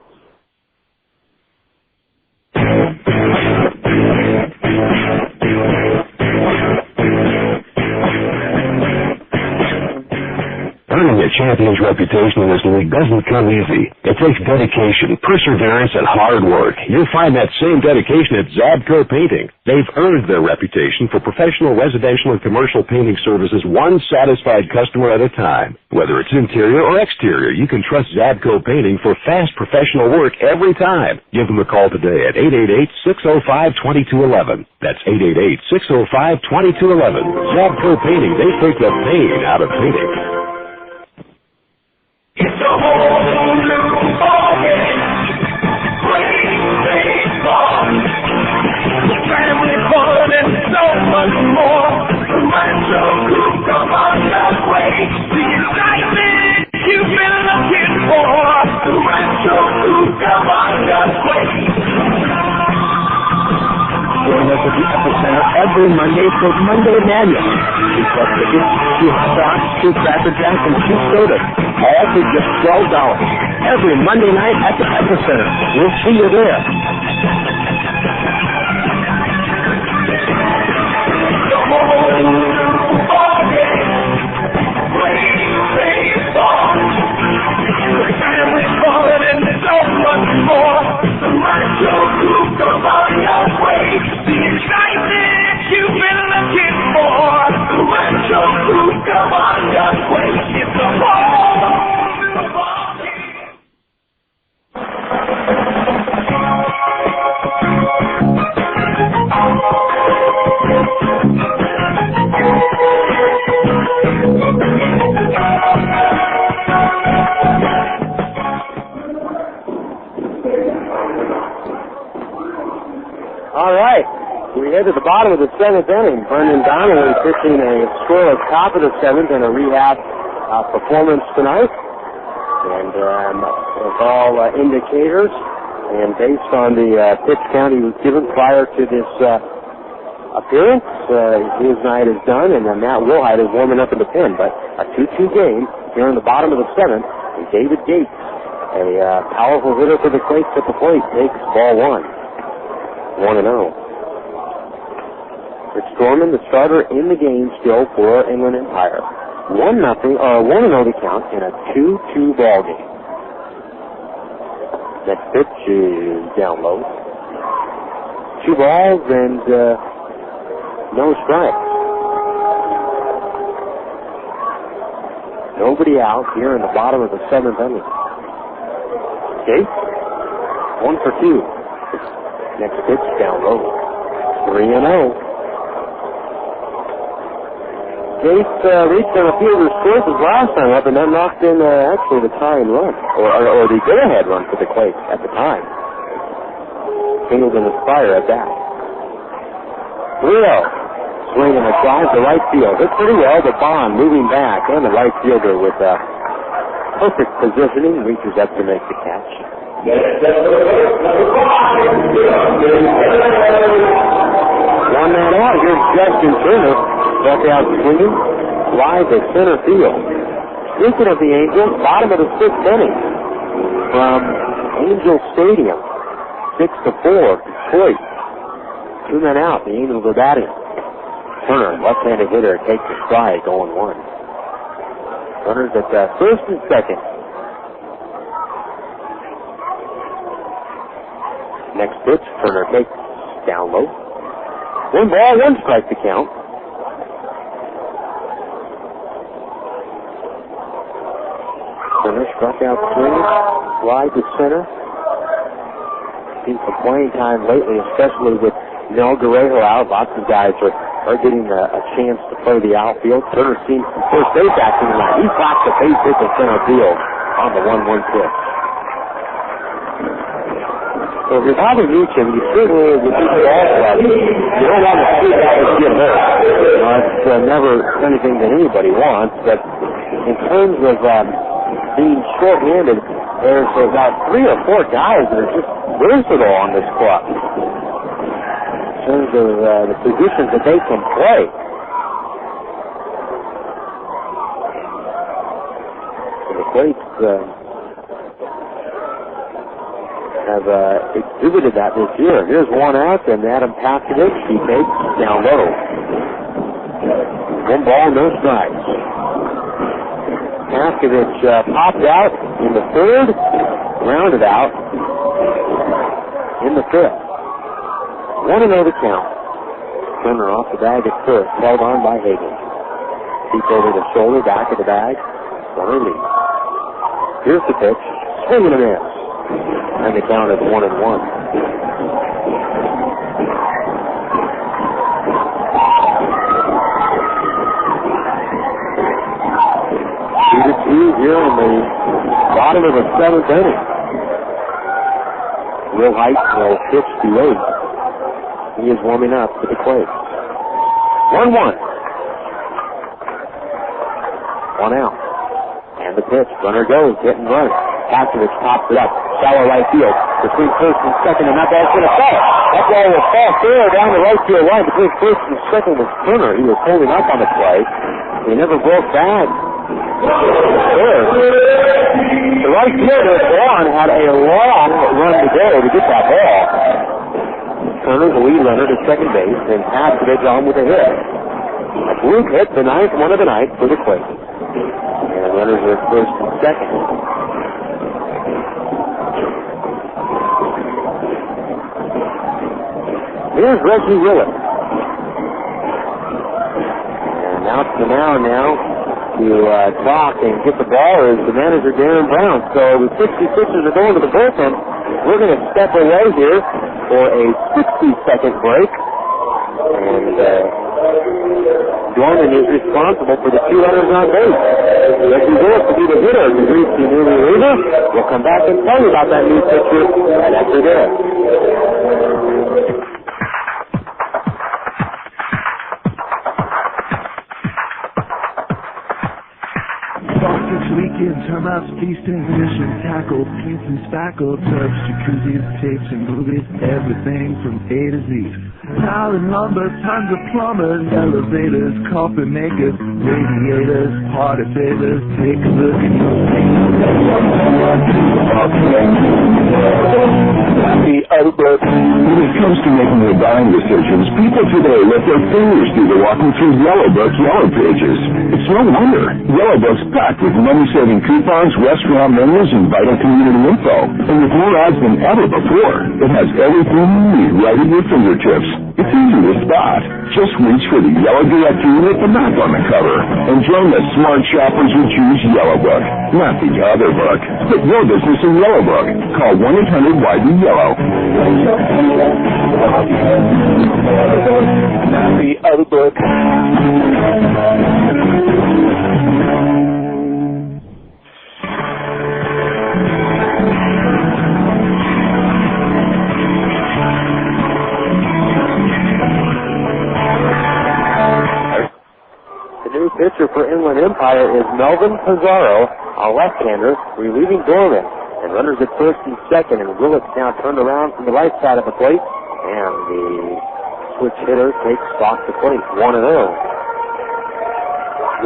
Earning a champion's reputation in this league doesn't come easy. It takes dedication, perseverance, and hard work. You'll find that same dedication at Zabco Painting. They've earned their reputation for professional residential and commercial painting services, one satisfied customer at a time. Whether it's interior or exterior, you can trust Zabco Painting for fast professional work every time. Give them a call today at 888-605-2211. That's 888-605-2211. Zabco Painting, they take the pain out of painting. It's a whole new ballgame. Playing baseball. Family fun and so much more. Rancho Cucamonga Quakes. The excitement you've been looking for. Rancho Cucamonga Quakes. Join us at the Epicenter every Monday for Monday Manual. We plus tickets, 2 hot dogs, 2 Cracker Jacks, and 2 sodas, all for just $12. Every Monday night at the Epicenter. We'll see you there. Family fun and so much more. Rancho Cucamonga Quakes. The excitement you've been looking for. Rancho Cucamonga Quakes. It's a whole new ballgame. All right. We head to the bottom of the 7th inning. Brendan Donnelly pitching a scoreless top of the 7th in a rehab performance tonight. And with all indicators and based on the pitch count he was given prior to this appearance, his night is done, and then Matt Wilhite is warming up in the pen. But a 2-2 game here in the bottom of the 7th, and David Gates, a powerful hitter for the Quakes at the plate, takes ball 1. 1-0. Rich Dorman, the starter in the game still for Inland Empire. 1-0 to count in a 2-2 ball game. Next pitch is down low. 2 balls and no strikes. Nobody out here in the bottom of the 7th inning. Okay. 1 for 2. Next pitch down low. 3-0. Gates reached on a fielder's courses last time up, and that knocked in actually the tying run, or the go-ahead run for the Quakes at the time. Singled in his fire at that. 3-0. Swinging a drive to right field. Hit pretty well, but Bond moving back, and the right fielder with perfect positioning reaches up to make the catch. 1 man out. Here's Justin Turner. Struck out swinging. Fly to center field. Speaking of the Angels, bottom of the 6th inning from Angel Stadium. 6-4. Detroit. 2 men out. The Angels are batting. Turner, left-handed hitter, takes a stride, going 1. Runners at first and second. Next pitch, Turner takes down low. 1 ball, 1 strike to count. Turner struck out swinging, slide to center. Seen some playing time lately, especially with Mel Guerrero out. Lots of guys are getting a chance to play the outfield. Turner seems some first base action tonight. He slapped the base hit to center field on the 1-1 pitch. So if you're Bobby Meacham, you certainly would be ball club. You don't want to see guys get hurt. You know, it's never anything that anybody wants, but in terms of being short-handed, there's about 3 or 4 guys that are just versatile on this club in terms of the positions that they can play. So the Quakes have exhibited that this year. Here's 1 out, and Adam Paskovich, he takes down low. 1 ball, no strikes. Paskovich popped out in the 3rd, grounded out in the 5th. 1-0 to count. Turner off the bag at first, held on by Hagan. Deep over the shoulder, back of the bag. Runner leads. Here's the pitch. Swing and a miss. And the count is 1-1. 2-2 here in the Bottom of the seventh inning. Will Height will pitch to eight. He is warming up for the Quakes. 1-1. One out. And the pitch. Runner goes. Hit and run. Pastovich pops it up. Shallow right field. Between first and second, and that ball's going to fall. That ball will fall fair down the right field line. Between first and second was Turner. He was holding up on the play. He never broke bad. There. The right fielder, Vaughn, had a long run to go to get that ball. Turner, the lead runner, to second base, and Pastovich on with a hit. A fluke hit, the ninth one of the night for the Quakes. And runners are at first and second. Here's Reggie Willett. And out to the mound now to talk and get the ball is the manager, Darren Brown. So the 66ers are going to the bullpen. We're going to step away here for a 60-second break. And Dorman is responsible for the two runners on base. Reggie Willett will be the hitter to reach the new reliever. We'll come back and tell you about that new pitcher right after this. Weekend, termites, feasting, fishing, tackle, paints and spackle, tubs, jacuzzis, tapes and movies, everything from A to Z. Tile and lumber, tons of plumbers, elevators, coffee makers, radiators, party favors. Take a look at your Happy outlook. When it comes to making their buying decisions, people today let their fingers do the walking through Yellowbook's Yellow Pages. It's no wonder. Yellowbook's packed with money-saving coupons, restaurant menus, and vital community info. And with more ads than ever before, it has everything you need right at your fingertips. It's easy to spot. Just reach for the yellow directory with the map on the cover and join the smart shoppers who choose Yellowbook, not the other book. Put your business in Yellowbook. Call 1-800-YB-YELLOW. Happy outlook. The new pitcher for Inland Empire is Melvin Pizarro, a left-hander, relieving Dorman. And runners at first and second, and Willett now turned around from the right side of the plate. And the switch hitter takes stock to plate, 1-0.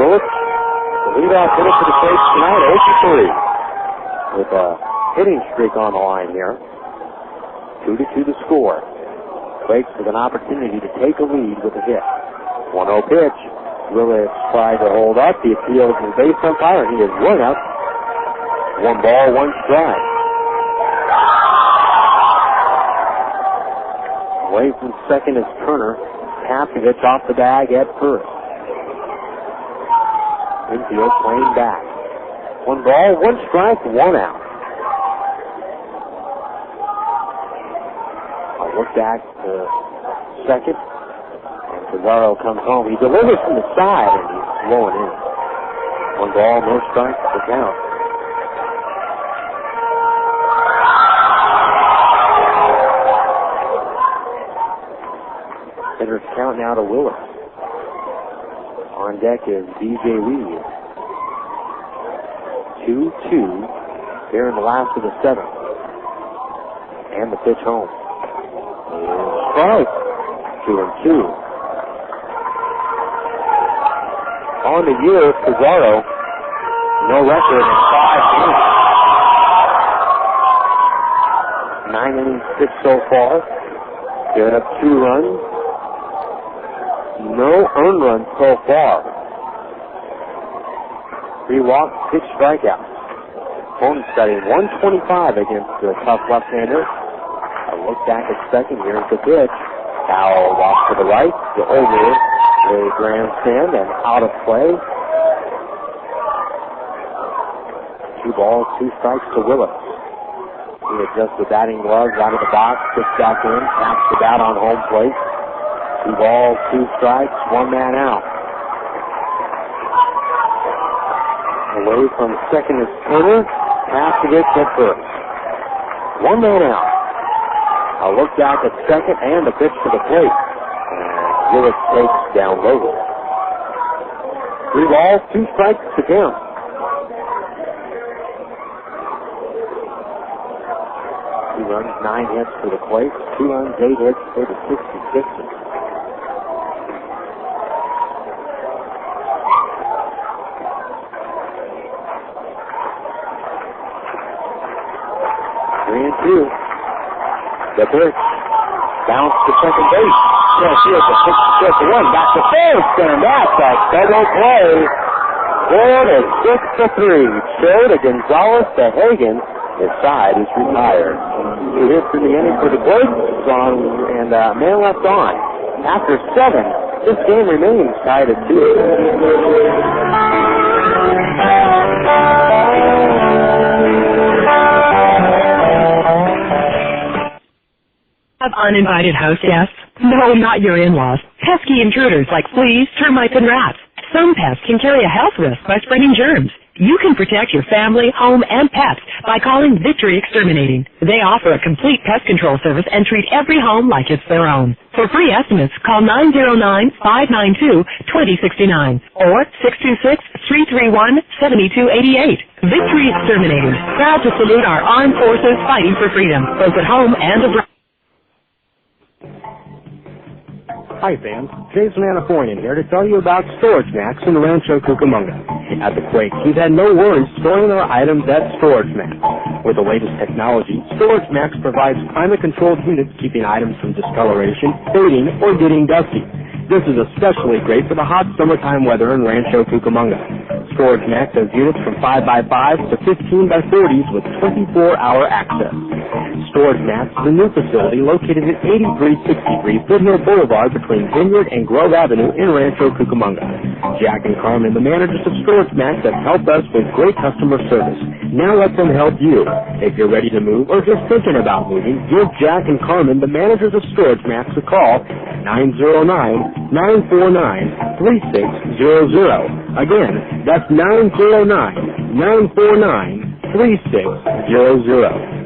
Willett, the leadoff hitter for the Quakes tonight, 0-3. With a hitting streak on the line here. 2-2 to score. Quakes with an opportunity to take a lead with a hit. 1-0 pitch. Willett tried to hold up. He appeals to the base umpire, and he is run up. 1 ball, 1 strike. Away from second is Turner. Pastovich off the bag at first. Infield playing back. 1 ball, 1 strike, 1 out. I'll look back to second. Pizarro comes home. He delivers from the side, and he's blowing in. 1 ball, no strikes to count. Hitters count now to Willett. On deck is DJ Reed. 2-2 here in the last of the 7th. And the pitch home. Strike. 2-2. On the year, Pizarro, no record in 5 games. 9 innings pitched so far. Giving up 2 runs. No earned runs so far. 3 walks, 6 strikeouts. Opponent studying 125 against the tough left-hander. A look back at second. Here's the pitch. Foul off to the right, to over the grandstand and out of play. 2 balls, 2 strikes to Willett. He adjusts the batting gloves out of the box, puts back in, taps the bat on home plate. 2 balls, 2 strikes, 1 man out. Away from second is Turner. Pass to get at first. One man out. A look back at second and a pitch to the plate. And Gillis takes down low. 3 balls, 2 strikes to count. Two runs, 9 hits for the Quakes. 2 runs, 8 hits for the 66ers. Two. The pitch. Bounce to second base. Here's the pitch to first to 1. Back to first. And that's a double play. 4-6-3. Show to Gonzalez to Hagen. His side is retired. 2 hits in the inning for the Quakes. And man left on. After 7, this game remains tied at 2. Have uninvited house guests? No, not your in-laws. Pesky intruders like fleas, termites, and rats. Some pests can carry a health risk by spreading germs. You can protect your family, home, and pets by calling Victory Exterminating. They offer a complete pest control service and treat every home like it's their own. For free estimates, call 909-592-2069 or 626-331-7288. Victory Exterminating. Proud to salute our armed forces fighting for freedom, both at home and abroad. Hi fans, Jason Anaforian here to tell you about Storage Max in Rancho, Cucamonga. At the Quakes, we've had no worries storing our items at Storage Max. With the latest technology, Storage Max provides climate-controlled units keeping items from discoloration, fading, or getting dusty. This is especially great for the hot summertime weather in Rancho, Cucamonga. Storage Max has units from 5x5s to 15x40s with 24-hour access. Storage Max is a new facility located at 8363 Foothill Boulevard between Vineyard and Grove Avenue in Rancho, Cucamonga. Jack and Carmen, the managers of Storage Max, have helped us with great customer service. Now let them help you. If you're ready to move or just thinking about moving, give Jack and Carmen, the managers of Storage Max, a call at 909-949-3600. Again, that's 909-949-3600.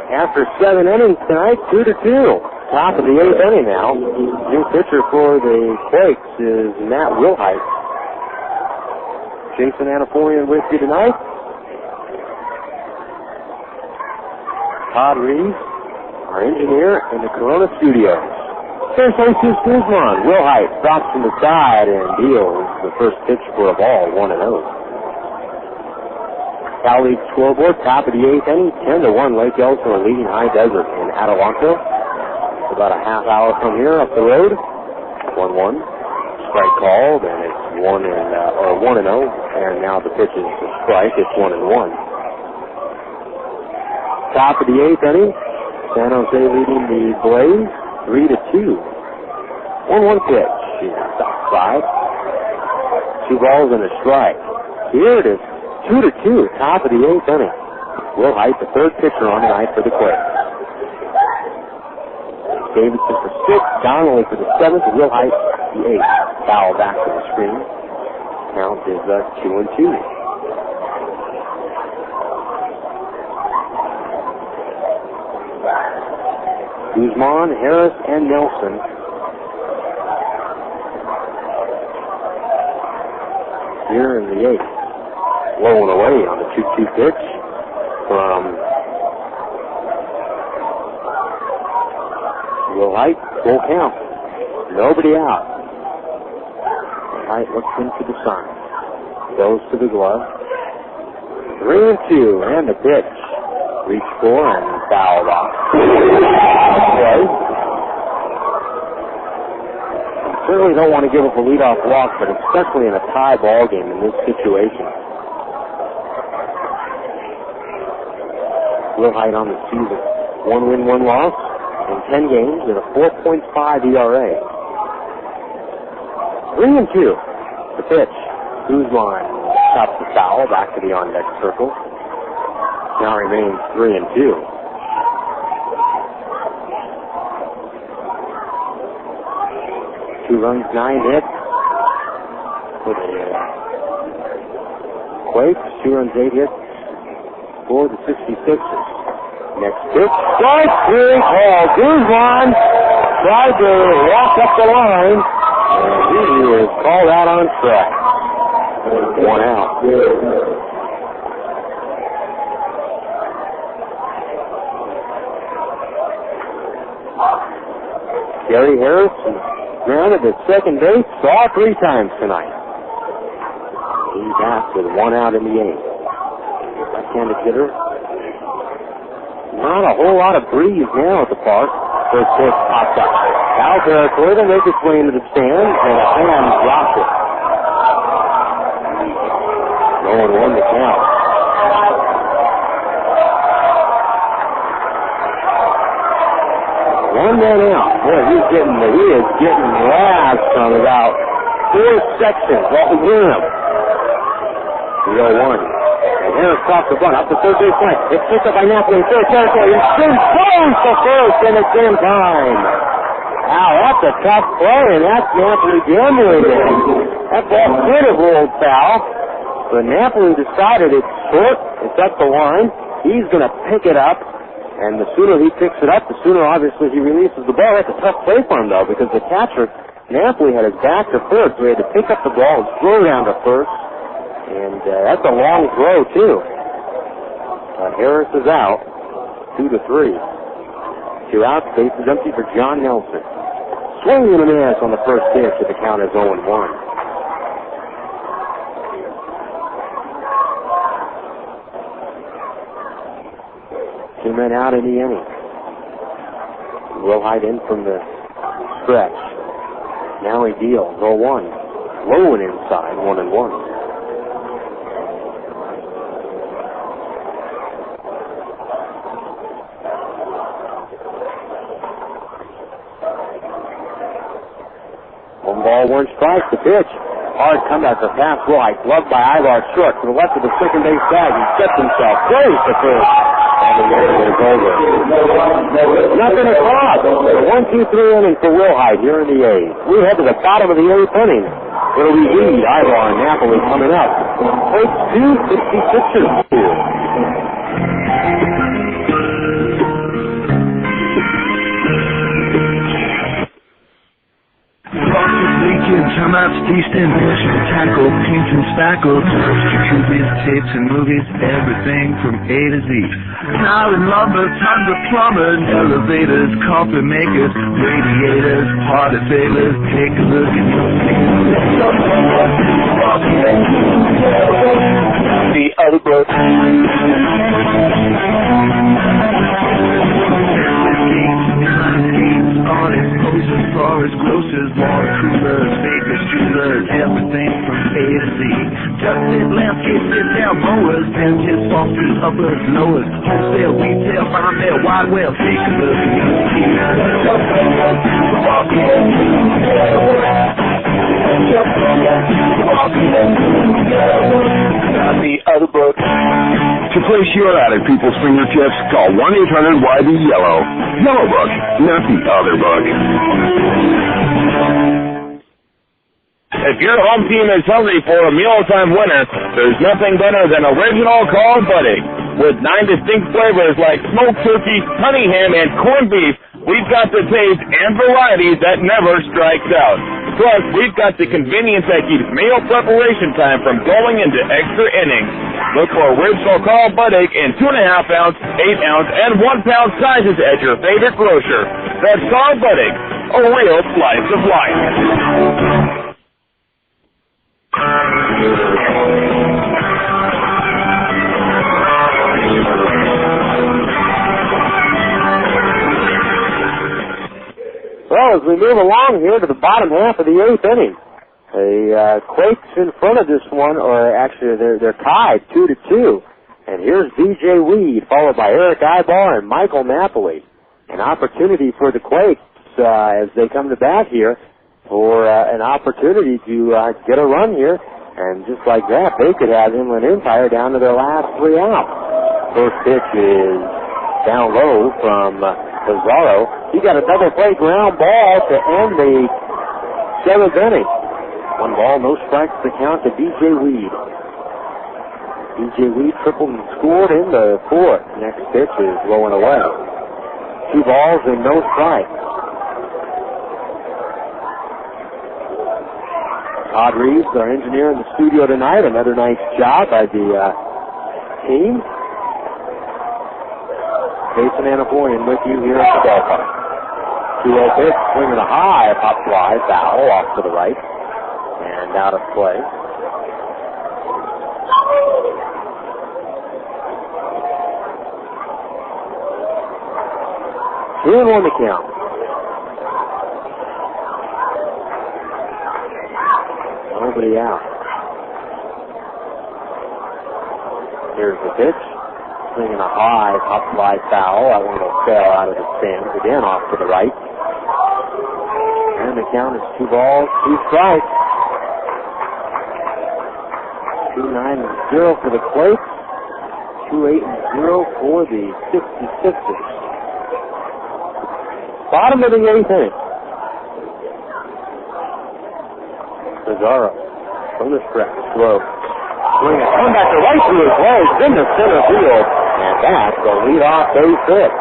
After 7 innings tonight, 2-2. Top of the 8th inning now. New pitcher for the Quakes is Matt Wilhite. Jason Anaforian with you tonight. Todd Reeves, our engineer, in the Corona Studios. Here's Jesus Guzman. Wilhite stops from the side and deals the first pitch for a ball, 1-0. Cal League scoreboard, top of the 8th inning, 10-1 Lake Elsinore leading High Desert in Adelanto. It's about a half hour from here up the road. 1-1. Strike called, and it's 1-0, and now the pitch is a strike. It's 1-1. Top of the 8th inning, San Jose leading the Blaze 3-2. 1-1 pitch. Outside. 2 balls and a strike. Here it is. 2-2, top of the 8th inning. Wilhite, the third pitcher on the night for the Quakes. Davidson for 6, Donnelly for the 7th, and Wilhite the 8th. Foul back to the screen. Count is 2-2. Guzman, Harris, and Nelson. Here in the 8th. Low and away on the 2-2 pitch from Wilhite. Full count. Nobody out. Wilhite looks into the sign. Goes to the glove. 3-2, and the pitch. Reach for and fouled off. Certainly don't want to give up a leadoff walk, but especially in a tie ball game in this situation. Wilhite on the season. 1 win, 1 loss in 10 games and a 4.5 ERA. 3-2. pitch. Guzman chops the foul back to the on-deck circle. Now remains 3-2. Two runs, 9 hits for the Quakes. 2 runs, 8 hits for the 66ers. Next pitch, strike three, call. Guzman tried to walk up the line, and he is called out on strike. 1 out. Gary Harris grounded at second base all 3 times tonight. He's back with 1 out in the 8th. Left-handed hitter. Not a whole lot of breeze now at the park. First pitch pops up. Al Barracuda to make its way into the stands, and a fan drops it. No one won the count. One man out. Boy, he is getting last from about 4 sections off the rim. 3-0-1. And Harris stops the bunt up the third base line. It's picked up by Napoli in third territory. And soon throws to first, and it's in time. Wow, that's a tough play, and that's Napoli gambling in. That ball could have rolled foul, but Napoli decided it's short. It's up the line. He's going to pick it up, and the sooner he picks it up, the sooner, obviously, he releases the ball. That's a tough play for him, though, because the catcher, Napoli, had his back to first, so he had to pick up the ball and throw down to first. And that's a long throw, too. Harris is out, 2-3. 2 outs, base is empty for John Nelson. Swing and a miss on the first pitch, and the count is 0-1. Two men out in the inning. Wilhite in from the stretch. Now he deals 0-1. Low and inside, 1-1. Ball, 1 strike, the pitch. Hard comeback for pass. Wilhite, gloved by Ivar Short to the left of the second base bag. He steps himself, throws to first. And the inning is over. Nothing across. 1-2-3 inning for Wilhite here in the 8th. We head to the bottom of the 8th inning. It'll be Reed, Ivar, and Napoli coming up. Quakes 2, 66ers 2. Timeouts, feasting, tackle, paints and spackle, movies, tapes and movies, everything from A to Z. Now in lumber, tons of plumbers, elevators, carpet makers, radiators, party favors. Take a look at the other book. Artists, posters, florists, grocers, water coolers, bakers, jewelers, everything from A to Z. Dusted landscape, sit-down mowers, benches, fosters, uppers, lowers, wholesale, retail, farm mail, wide well, take a look at the other book. To place your ad at people's fingertips, call 1-800-YB-YELLOW. Yellow Book, not the other book. If your home team is hungry for a mealtime winner, there's nothing better than original called Buddy. With 9 distinct flavors like smoked turkey, honey ham, and corned beef, we've got the taste and variety that never strikes out. Plus, we've got the convenience that keeps meal preparation time from going into extra innings. Look for original called Buddig in 2.5 ounce, 8 ounce, and 1 pound sizes at your favorite grocer. That's called Buddig, a real slice of life. Well, as we move along here to the bottom half of the 8th inning, the Quakes in front of this one, or actually they're tied 2-2. And here's B.J. Weed, followed by Eric Ibar and Michael Napoli. An opportunity for the Quakes as they come to bat here. for an opportunity to get a run here. And just like that, they could have Inland Empire down to their last 3 outs. First pitch is down low from Pizarro. He got a double play ground ball to end the 7th inning. 1 ball, no strikes to count to DJ Weed. DJ Weed tripled and scored in the 4th. Next pitch is low and away. 2 balls and no strikes. Todd Reeves, our engineer in the studio tonight. Another nice job by the team. Jason Anaforian with you here at the ballpark. 2-0 pitch, swinging a high, pop fly, foul off to the right, and out of play. Two and 1 to count. Nobody out. Here's the pitch. Swinging a high, pop fly foul. That one will sail out of the stands again off to the right. And the count is 2 balls, 2 strikes. 2-9-0 for the Quakes. 2-8-0 for the 66ers. Bottom of the 8th inning. Pizarro from the stretch, slow. Swing a comeback to right through his legs, into center field, and that's the leadoff base hit.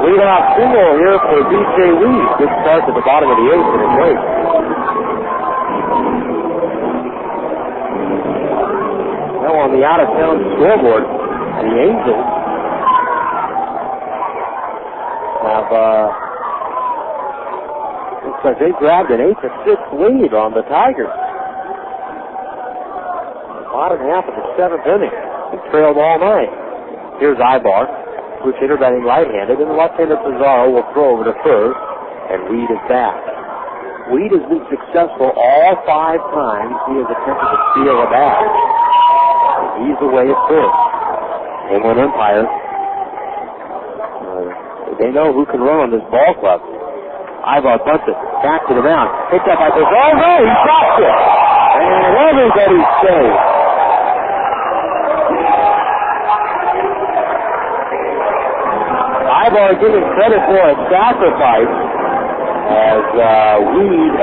Leadoff single here for DJ Weed. Good start to the bottom of the 8th inning plate. Now on the out-of-town scoreboard, the Angels have, looks like they grabbed an 8-6 lead on the Tigers. Bottom half of the 7th inning. They trailed all night. Here's Ibar, who's hitter batting right-handed, and the left-hander Pizarro will throw over to first, and Weed is back. Weed has been successful all 5 times he has attempted to steal a bat. He's away at first. Inland Empire, they know who can run on this ball club. Ibar bunts it back to the mound. Picked up by Pizarro. No, he drops it. And everybody's safe. Ibar giving credit for a sacrifice as Weed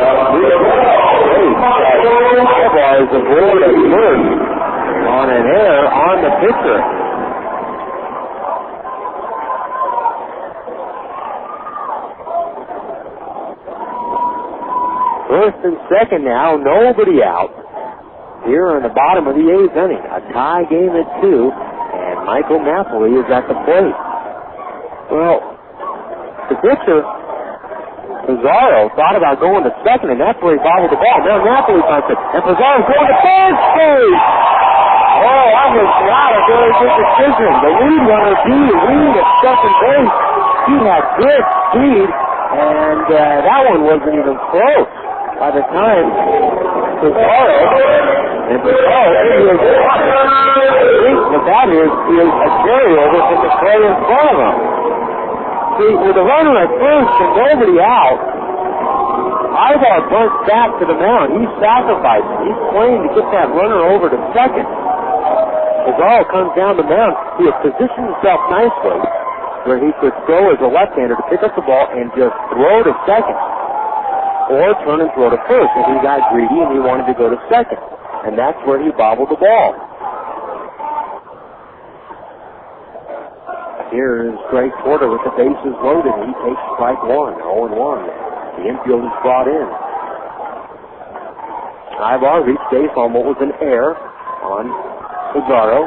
Ibar is aboard at first on an error on the pitcher. First and second now, nobody out. Here in the bottom of the 8th inning, a tie game at 2, and Michael Napoli is at the plate. Well, the pitcher, Pizarro, thought about going to second, and that's where he bobbled the ball. Now Napoli punts it, and Pizarro's going to third base. Oh, that was not a very good decision. The lead runner, Weed at second base. He had good speed, and that one wasn't even close. By the time Pizarro is what that is a carryover from the play in front of him. See, with the runner at first and nobody out, Ibar bunts back to the mound. He's sacrificing. He's playing to get that runner over to second. Pizarro comes down the mound. He has positioned himself nicely where he could throw as a left-hander to pick up the ball and just throw to second. Or turn and throw to first if he got greedy and he wanted to go to second. And that's where he bobbled the ball. Here is Greg Porter with the bases loaded. He takes strike 1, 0-1. The infield is brought in. Ibar reached base on what was an error on Pizarro.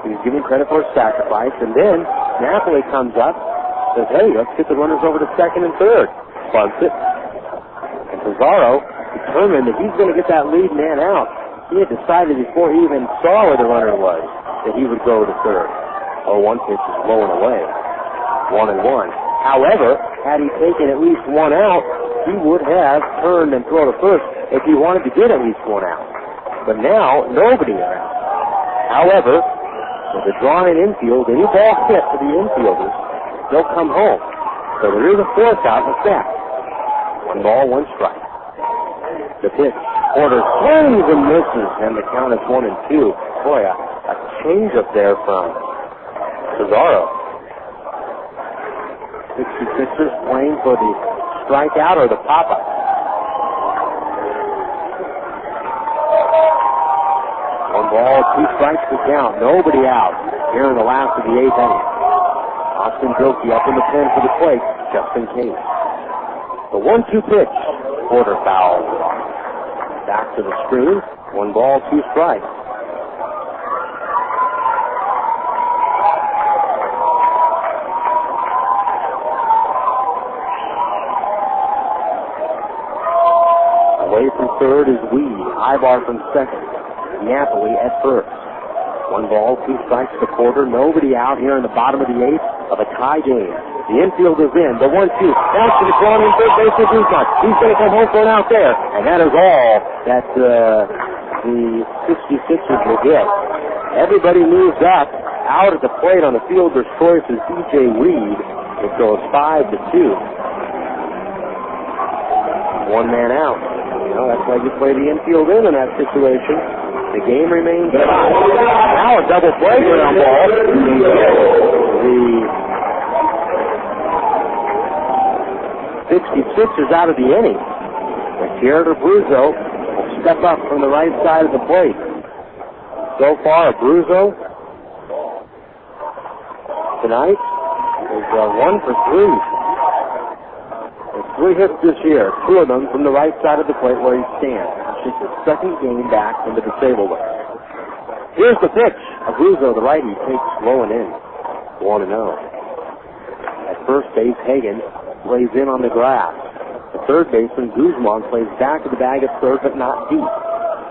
He's giving credit for a sacrifice. And then Napoli comes up, says, hey, let's get the runners over to second and third. Bunts it. And Pizarro, determined that he's going to get that lead man out. He had decided before he even saw where the runner was that he would go to third. 0-1 pitch is low and away. 1-1. However, had he taken at least 1 out, he would have turned and thrown to first if he wanted to get at least 1 out. But now, nobody are out. However, With a drawn in infield, any ball hit to the infielders, they'll come home. So there is a force out in effect. 1 ball, 1 strike. The pitch. Porter swings and misses, and the count is 1-2. Boy, a change up there from Cesaro. 66ers playing for the strikeout or the pop-up. 1 ball, 2 strikes to count. Nobody out here in the last of the 8th inning. Austin Bilkey up in the pen for the Quakes, just in case. The 1-2 pitch. Porter fouls. Back to the screen. 1 ball, 2 strikes. Away from third is Weed. Ibar from second. Napoli at first. 1 ball, 2 strikes to Porter. Nobody out here in the bottom of the 8th of a tie game. The infield is in. The 1-2. Down to the corner in third base for Guzman. He's going to come home for an out there. And that is all that the 66ers will get. Everybody moves up. Out at the plate on the fielder's choice is DJ Reed. It goes 5-2. 1 man out. You know, that's why you play the infield in that situation. The game remains tied. Now a double play ground ball. The 66ers out of the inning. Jared Abruzzo will step up from the right side of the plate. So far, Abruzzo tonight is 1 for 3. There's 3 hits this year, 2 of them from the right side of the plate where he stands. It's just his second game back from the disabled list. Here's the pitch. Abruzzo, the righty, takes low and in. 1-0. At first base, Hagan plays in on the grass. The third baseman, Guzman, plays back of the bag at third, but not deep.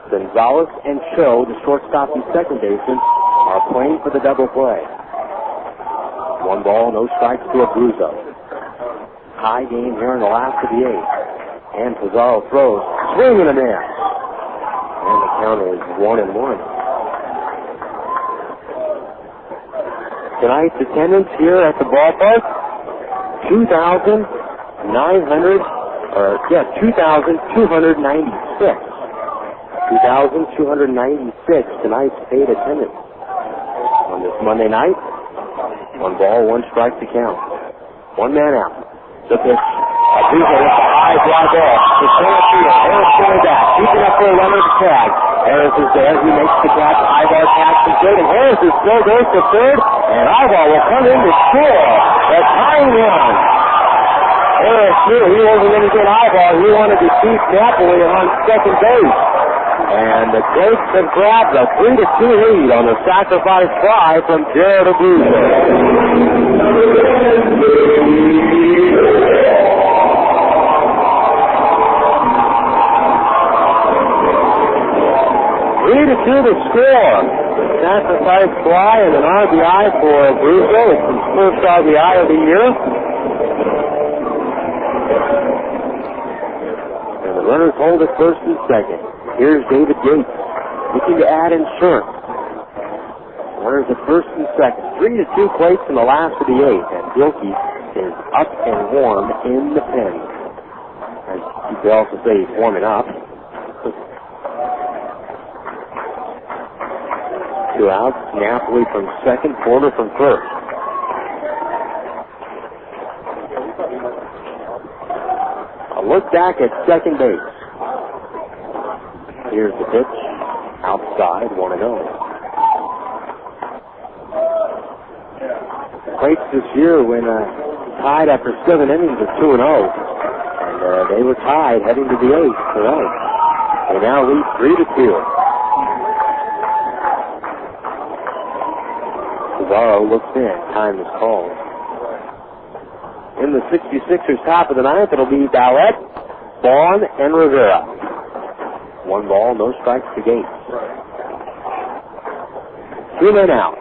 Gonzalez and Cho, the shortstop and second baseman, are playing for the double play. 1 ball, no strikes to Abruzzo. High game here in the last of the 8th. And Pizarro throws, swing and a miss. And the count is 1-1. Tonight's attendance here at the ballpark, 2,296. Tonight's paid attendance. On this Monday night, 1 ball, 1 strike to count. 1 man out. The pitch. Abruzzo with the high fly ball. To center field. Harris coming back. Keeping up for a runner to tag. Harris is there. He makes the catch. Ibar catch from third. And Harris is still goes to third. And Ibar will come in to score. The tying run. Harris knew he wasn't going to get Ibar. He wanted to keep Napoli on second base. And the Quakes have grabbed a 3-2 lead on the sacrifice fly from Jared Abruzzo. 3-2 to score. Sacrifice fly and an RBI for Abruzzo. It's his first RBI of the year. And the runners hold at first and second. Here's David Gates looking to add insurance. Runners at first and second. 3-2 Quakes in the last of the 8th. And Bilkey is up and warm in the pen. And you could also say he's warming up. 2 outs. Napoli from second, Porter from first. A look back at second base. Here's the pitch. Outside, 1-0. Quakes this year when tied after 7 innings of 2-0. And they were tied heading to the 8th tonight. They now lead 3-2. Cesaro looks in. Time is called. In the 66ers top of the 9th, it'll be Ballette, Vaughn, and Rivera. 1 ball, no strikes to Gates. 2 men out.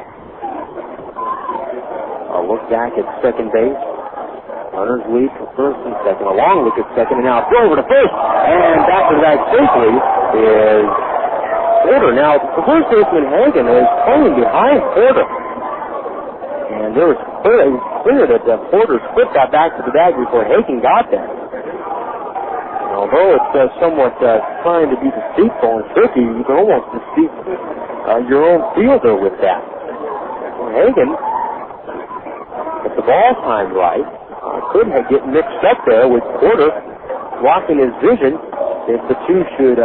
A look back at second base. Runners lead for first and second. A long look at second, and now throw over to first. And back to that safely is Porter. Now, the first baseman Hagan is playing behind Porter. And it was clear that Porter's foot got back to the bag before Hagan got there. And although it's somewhat trying to be deceitful and tricky, you can almost deceive your own fielder with that. Well, Hagan, if the ball timed right, could get mixed up there with Porter blocking his vision if the two should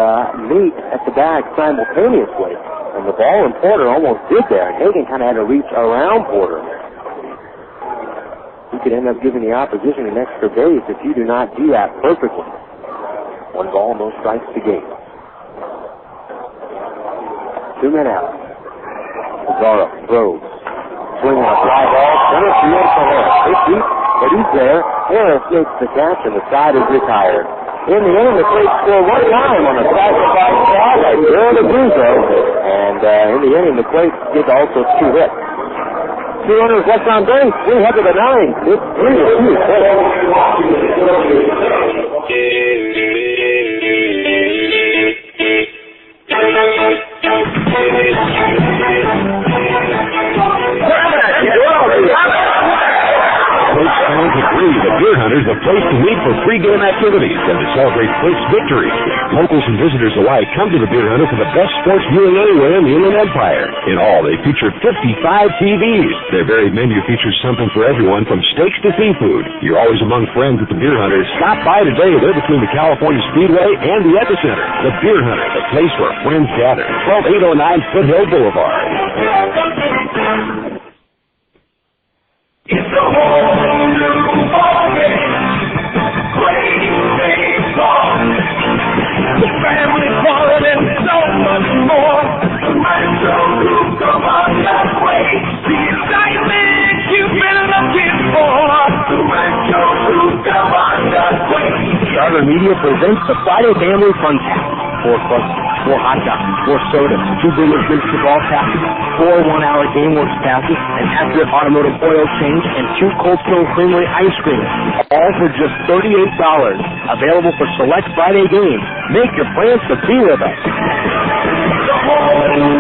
meet at the bag simultaneously. And the ball and Porter almost did there, and Hagan kind of had to reach around Porter. He could end up giving the opposition an extra base if you do not do that perfectly. 1 ball, no strikes to gain. 2 men out. Pizarro throws. Swinging a fly ball, center field for Harris. It's deep, but he's there. Harris makes the catch, and the side is retired. In the end, the Quakes score 1 time on a sacrifice fly by Gerald Abruzzo, and in the inning, the Quakes did also 2 hits. 2 runners left on base, 3 ahead of the 9. It's 3-2. Quakes fans agree the Beer Hunters are the place to meet for pregame activities and to celebrate Quakes victories. Locals and visitors alike come to the Beer Hunter for the best sports viewing anywhere in the Inland Empire. In all, they feature 55 TVs. Their varied menu features something for everyone from steaks to seafood. You're always among friends at the Beer Hunters. Stop by today. They're between the California Speedway and the Epicenter. The Beer Hunter, the place where friends gather. 12809 Foothill Boulevard. It's a whole new ballgame. Great baseball. The family fun and so much more. The Rancho Cucamonga Quakes. The excitement you've been looking for. The Rancho Cucamonga Quakes. Charter Media presents the Friday Family Fun Pack. 4 clubs, 4 hot dogs, 4 sodas, 2 Brewers Miniature Ball passes, 4 one-hour GameWorks passes, an accurate automotive oil change, and 2 Cold Stone Creamery ice cream. All for just $38. Available for select Friday games. Make your plans to be with us. The whole new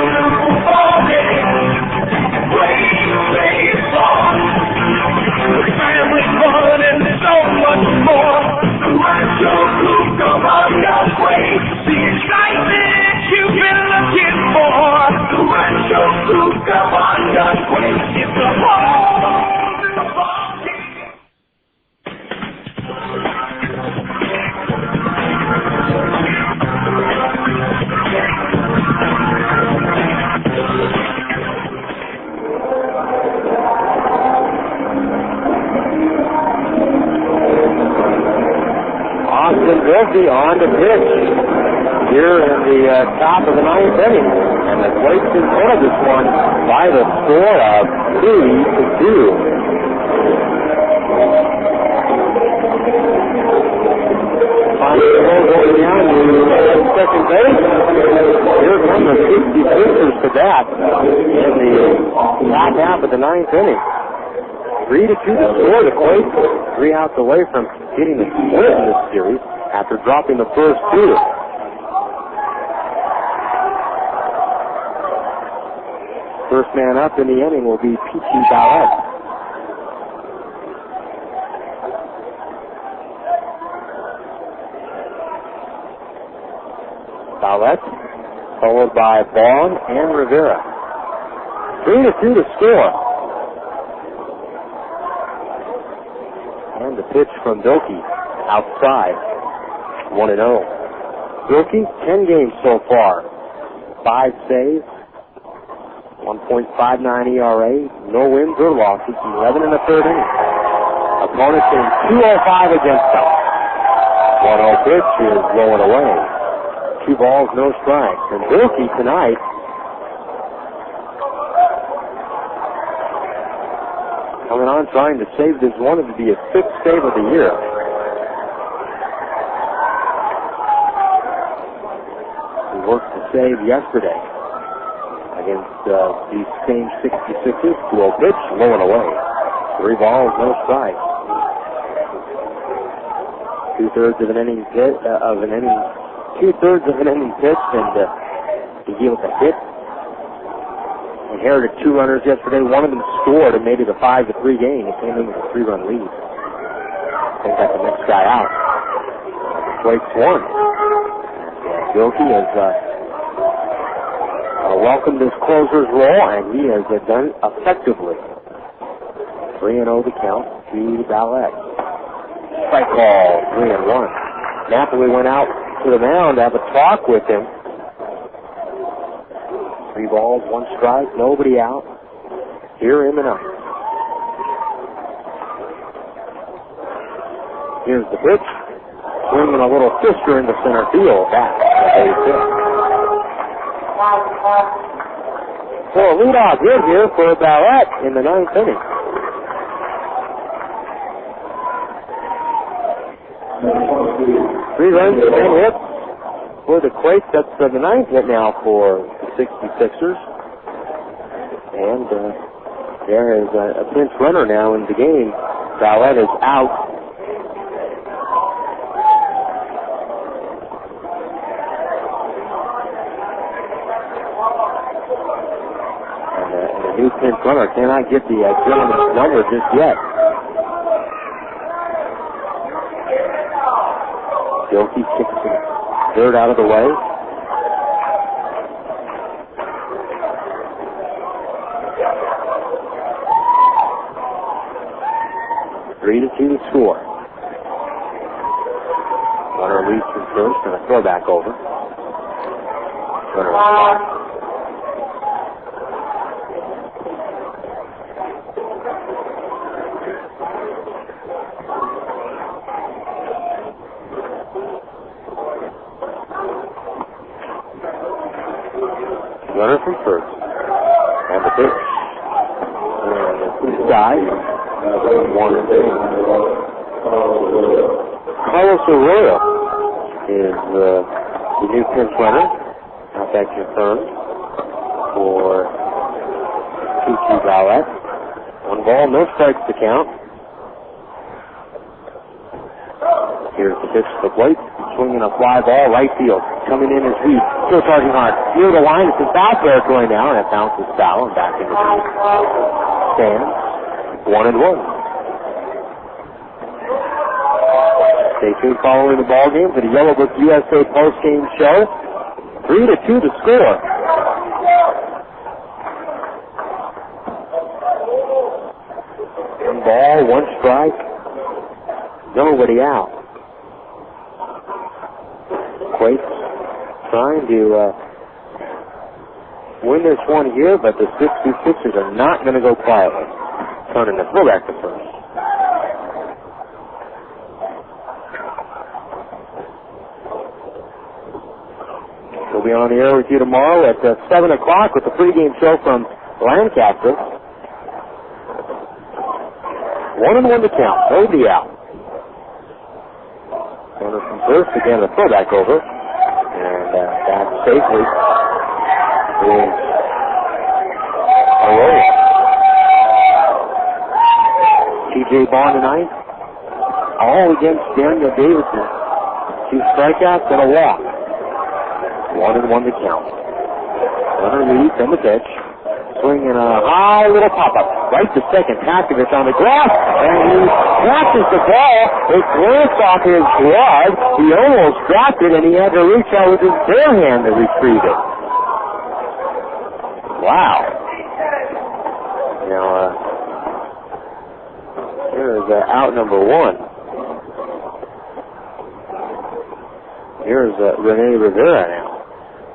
ballgame. Great baseball. The family fun and so much more. The Rancho Cucamonga Quakes. The excitement you've been looking for. The Rancho Cucamonga Quakes. It's a whole new ballgame. Austin Wilkie on the pitch here in the top of the 9th inning. And the Quakes in front of this one by the score of 3-2. Going down to second base. Here come the 66ers to bat in the top half of the 9th inning. 3-2 to score. The Quakes 3 outs away from getting the split in this series after dropping the first 2. First man up in the inning will be Peachy Ballet. Ballet, followed by Bond and Rivera. 3-2 to score. And the pitch from Bilkey outside, 1-0. Bilkey, 10 games so far, 5 saves, 1.59 ERA, no wins or losses, 11 in the 3rd inning. Opponent hitting .205 against them. 1-0 pitch is rolling away. 2 balls, no strikes. And Bilkey tonight coming on trying to save this one. It would be his 6th save of the year. He worked the save yesterday against these same 66ers. 2-0 pitch, low and away. 3 balls, no strikes. 2/3 of an inning pitched, and He gave us a hit. Inherited 2 runners yesterday. One of them scored and made it a 5-3 game. He came in with a 3-run lead. I think that's the next guy out. Quakes won. Gilkey has welcomed his closer's role, and he has done it effectively. 3-0 the count to Ballette. Strike call, 3-1. Napoli went out to the mound to have a talk with him. 3 balls, 1 strike, nobody out. Hear him and up. Here's the pitch. Swinging a little fister in the center field. That's a base hit. So a leadoff hit here for Ballette in the 9th inning. Three runs, 10 hits for the Quakes. That's the 9th hit now for the 66ers. And there is a pinch runner now in the game. Ballette is out. And a new pinch runner cannot get the gentleman's number just yet. Gilkey kicks the dirt out of the way. Three to 2 to score. Runner leads from first and a throwback over. Runner runner from first. And the pitch. And it's inside. 1-2. Carlos Arroyo is the new pinch runner. Out that confirmed for 2-2 Ballette. 1 ball, no strikes to count. Here's the pitch to the plate. Swinging a fly ball, right field. Coming in is Reed. Still charging hard. Near the line, it's in foul territory now, and it bounces foul and back into the stands. 1-1. Stay tuned following the ball game for the Yellow Book USA post-game show. 3-2 to score. One ball, 1 strike. Nobody out. Quakes trying to win this one here, but the 66ers are not going to go quietly. Turning the throwback to first. We'll be on the air with you tomorrow at 7 o'clock with the pregame show from Lancaster. 1-1 to count. Nobody out. Runner from first, again, the throwback over. And back safely is Arroyo. T.J. Bond tonight, all against Daniel Davidson. 2 strikeouts and a walk. 1-1 to count. Runner leads and the pitch. Swinging a high little pop-up. Right to second. Paskovich on the grass. And he catches the ball. It glanced off his glove. He almost dropped it, and he had to reach out with his bare hand to retrieve it. Wow. Now, here's out number 1. Here's Rene Rivera now.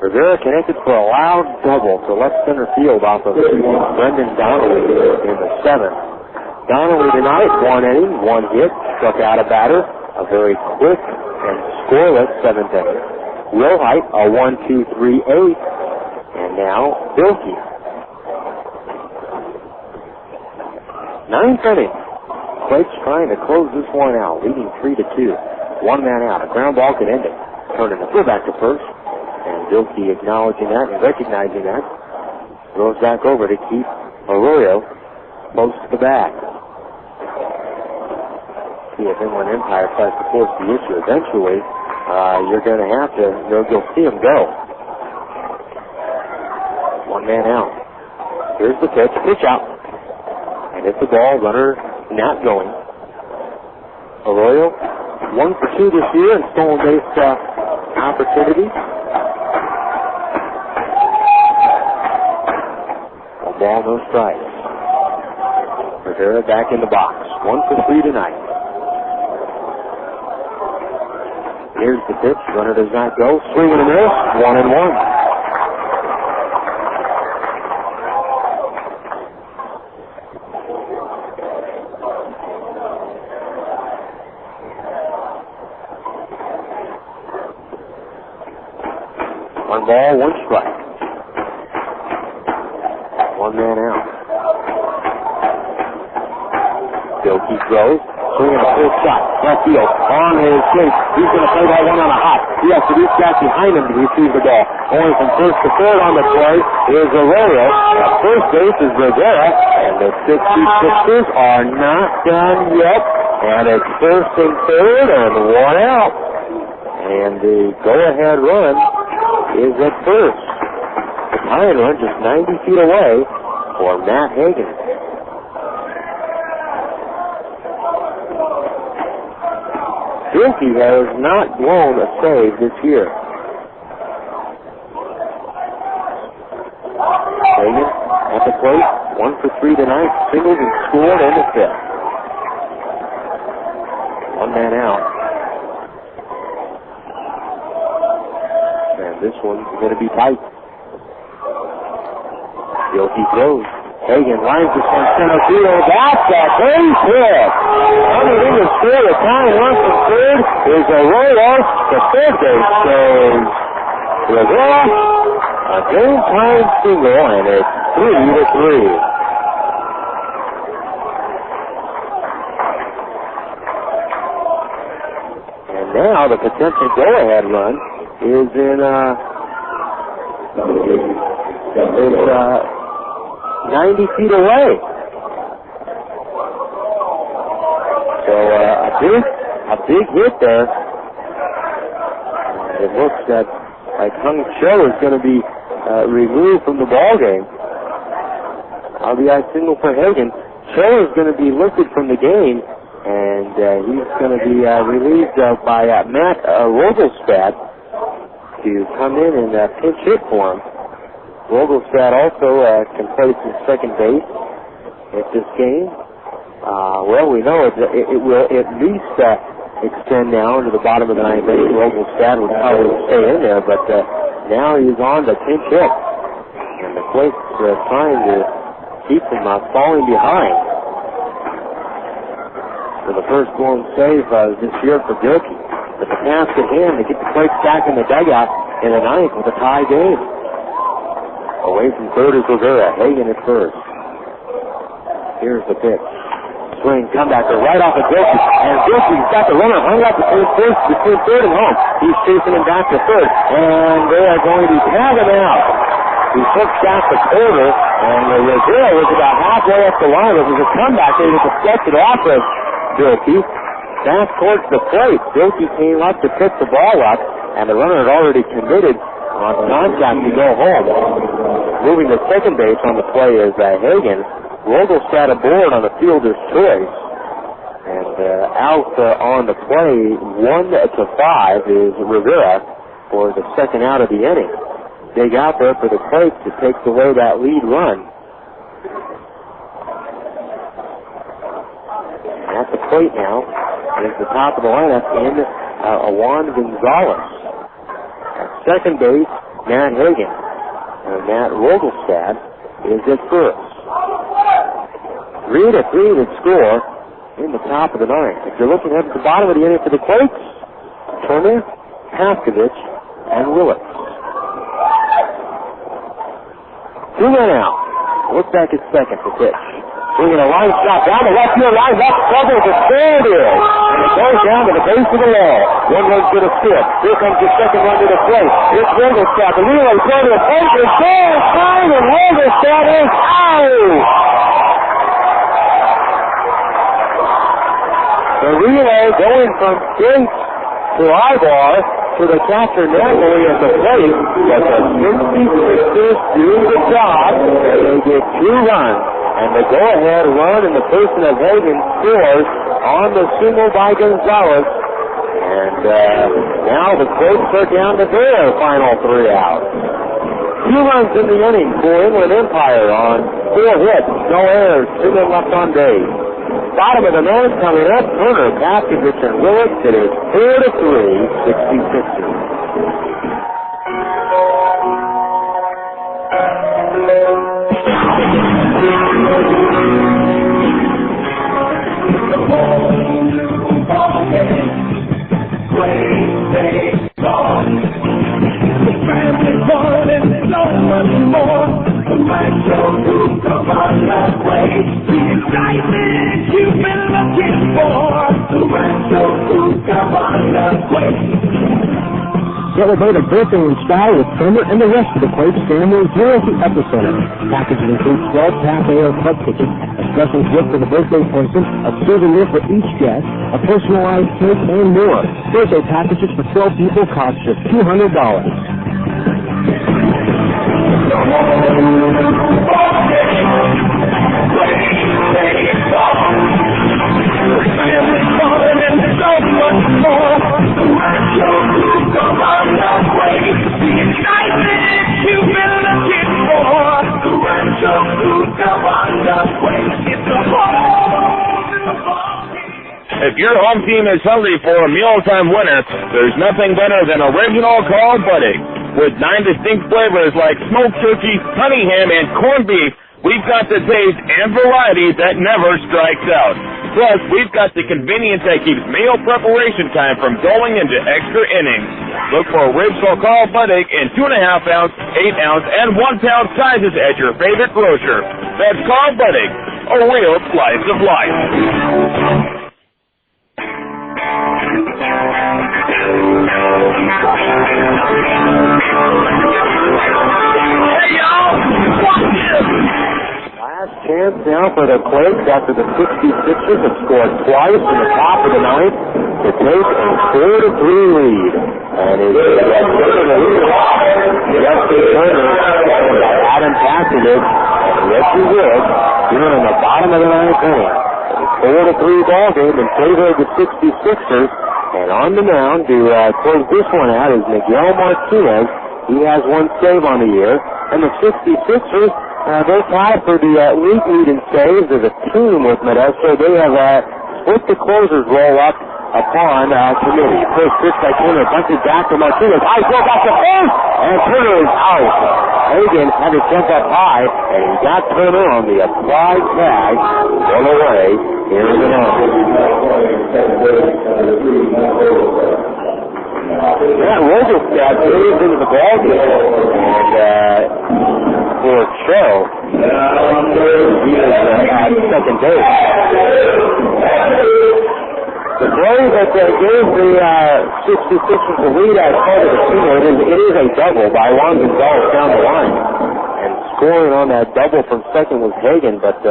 Rivera connected for a loud double to left center field off of Brendan Donnelly in the 7th. Donnelly tonight, 1 inning, 1 hit, struck out a batter, a very quick and scoreless 7th inning. Will Height, a 1-2-3-8, and now Bilkey. 9th inning. Quakes trying to close this one out, leading 3-2. 1 man out. A ground ball could end it. Turning the fullback to first. And Bilkey acknowledging that and recognizing that. Throws back over to keep Arroyo close to the bag. See if Inland Empire tries to force the issue. Eventually, you're going to have to, you'll see him go. One man out. Here's the pitch. Pitch out. And it's the ball. Runner not going. Arroyo, 1 for 2 this year in stolen base opportunities. No ball, no strikes. Rivera back in the box. 1 for 3 tonight. Here's the pitch. Runner does not go. Swing and a miss. 1-1. One ball, one strike. One man out. Bilkey throws. Swinging a full shot. Left field. On his feet. He's going to play that one on a hop. He has to reach back behind him to receive the ball. Going from first to third on the play is Arroyo. At first base is Rivera. And the 66ers are not done yet. And it's first and third and one out. And the go-ahead run is at first. The tying run just 90 feet away for Matt Hagan. Bilkey has not blown a save this year. Hagan at the plate, 1 for 3 tonight, singled and scored in the fifth. One man out. And this one's going to be tight. Bilkey throws. Hagan lines this one center field. That's a base hit. Coming in to score the tying run from third is Arroyo. The third base goes Rivera. A game-time single, and it's 3-3. And now the potential go-ahead run is in 90 feet away. So a big hit there. It looks like Hung Cho is going to be removed from the ball game. RBI single for Hagan. Cho is going to be lifted from the game, and he's going to be relieved by Matt Rogelstad to come in and pinch hit for him. Rogelstad also can play some second base at this game. Well, we know it will at least extend now into the bottom of the ninth inning. Rogelstad would probably stay in there, but now he's on to pinch hit. And the Quakes trying to keep him falling behind. For the first blown save this year for Bilkey. But the task at hand to get the Quakes back in the dugout in the ninth with a tie game. Away from third is Rivera. Hagan at first. Here's the pitch. Swing, comebacker right off of Bilkey. And Bilkey's got the runner hung up between third and home. He's chasing him back to third. And they are going to tag him out. He hooks back the corner. And Rivera was about halfway up the line. It was a comeback. They just deflected off of Bilkey. Back towards the plate. Bilkey came up to pick the ball up. And the runner had already committed on contact to go home. Moving to second base on the play is Hagan. Rogelstad aboard on the fielder's choice. And out on the play, 1-5 is Rivera for the second out of the inning. Dig out there for the Quakes to take away that lead run. At the plate now is the top of the lineup in Juan Gonzalez. At second base, Matt Hagan. And Matt Rogelstad is at first. 3-3 to score in the top of the ninth. If you're looking at the bottom of the inning for the Quakes, Turner, Paskovich, and Willits. 2 men out. Look back at second for pitch. Swinging a line shot down the left field line. That trouble to third is. And it goes down to the base of the wall. One run's going to skip. Here comes the second run to the plate. It's Rogelstad. The relay throw to the plate. It's goal time, and Rogelstad is out. The relay going from Gates to Ibar for the catcher normally at the plate, but the 66ers do the job, and they get 2 runs. And the go-ahead run in the person of Hagan scores on the single by Gonzalez. And now the Quakes are down to their final 3 outs. 2 runs in the inning for Inland Empire on 4 hits, no errors, 2 men left on base. Bottom of the 9th coming up, Turner, Paskovich, and Willis. It is 4-3, 66ers. Family fun and so much more. The Rancho Cucamonga Quakes. The excitement you've been looking for. The Rancho Cucamonga Quakes. Celebrate a birthday in style with Turner and the rest of the Quakes family here at the Epicenter. Packages include 12 pack AO club tickets, a special gift for the birthday person, a souvenir for each guest, a personalized cake, and more. Birthday packages for 12 people cost just $200. Family fun and so much more. The Rancho Cucamonga Quakes. The excitement you've been looking for. The Rancho Cucamonga Quakes. It's a whole new ballgame. If your home team is hungry for a mealtime winner, there's nothing better than original called pudding. With 9 distinct flavors like smoked turkey, honey ham, and corned beef, we've got the taste and variety that never strikes out. Plus, we've got the convenience that keeps meal preparation time from going into extra innings. Look for original called pudding in 2.5-ounce, 8-ounce, and 1-pound sizes at your favorite grocer. That's called pudding, a real slice of life. Last chance now for the Quakes after the 66ers have scored twice in the top of the 9th to take a 4-3 lead. And it is Justin Turner by Adam Paskovich and Reggie Wood here in the bottom of the 9th inning. A 4-3 ball game in favor of the 66ers. And on the mound to close this one out is Miguel Martinez. He has 1 save on the year. And the 66ers, they're tied for the league in saves as a team with Modesto. They have split the closers roll up upon committee. First pitch by Turner, bunted back to Martinez. High throw back to first, and Turner is out. Hagan had to jump up high, and he got Turner on the applied tag. One away. Here is the Matt Rogelstad moves into the ball game, and for show, he is at second base. The play that gave the 66ers the lead as part of the team, it is a double by Juan Gonzalez down the line. And scoring on that double from second was Hagan, but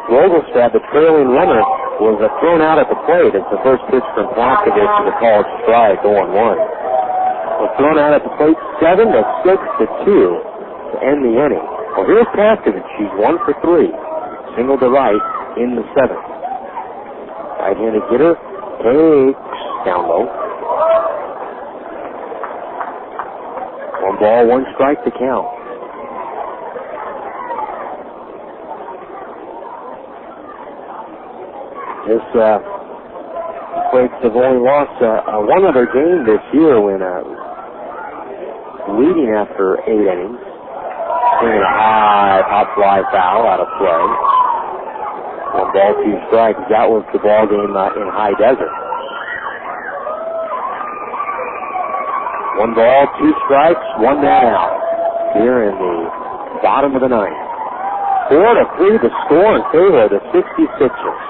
Rogelstad, the trailing runner, was thrown out at the plate. It's the first pitch from Paskovich to the called strike, 0-1. Was thrown out at the plate 7-6-2 to end the inning. Well, here's Paskovich. He's 1 for 3. Single to right in the 7th. Right-handed hitter takes down low. 1 ball, 1 strike to count. This Quakes have only lost 1 other game this year when leading after 8 innings. Swinging a high pop fly foul out of play. 1 ball, 2 strikes. That was the ball game in High Desert. 1 ball, 2 strikes, 1 man out. Here in the bottom of the 9th. 4-3 the score in favor of the 66ers.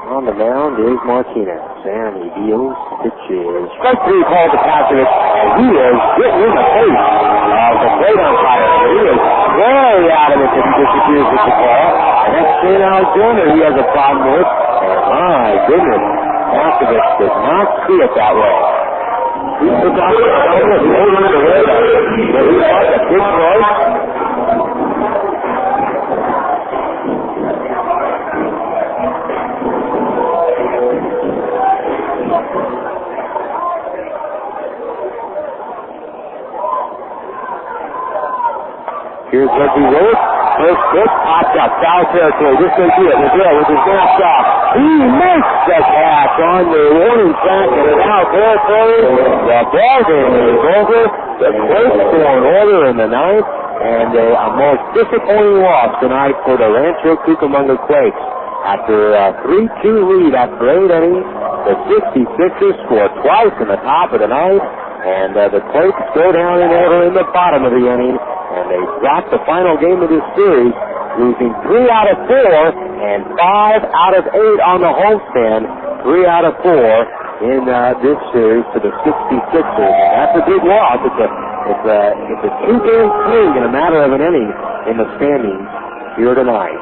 On the mound is Martinez, and he deals pitches. Strike 3 called to Paskovich, and he is getting in the face of the plate umpire. He is very adamant that he disagrees with the call, and that's Shane Alexander he has a problem with. And my goodness, Paskovich does not see it that way. He took off the helmet, loaded it away. He got a big play. Here's Reggie Rose. First pitch, popped up, foul territory. This may be it. McGill with his last shot. He makes the catch on the warning track and it's out territory. The ball game is over. The Quakes score an order in the ninth, and a most disappointing loss tonight for the Rancho Cucamonga Quakes. After a 3-2 lead after 8 innings, the 66ers score twice in the top of the ninth, and the Quakes go down in order in the bottom of the inning. And they dropped the final game of this series, losing 3 out of 4 and 5 out of 8 on the homestand. 3 out of 4 in this series to the 66ers. And that's a big loss. It's a 2-game swing in a matter of an inning in the standings here tonight.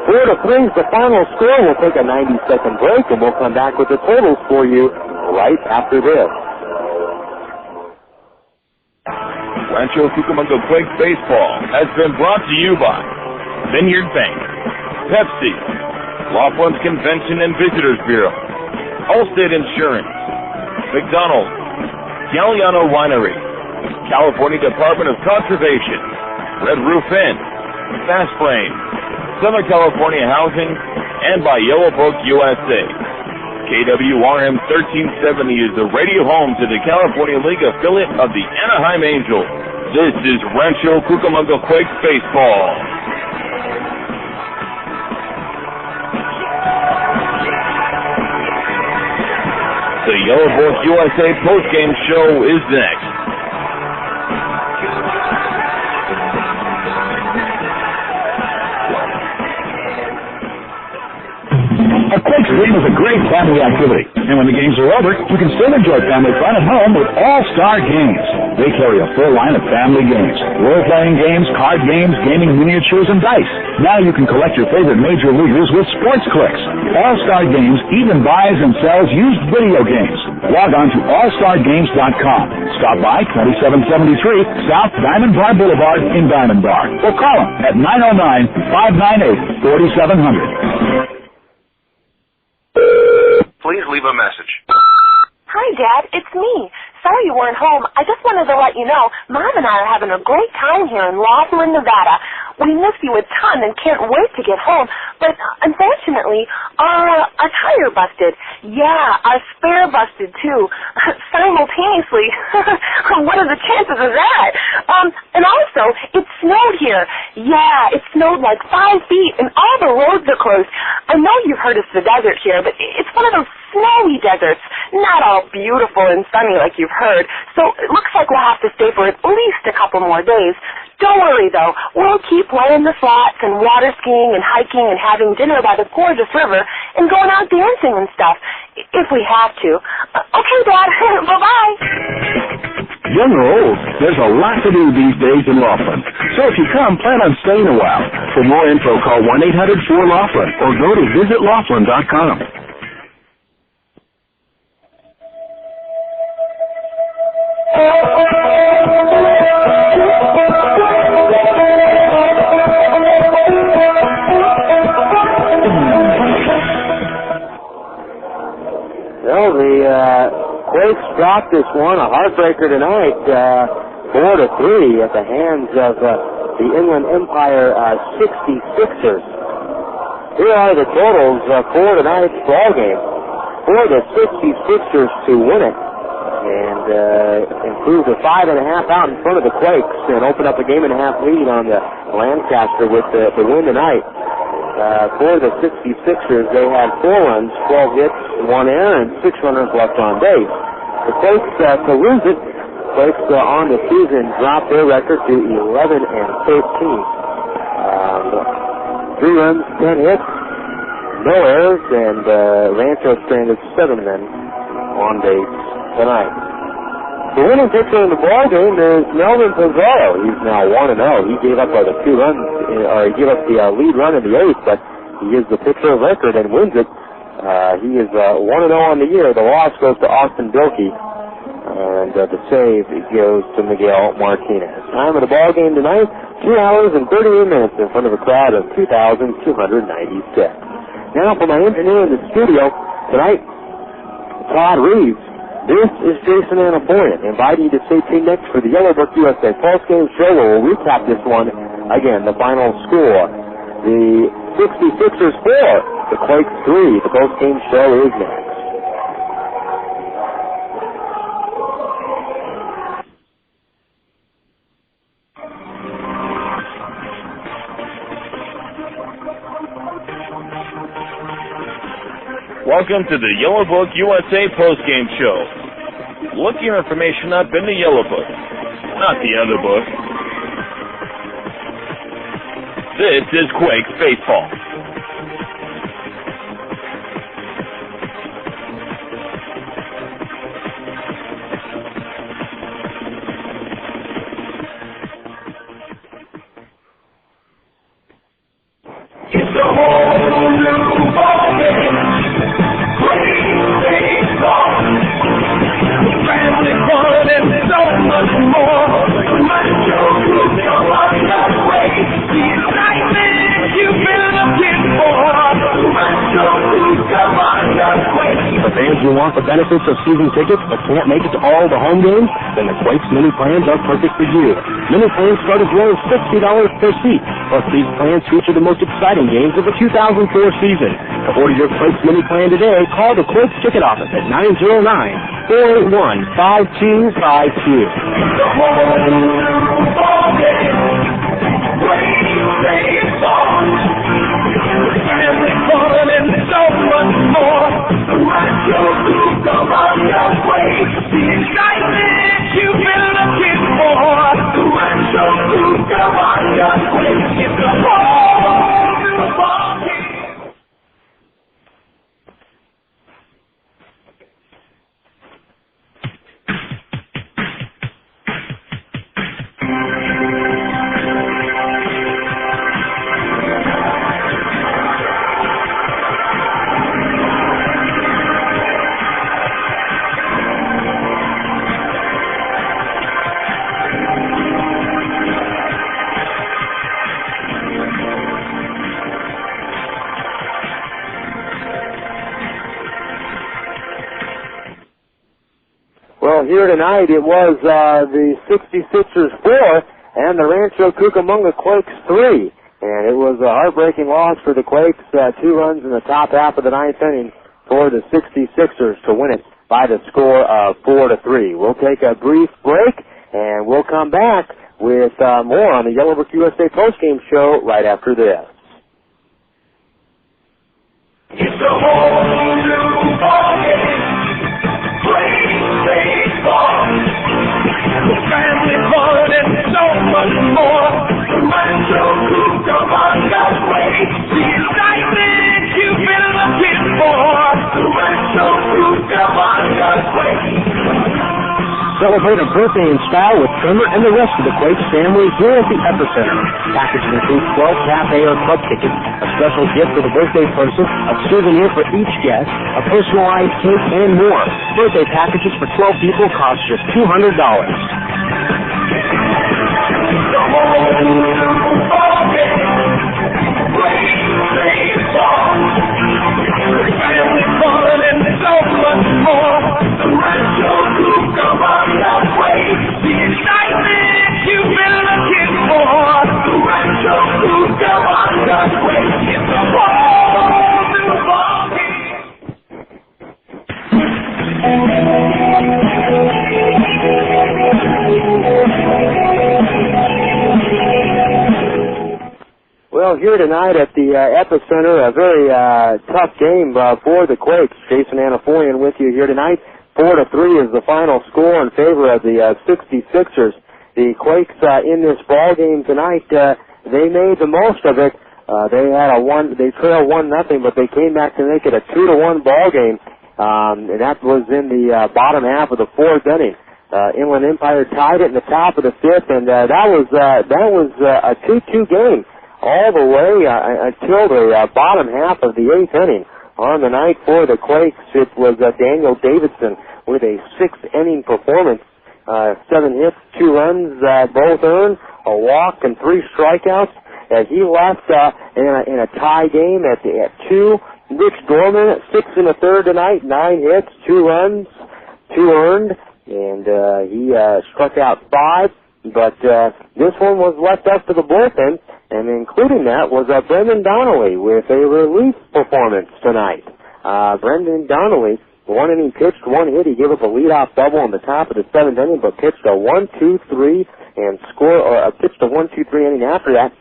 4-3 is the final score. We'll take a 90-second break, and we'll come back with the totals for you right after this. Rancho Cucamonga Quakes Baseball has been brought to you by Vineyard Bank, Pepsi, Laughlin's Convention and Visitors Bureau, Allstate Insurance, McDonald's, Galliano Winery, California Department of Conservation, Red Roof Inn, Fast Lane, Southern California Housing, and by Yellow Book USA. KWRM 1370 is the radio home to the California League affiliate of the Anaheim Angels. This is Rancho Cucamonga Quakes Baseball. The Yellow Book USA postgame show is next. A Quakes game is a great family activity, and when the games are over, you can still enjoy family fun at home with All-Star Games. They carry a full line of family games, role-playing games, card games, gaming miniatures, and dice. Now you can collect your favorite major leaguers with Sports Clicks. All-Star Games even buys and sells used video games. Log on to allstargames.com. Stop by 2773 South Diamond Bar Boulevard in Diamond Bar, or call them at 909-598-4700. Please leave a message. Hi, Dad. It's me. Sorry you weren't home. I just wanted to let you know Mom and I are having a great time here in Laughlin, Nevada. We miss you a ton and can't wait to get home. But unfortunately, our tire busted. Yeah, our spare busted too. Simultaneously. What are the chances of that? And also, it snowed here. Yeah, it snowed like 5 feet and all the roads are closed. I know you've heard it's the desert here, but it's one of those snowy deserts. Not all beautiful and sunny like you've heard. So it looks like we'll have to stay for at least a couple more days. Don't worry, though. We'll keep playing the slots and water skiing and hiking and having dinner by the gorgeous river and going out dancing and stuff, if we have to. Okay, Dad. Bye-bye. Young or old, there's a lot to do these days in Laughlin. So if you come, plan on staying a while. For more info, call 1-800-4-LAUGHLIN or go to visitlaughlin.com. Well, the Quakes dropped this one, a heartbreaker tonight, 4-3 at the hands of the Inland Empire 66ers. Here are the totals for tonight's ball game. For the 66ers to win it and improve to 5.5 out in front of the Quakes and open up a 1.5 lead on the Lancaster with the win tonight. For the 66ers, they had 4 runs, 12 hits, 1 error, and 6 runners left on base. The Quakes to lose it, Quakes on the season dropped their record to 11-13. 3 runs, 10 hits, no errors, and Rancho stranded 7 men on base tonight. The winning pitcher in the ball game is Melvin Pizarro. He's now 1-0. He gave up the 2 runs, or he gave up the lead run in the 8th, but he is the pitcher of record and wins it. He is 1-0 on the year. The loss goes to Austin Bilkey. And the save goes to Miguel Martinez. Time of the ball game tonight, 2 hours and 38 minutes in front of a crowd of 2,296. Now for my engineer in the studio tonight, Todd Reeves. This is Jason Anapoyan, inviting you to stay tuned next for the Yellowbook USA Postgame Show, where we'll recap this one. Again, the final score. The 66ers 4, the Quakes 3. The postgame show is next. Welcome to the Yellowbook USA postgame show. Look your information up in the Yellowbook, not the other book. This is Quakes Baseball. It's a whole new ballgame. Family fun and so much more. Rancho, Cucamonga, Quakes, the excitement you've been looking for. Rancho, Cucamonga, Quakes. For fans who want the benefits of season tickets but can't make it to all the home games, then the Quakes mini plans are perfect for you. Mini plans start as low as $60 per seat. Plus, these plans feature the most exciting games of the 2004 season. To order your Quakes mini plan today, call the Quakes ticket office at 909-481-5252. Family fun and so much more. Rancho, Cucamonga, Quakes, the excitement you've been looking for. Rancho, Cucamonga, Quakes, it's a whole new ballgame. Well, here tonight it was the 66ers 4 and the Rancho Cucamonga Quakes 3. And it was a heartbreaking loss for the Quakes, 2 runs in the top half of the ninth inning for the 66ers to win it by the score of 4-3. We'll take a brief break and we'll come back with more on the Yellowbook USA postgame show right after this. It's a whole new ballgame. Baseball, family fun and so much more. Rancho, Cucamonga, Quakes, the excitement you've been looking for. Rancho, Cucamonga, Quakes. Celebrate a birthday in style with Trimmer and the rest of the Quakes family here at the Epicenter. Packages include 12 cafe or club tickets, a special gift for the birthday person, a souvenir for each guest, a personalized cake, and more. Birthday packages for 12 people cost just $200. Family fun and so much more. Rancho, Cucamonga, Quakes, the excitement you've been looking for. Rancho, Cucamonga, Quakes, it's a whole new ballgame. Well, here tonight at the Epicenter, a very tough game for the Quakes. Jason Anapoyan with you here tonight. 4-3 is the final score in favor of the 66ers. The Quakes in this ball game tonight, they made the most of it. They trailed 1-0, but they came back to make it a 2-1 ball game, and that was in the bottom half of the fourth inning. Inland Empire tied it in the top of the fifth, and that was a 2-2 game all the way until the bottom half of the eighth inning. On the night for the Quakes, it was Daniel Davidson with a 6th-inning performance. 7 hits, 2 runs, both earned, a walk, and 3 strikeouts. As he left in a tie game at 2. Rich Dorman, 6 1/3 tonight, 9 hits, 2 runs, 2 earned, and he struck out 5. But this one was left up to the bullpen, and including that was Brendan Donnelly with a relief performance tonight. Brendan Donnelly, 1 inning pitched, 1 hit. He gave up a leadoff double on the top of the 7th inning, but pitched a 1-2-3 and pitched a 1-2-3 inning after that,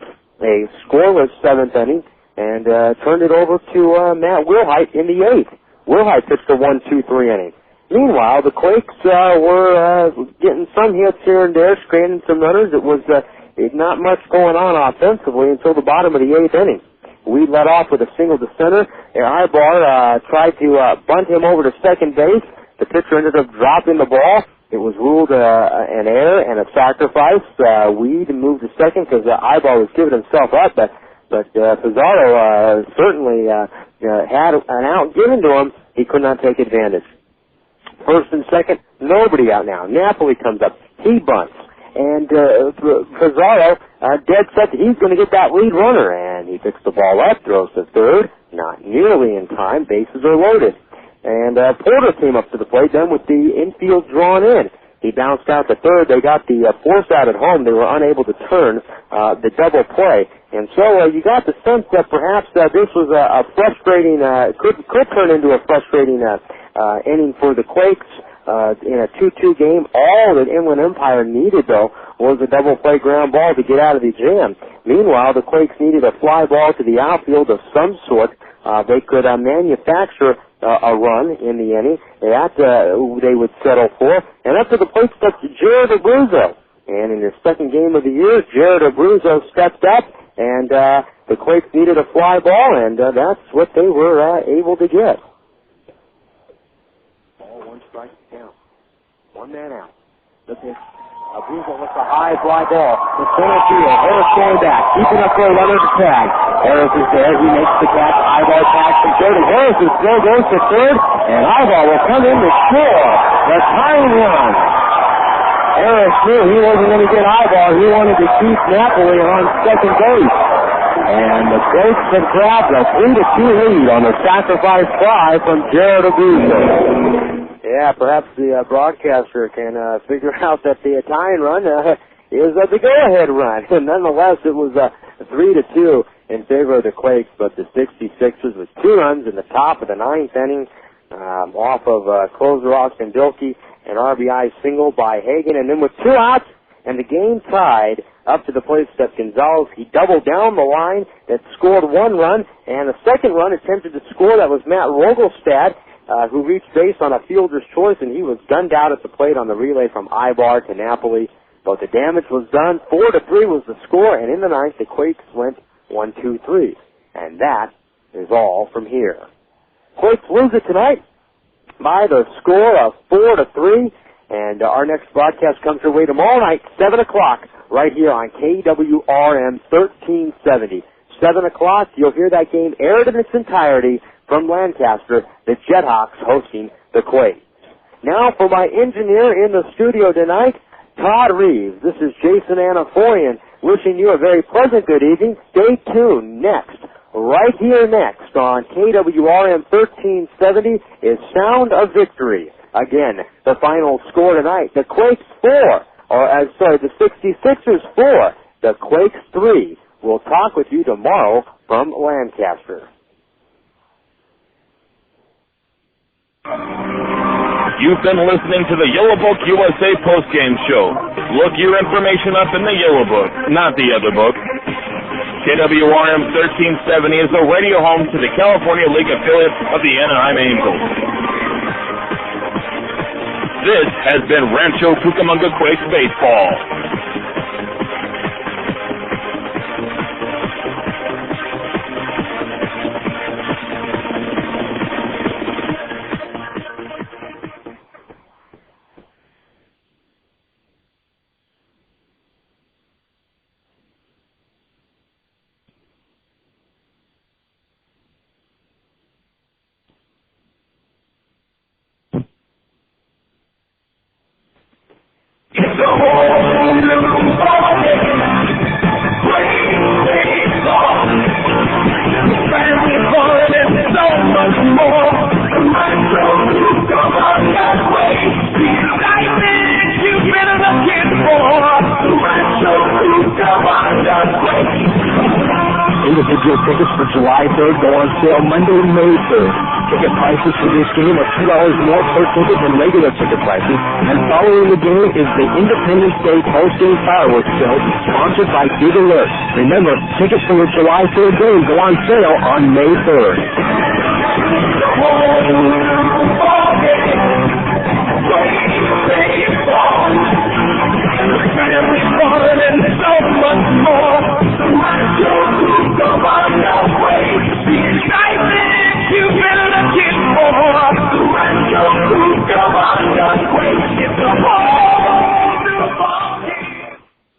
a scoreless 7th inning, and turned it over to Matt Wilhite in the 8th. Wilhite pitched a 1-2-3 inning. Meanwhile, the Quakes were getting some hits here and there, stranding some runners. It was not much going on offensively until the bottom of the 8th inning. We led off with a single to center. Ibar tried to bunt him over to second base. The pitcher ended up dropping the ball. It was ruled an error and a sacrifice. Weed moved to second because Ibar was giving himself up, but Pizarro certainly had an out given to him. He could not take advantage. First and second, nobody out now. Napoli comes up. He bunts. And Pizarro, dead set, he's going to get that lead runner. And he picks the ball up, throws to third. Not nearly in time. Bases are loaded. And Porter came up to the plate then with the infield drawn in. He bounced out to third. They got the force out at home. They were unable to turn the double play. And so you got the sense that perhaps this was a frustrating, could turn into a frustrating inning for the Quakes in a 2-2 game. All that Inland Empire needed, though, was a double play ground ball to get out of the jam. Meanwhile, the Quakes needed a fly ball to the outfield of some sort. They could manufacture a run in the inning. That they would settle for. And up to the plate stepped Jared Abruzzo. And in his second game of the year, Jared Abruzzo stepped up, and the Quakes needed a fly ball, and that's what they were able to get. Ball, 1 strike down. 1 man out. The pitch. Abruzzo with a high fly ball. The center field. Harris going back. Keeping up for a runner to tag. Harris is there. He makes the catch. Ibar tags from third. And Harris's throw goes to third. And Ibar will come in to score the tying run. Harris knew he wasn't going to get Ibar. He wanted to keep Napoli on second base. And the Quakes have grabbed a 3-2 lead on the sacrifice fly from Jared Abruzzo. Yeah, perhaps the broadcaster can figure out that the tying run is the go-ahead run. And nonetheless, it was 3-2 in favor of the Quakes, but the 66ers with 2 runs in the top of the 9th inning off of closer Austin Bilkey, an RBI single by Hagan, and then with 2 outs and the game tied, up to the plate stepped Gonzalez. He doubled down the line that scored 1 run, and the second run attempted to score. That was Matt Rogelstad, who reached base on a fielder's choice, and he was gunned out at the plate on the relay from Ibar to Napoli. But the damage was done. 4-3 was the score, and in the 9th, the Quakes went 1-2-3. And that is all from here. Quakes lose it tonight by the score of 4-3, and our next broadcast comes your way tomorrow night, 7 o'clock, right here on KWRM 1370. 7 o'clock, you'll hear that game aired in its entirety from Lancaster, the Jethawks hosting the Quakes. Now for my engineer in the studio tonight, Todd Reeves. This is Jason Anaforian wishing you a very pleasant good evening. Stay tuned. Next, right here next on KWRM 1370 is Sound of Victory. Again, the final score tonight, the Quakes 4, the 66ers 4, the Quakes 3. We'll talk with you tomorrow from Lancaster. You've been listening to the Yellow Book USA postgame show. Look your information up in the Yellow Book, not the other book. KWRM 1370 is the radio home to the California League affiliate of the Anaheim Angels. This has been Rancho Cucamonga Quakes Baseball. The whole new ballgame. Great baseball. Family fun and so much more. Rancho Cucamonga's way. The excitement you've been looking for. Rancho Cucamonga's way. Individual tickets for July 3rd go on sale Monday, May 3rd. Ticket prices for this game are $2 more per ticket than regular ticket prices. And following the game is the Independence Day Pulsing Fireworks Show, sponsored by Big Alert. Remember, tickets for the July 3rd game go on sale on May 3rd. Family fun and so much more.